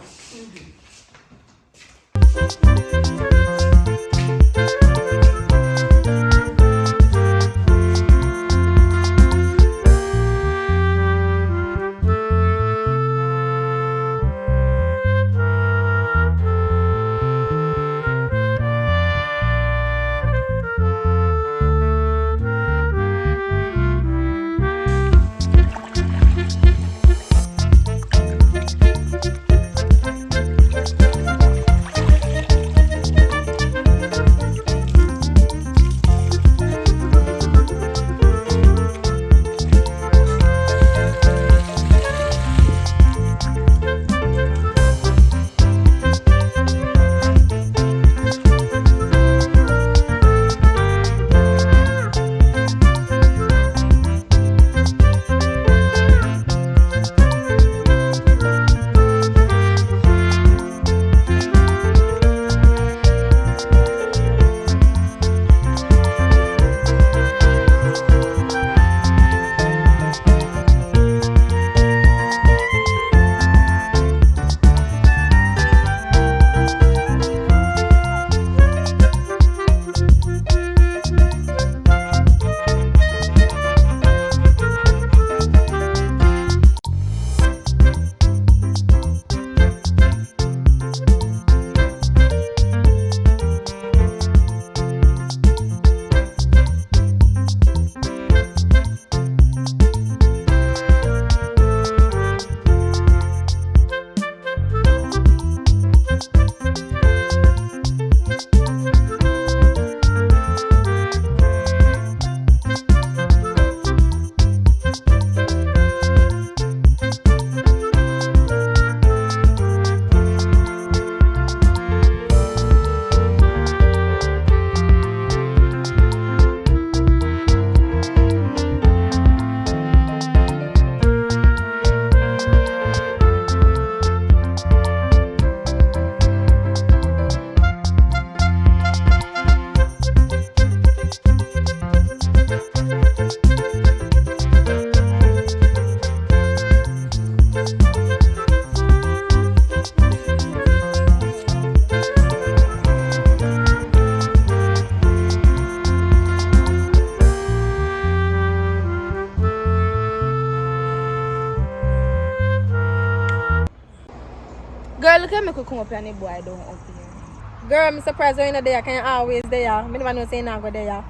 Girl, look at me come up here and the boy down up here. Girl, I'm surprised you're not there. Can you always there? I never know say not go there.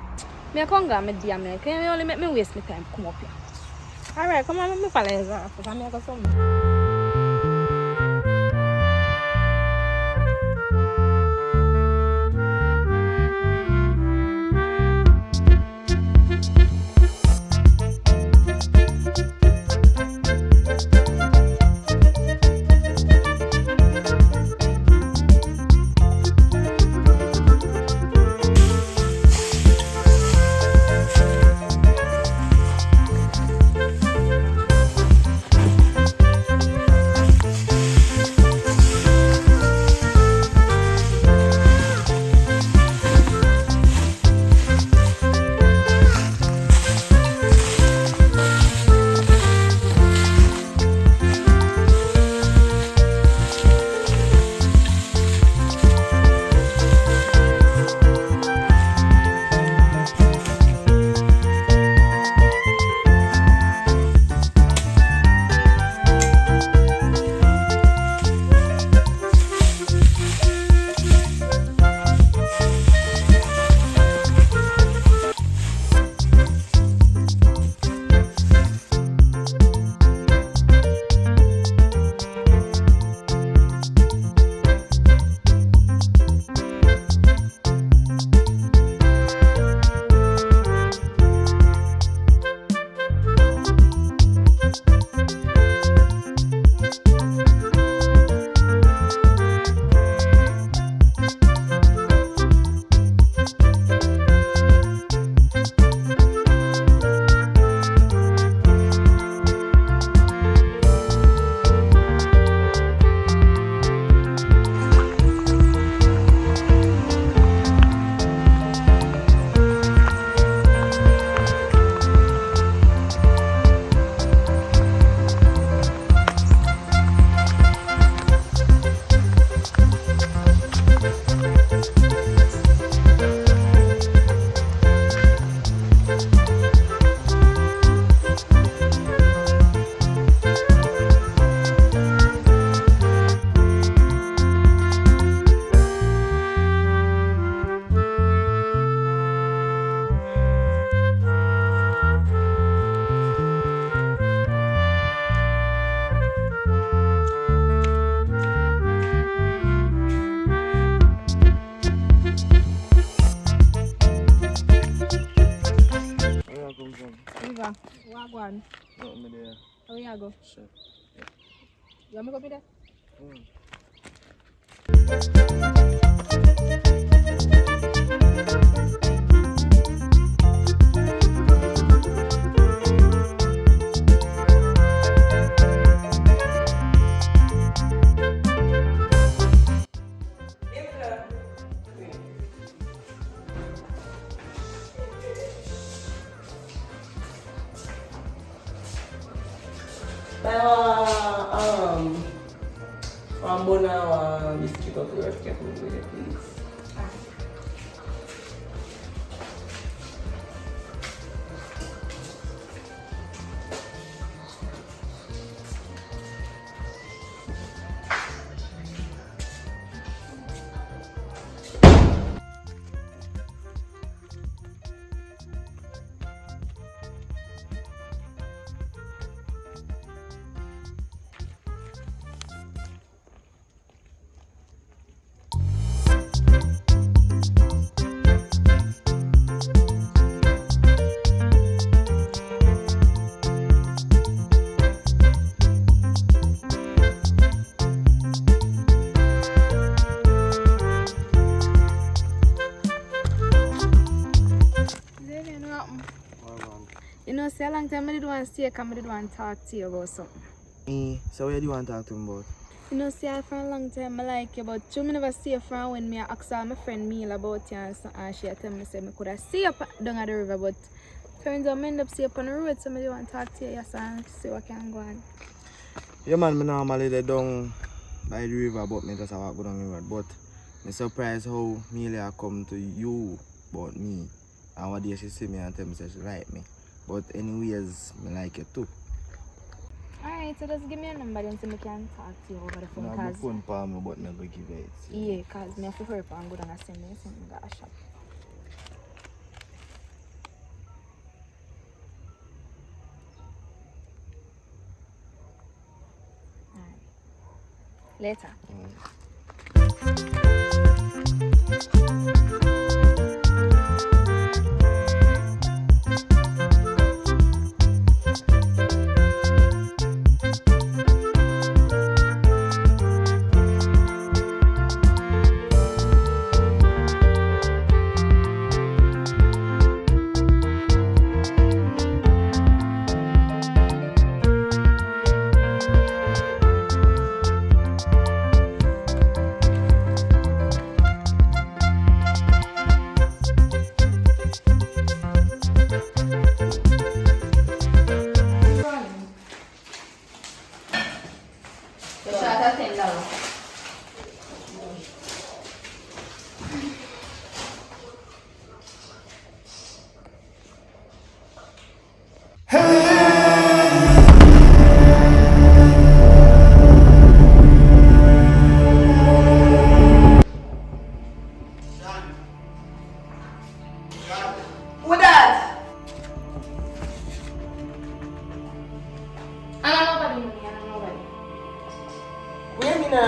Me come go me dear me. Can you only make me waste my time come up here? Alright, come on, me follow you. I'm going to come. How we go? Sure. You want me to go with that? I'm gonna biscuit of yours, careful with it, please. You know, say a long time I did want to stay, I did want to talk to you about something. So what do you want to talk to him about? You know, say for a long time I like you, but you never see you from when me asked all my friend Neil about you and she tell me say I could have see you down at the river, but turns out I end up see you on the road, so I want to talk to you and see what can go on. Yeah man, I normally they down by the river, but me just walk go down the road. But I'm surprised how Melia come to you about me. And one day she see me and tell me say she like me. But anyways, I like it too. Alright, so just give me a number then so I can talk to you over the phone. No, my phone palm me, but I go give it. Yeah, because I have to hurry up and go down and send me something I got a shop. Alright. Later.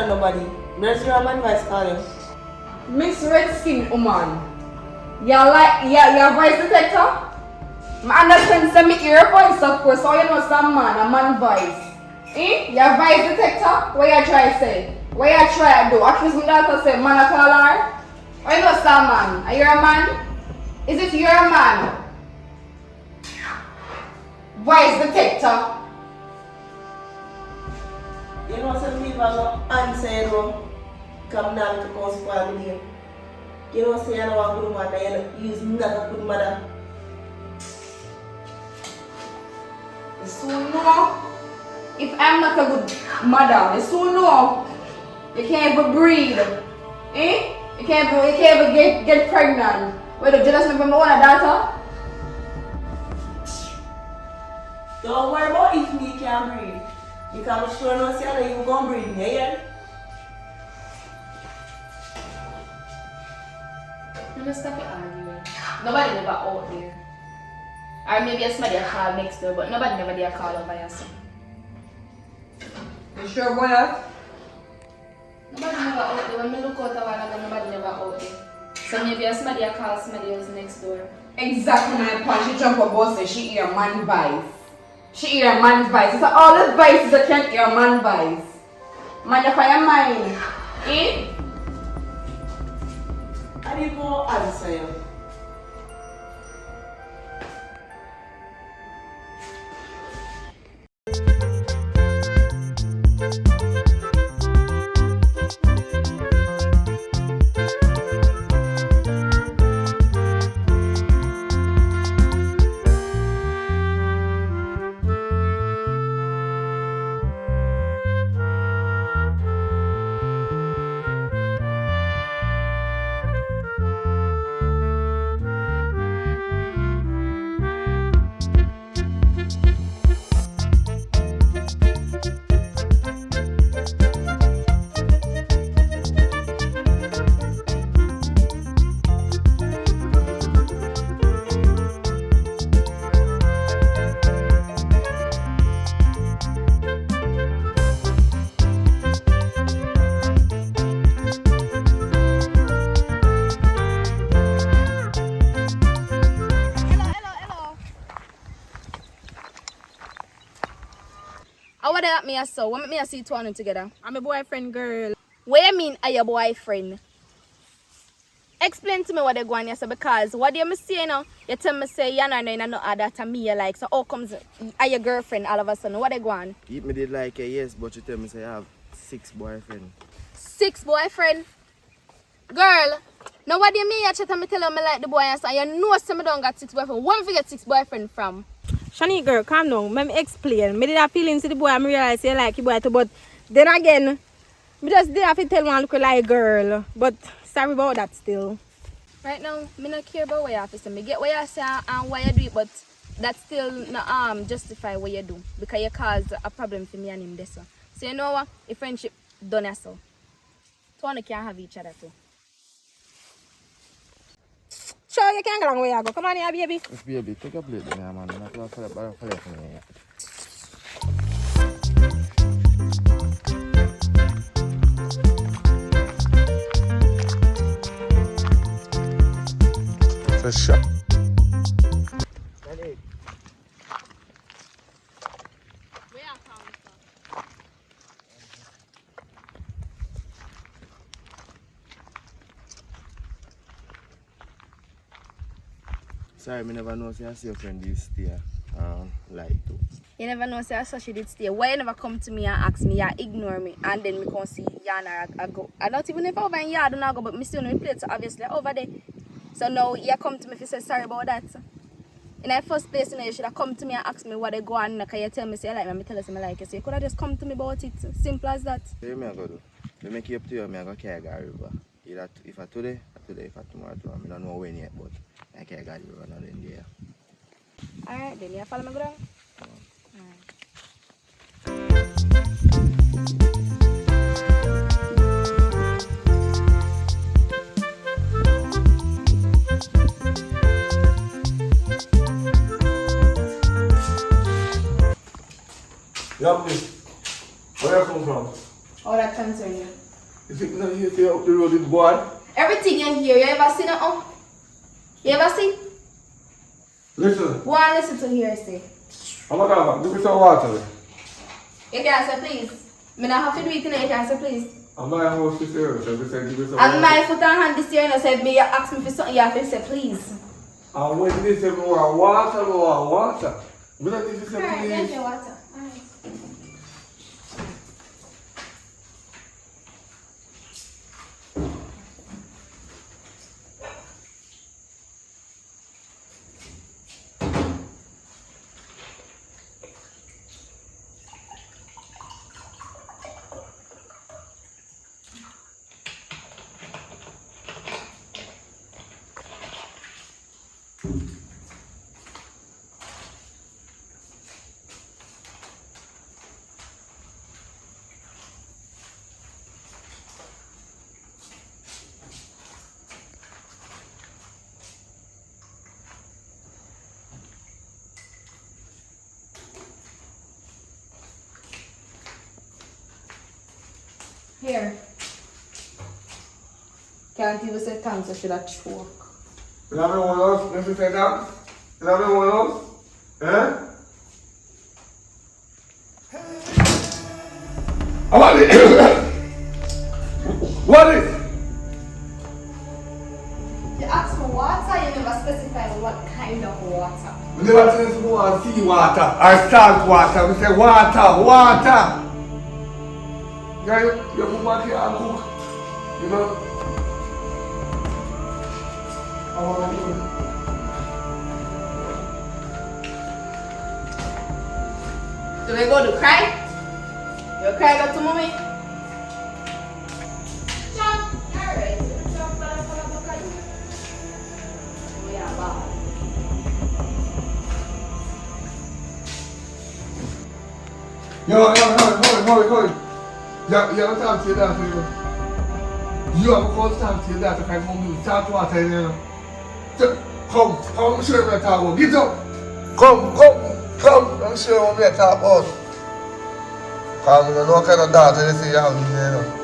Nobody. Where's your man vice calling? Miss Redskin woman. You like your voice detector? I understand some ear voice of course, so you know some man, a man voice. Eh? Your voice detector? What you try to say? What you try to do? Accuse me daughter say man a call her? Or you know some man? Are you a man? Is it your man? Voice detector. You know some people are answer come down to cause family. You know say you know a good mother, you use not a good mother. You soon know if I'm not a good mother. You soon know you can't even breathe. Eh? You can't even get pregnant. Wait, did you just make me want a daughter? Don't worry about if me can breathe. Because I'm sure no say that you gon' breathe me, yeah? You must stop it arguing. Nobody never out there. Or maybe somebody a call next door, but nobody never dare call over your son. You sure about that? Nobody never out there. When I look out a while ago, nobody never out there. So maybe somebody a call somebody else next door. Exactly my point. She jump up and say she hear man voice. She hear a man's voice. It's all the voices that can hear a man's voice. Man, you find your mind. Eh? I need more answer you. What they at me as so? What make me see two of them together? I'm a boyfriend, girl. What you mean are your boyfriend? Explain to me what they go on here, so because what you me say now, you tell me say you're not knowing no other to me you like, so how comes are your girlfriend all of a sudden? What they go on? If me did like yes, but you tell me say I have 6 boyfriends. 6 boyfriend? Girl, now what do you mean you chat and me tell you me like the boy and so you know some don't got 6 boyfriend. Where me get 6 boyfriend from? Shani, girl, calm down. Let me explain. Me did have feelings to the boy and me realize you like the boy too, but then again, me just did have to tell one look like a girl. But sorry about that still. Right now, me not care about what you have to say. Me get what you say and why you do it, but that still not justify what you do because you cause a problem for me and him this. So you know what? If friendship done as so. Two can have each other too. Sure, you can't go where you go. Come on here, baby. Yes, baby, take a plate then, man. I'm not going to follow me. For sure. Sorry, I never know say I see your friend you stay like too. You never know say I saw she did stay. Why you never come to me and ask me, you ignore me and then me come see Yana I go. I don't even know if over in yard and I go, but me still know the place obviously over there. So now you come to me if you say sorry about that. In the first place, you know, you should have come to me and ask me what they go on because you tell me say you like me, I tell you say I like you. So you could have just come to me about it. Simple as that. Say me I go do. To make it up to you, I go carry a river. Either if I today, if I tomorrow, I don't know when yet, but I carry a river and then there. Alright, then you follow me go down. Yeah, please. Where you come from? All that concern you. You think you here to up the road with boy? Everything in here, you ever seen it? You ever see? Listen. Go and listen to here, say. I'm gonna give me some water. You can say please. Me not have to do it tonight, you can say please. I'm my house this year, so we say give me some And water. my foot and hand this year, and said me, you ask me for something, you have to say please. And when they say more water. We don't need to say Alright, please. get your water. Alright. Here. Can't even say thanks, I should have choke. You have anyone else? Let me say that. You have anyone else? Eh? What is What is You ask for water, you never specify what kind of water. We never tell us about sea water or salt water. We say water. Yeah, you put back here and cook. You know? Do they go to cry? You cry go to mommy? John, you're right. We are bad. Yo, hold. You have to talk to your daughter, you know. You have to go talk to your daughter because mommy will start water, you know. Come, show me what I talk about. Get up. Come. Let me show you what I talk about. Because I don't know what kind of daughter you say you have, you know.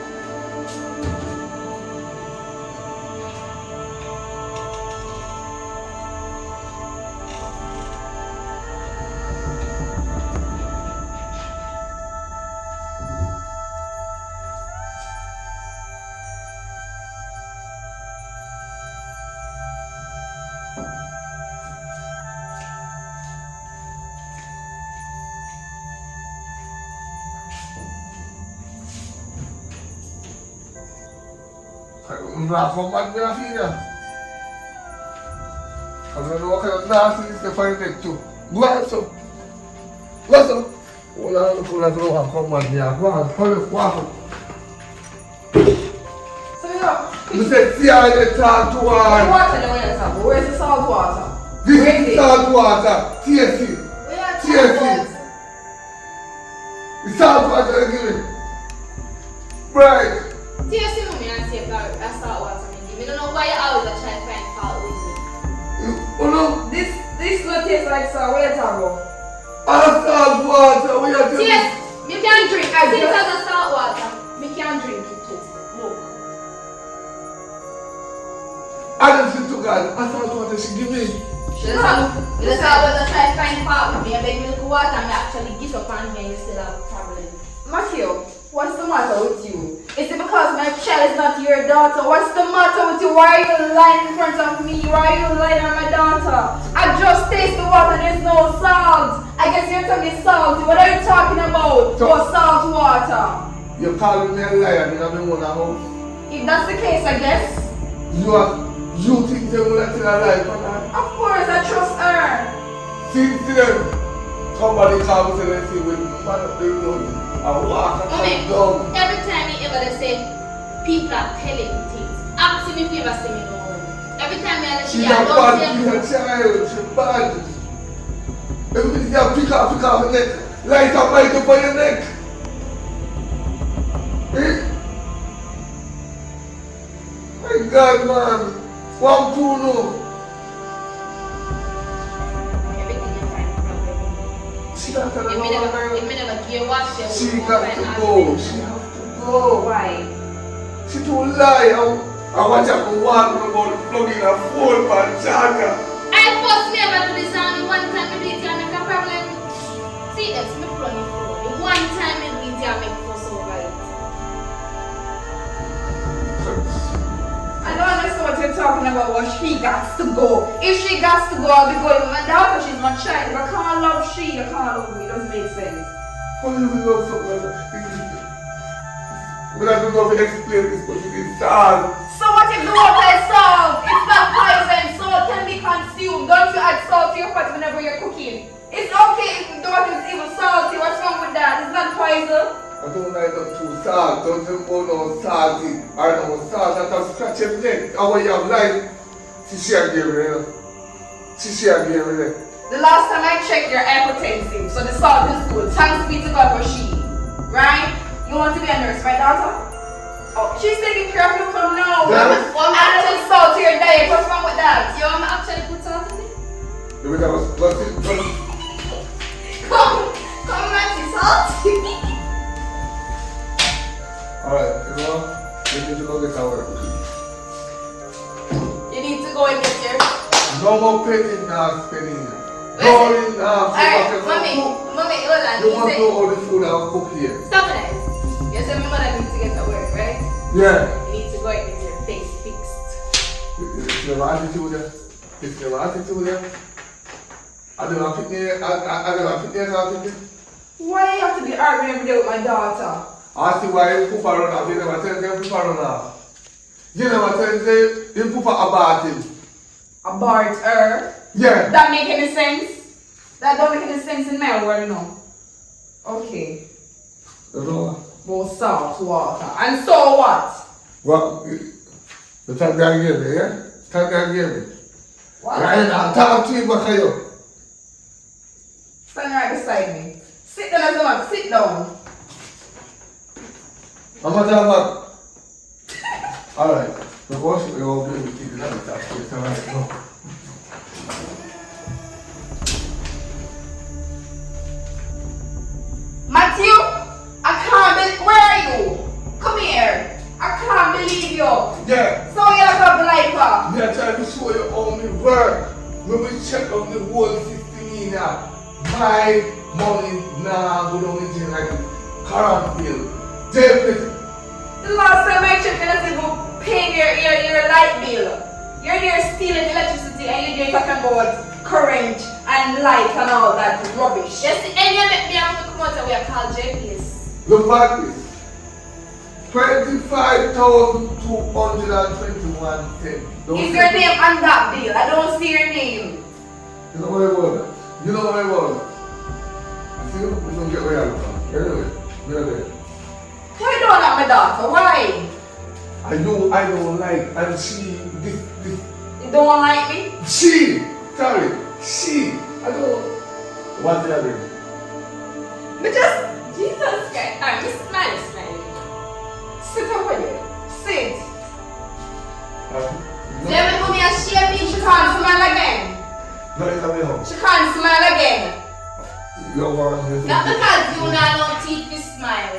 I'm not from Manila. I don't know what kind of nasty is to find it too. Go on, so. Hold on, look at the one from Manila. Go on, walk. So you know, You said, see how they talk to her. the water the way you talk. Where's the salt water? This is salt water. TSC. The salt water they give it. Right. TSC mommy and say that's salt water. I don't know why you always try to find fault with me. Oh no. This will taste like salt. What you talking about? Salt water. What you telling me? Yes, you can drink. I think it's a salt water. You can drink it too. Look. I don't feel too good. Salt water she give me. That's always try to find fault with me. I beg milk water and I actually give up on me and you still have a problem. Matthew, what's the matter with you? Is it because my child is not your daughter? What's the matter with you? Why are you lying in front of me? Why are you lying on my daughter? I just taste the water, there's no salt. I guess your tongue is salty. What are you talking about? Salt water. You're calling me a liar in my own house. If that's the case, I guess. You think they will let you lie for that? Of course, I trust her. See them. Somebody comes and they say, with man up the road, I walk and come down. Every time you ever say, people are telling me things. Ask him if you ever see me no one. Every time you ever She's a bad, she's a child, she's bad. Everybody say, pick off her neck. Light up on your neck. Eh? My God, man. 1, 2, no. She got to go. If me never care what She got to go. She have to go. Why? She too lie. I watch her go walk about plugging her phone for charger. I first never do this only one time I do it and make a problem. See, that's me plug your phone. The one time I do it and make fuss over it. I don't understand what you're talking about, but she got to go. If she got to go, I'll be going with my daughter. She's my child. If I can't love she, you can't love me. It doesn't make sense. How do you know something like that? But I don't know if I explain this, but it is sad. So what if the water is salt? It's not poison. Salt can be consumed. Don't you add salt to your pot whenever you're cooking? It's okay if the water is even salty. What's wrong with that? It's not poison. I don't like them too salt. Don't you know no salty or no salt that will scratch your neck. How you have life? She gave me there. She gave me there. The last time I checked, you're hypertensive, so the salt is good. Thanks be to God for she. Right? You want to be a nurse, my daughter? Oh, she's taking care of you from now. Add salt to your diet. What's wrong with that? You want me to actually put salt in it? Come, Matty, salt. Alright, you know, you need to go get our work. You need to go and get your... No more penny now spending. Listen. Alright, Mommy, hold on. You want to know all the food I will cook here. Stop it. You mother needs to get to work, right? Yeah. You need to go and get your face fixed. It's your attitude there. It's your attitude there. I don't have to Why you have to be arguing every day with my daughter? I see why you put her on. You never tell them put her on. You never tell them you put her about him. About her? Yeah. That make any sense? That don't make any sense in my world, no. Okay. More salt water. And so what? Well, the time guy gave me, yeah? Time guy gave me. What? Right now, talk to you about you. Stand right beside me. Sit down as a man. Sit down. I'm going to talk about. Alright. The boss will all be with you. That's alright. No. Matthew, I can't believe. Where are you? Come here. I can't believe you. Yeah. So you have the life. Yeah, try to show you how me work. When we check on the whole system now. My money now go down the like current bill. The last time I checked, I said go pay your light bill. You're there stealing electricity and you're talking about current and light and all that rubbish. Yes, and you make me have to come out and we are called JPS. Look at this. 25,221 cents. Is your name on that bill? I don't see your name. You know what I want? You know what I want? You see, we don't get where I'm from. Anyway, we're there. Why don't have my daughter? Why? I don't like, and she, this. You don't like me? She! Sorry, she! I don't. What's the other? But just, Jesus Christ. Alright, just smile. Sit over there. Sit. Let me come here, share me. She can't smile again. No, it's not me home. She can't smile again. You want me to Not because you now don't teach to smile.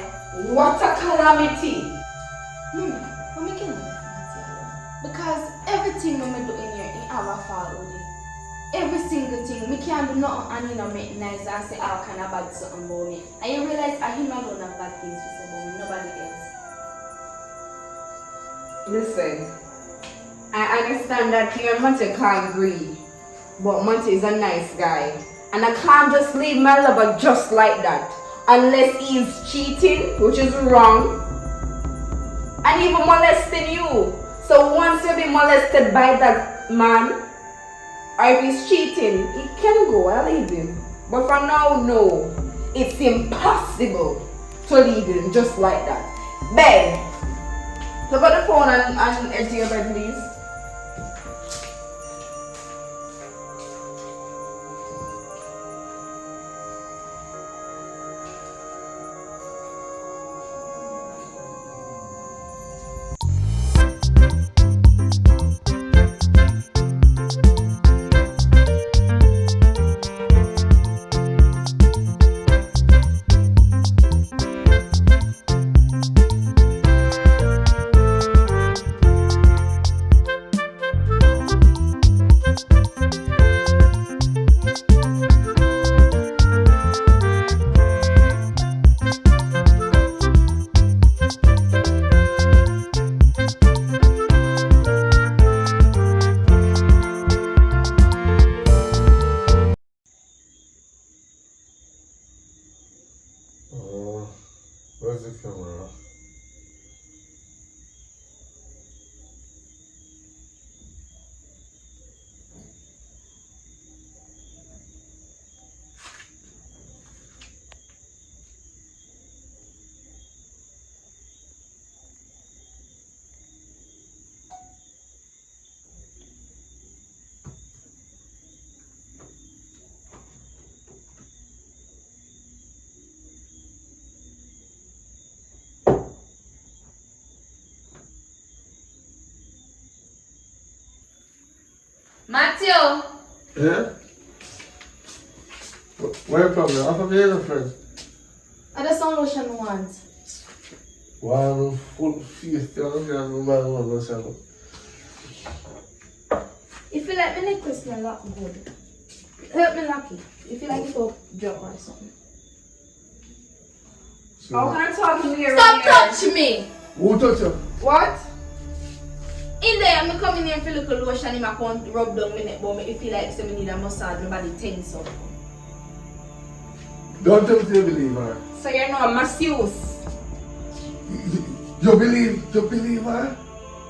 What a calamity. What make you know? Because everything we do in here, it have a fault with it. Every single thing. Me can't do nothing and you know make nice and say all kind of bad something about me. And you realize I him alone have bad things to say about me, nobody else. Listen, I understand that you and Monty can't agree, but Monty is a nice guy. And I can't just leave my lover just like that. Unless he's cheating, which is wrong. And even molesting you. So once you've been molested by that man, or if he's cheating, he can go, I'll leave him. But for now, no. It's impossible to leave him just like that. Babe, look at the phone and empty your bed, please. Where's the camera? Matthew! Yeah? What's your problem? I'm from the other friend. I just don't lotion once. One full face, you know, one myself. If you like me necklace, smell lock good. Help me lock it. If you like it up, drop or something. How can I talk to you? Stop touching me! Who touch you? What? In there, I'm coming here and feel like a lotion in my account, rub down my neck, but if you like, so I need a massage, my body tense up. Don't tell me you believe her. So you're not a masseuse. You believe her?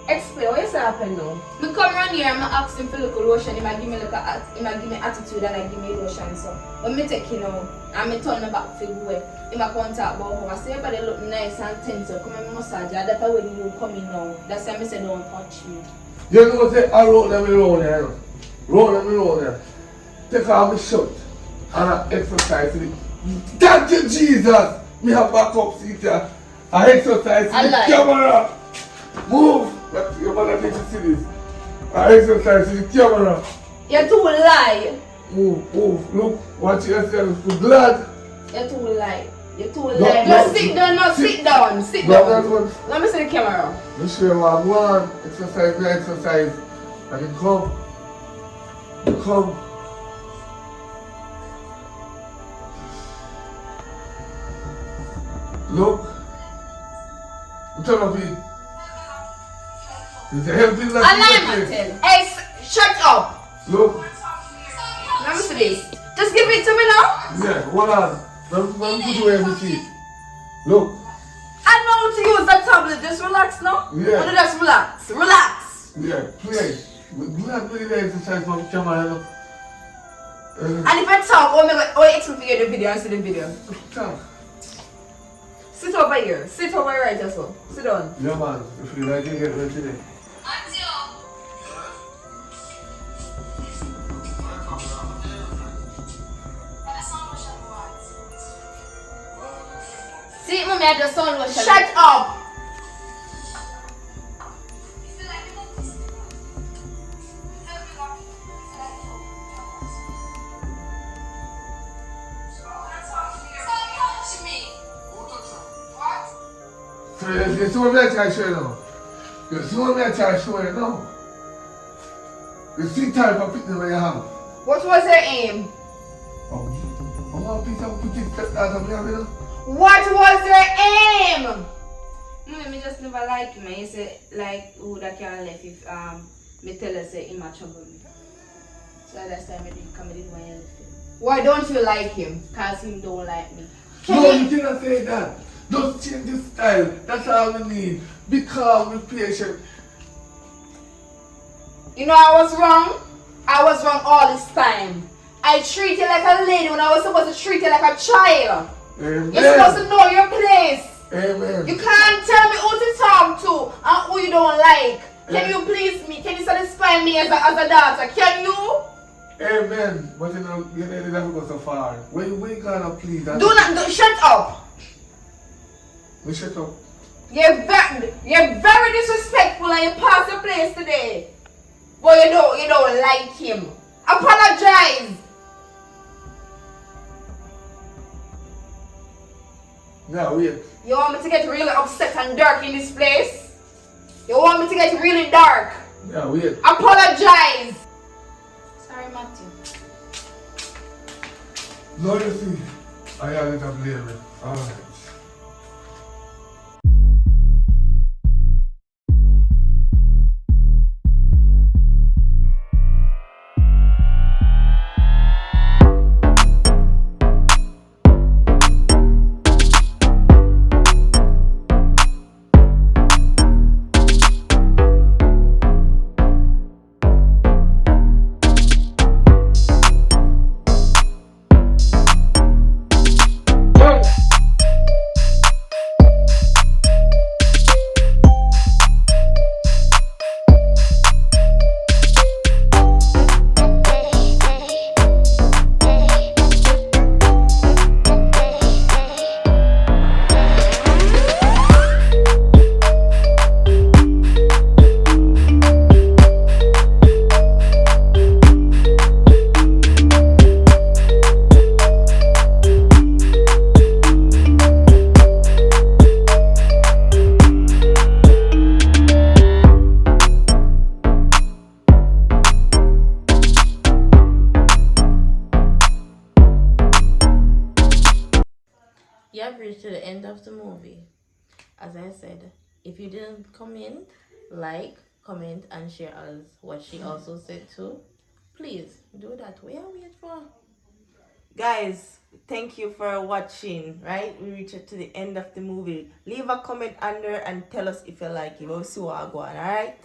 Explain what is happening now. Me come around here and I ask him for look lotion, he might give me like he might give me attitude and I give me lotion. So when me take you know and me turn my back for way, he might come talk about how I say everybody look nice and tense up, come and massage you. That's when you come in now. That's why I say don't touch me. You know say I roll them around here. Roll them around here. Take off my shirt and I exercise with it. Thank you Jesus! Me have backup seat here. I exercise with the camera. Move! But your mother needs to see this. I exercise with the camera. You're too lie. Move. Look, watch yourself. Good blood. You're too lie. You're too lie. No, sit down, sit down. Let me see the camera. Make sure you have one. Exercise. And then come. Look. Turn up here. It's a helping Alignment. Hey, shut up. Look. Let me see this. Just give it to me now. Yeah, hold on. Let me put you where you see. Look. I know how to use that tablet. Just relax now. Yeah. Or just relax. Relax. Yeah, play. We're not really the exercise on camera, you know. And if I talk, or expect to hear the video and see the video. Talk. Sit over here. Sit over right as well. Sit down. Yeah, man. If you like it, get ready today. See, mommy, I just saw lotion. Shut up. So you see what me try to show you now? You see what me try to show you now? You see type of picture where you have? What was your aim? I want to pick up stepdaughter me have, you know? What was your aim? Me just never like him. I say like who that can left if me tell her say him a trouble me. So that's why I didn't come in my health. Why don't you like him? Cause he don't like me. No, you cannot say that. Just change the style. That's all we need. Be calm, be patient. You know I was wrong? I was wrong all this time. I treat you like a lady when I was supposed to treat you like a child. Amen. You're supposed to know your place. Amen. You can't tell me who to talk to and who you don't like. Can you please me? Can you satisfy me as a daughter? Can you? Amen. But you know, you never go so far. Where you gonna please? Shut up. We shut up. You're very disrespectful and you pass the place today. But you don't like him. Apologize. No, wait. You want me to get really upset and dark in this place? You want me to get really dark? Yeah, wait. Apologize. Sorry, Matthew. No, you see, I have it up later. Alright. the movie. As I said, if you didn't comment, like, comment, and share as what she also said too. Please do that. What are you waiting for? Guys, thank you for watching. Right, we reached to the end of the movie. Leave a comment under and tell us if you like it. We'll see what I go on. All right.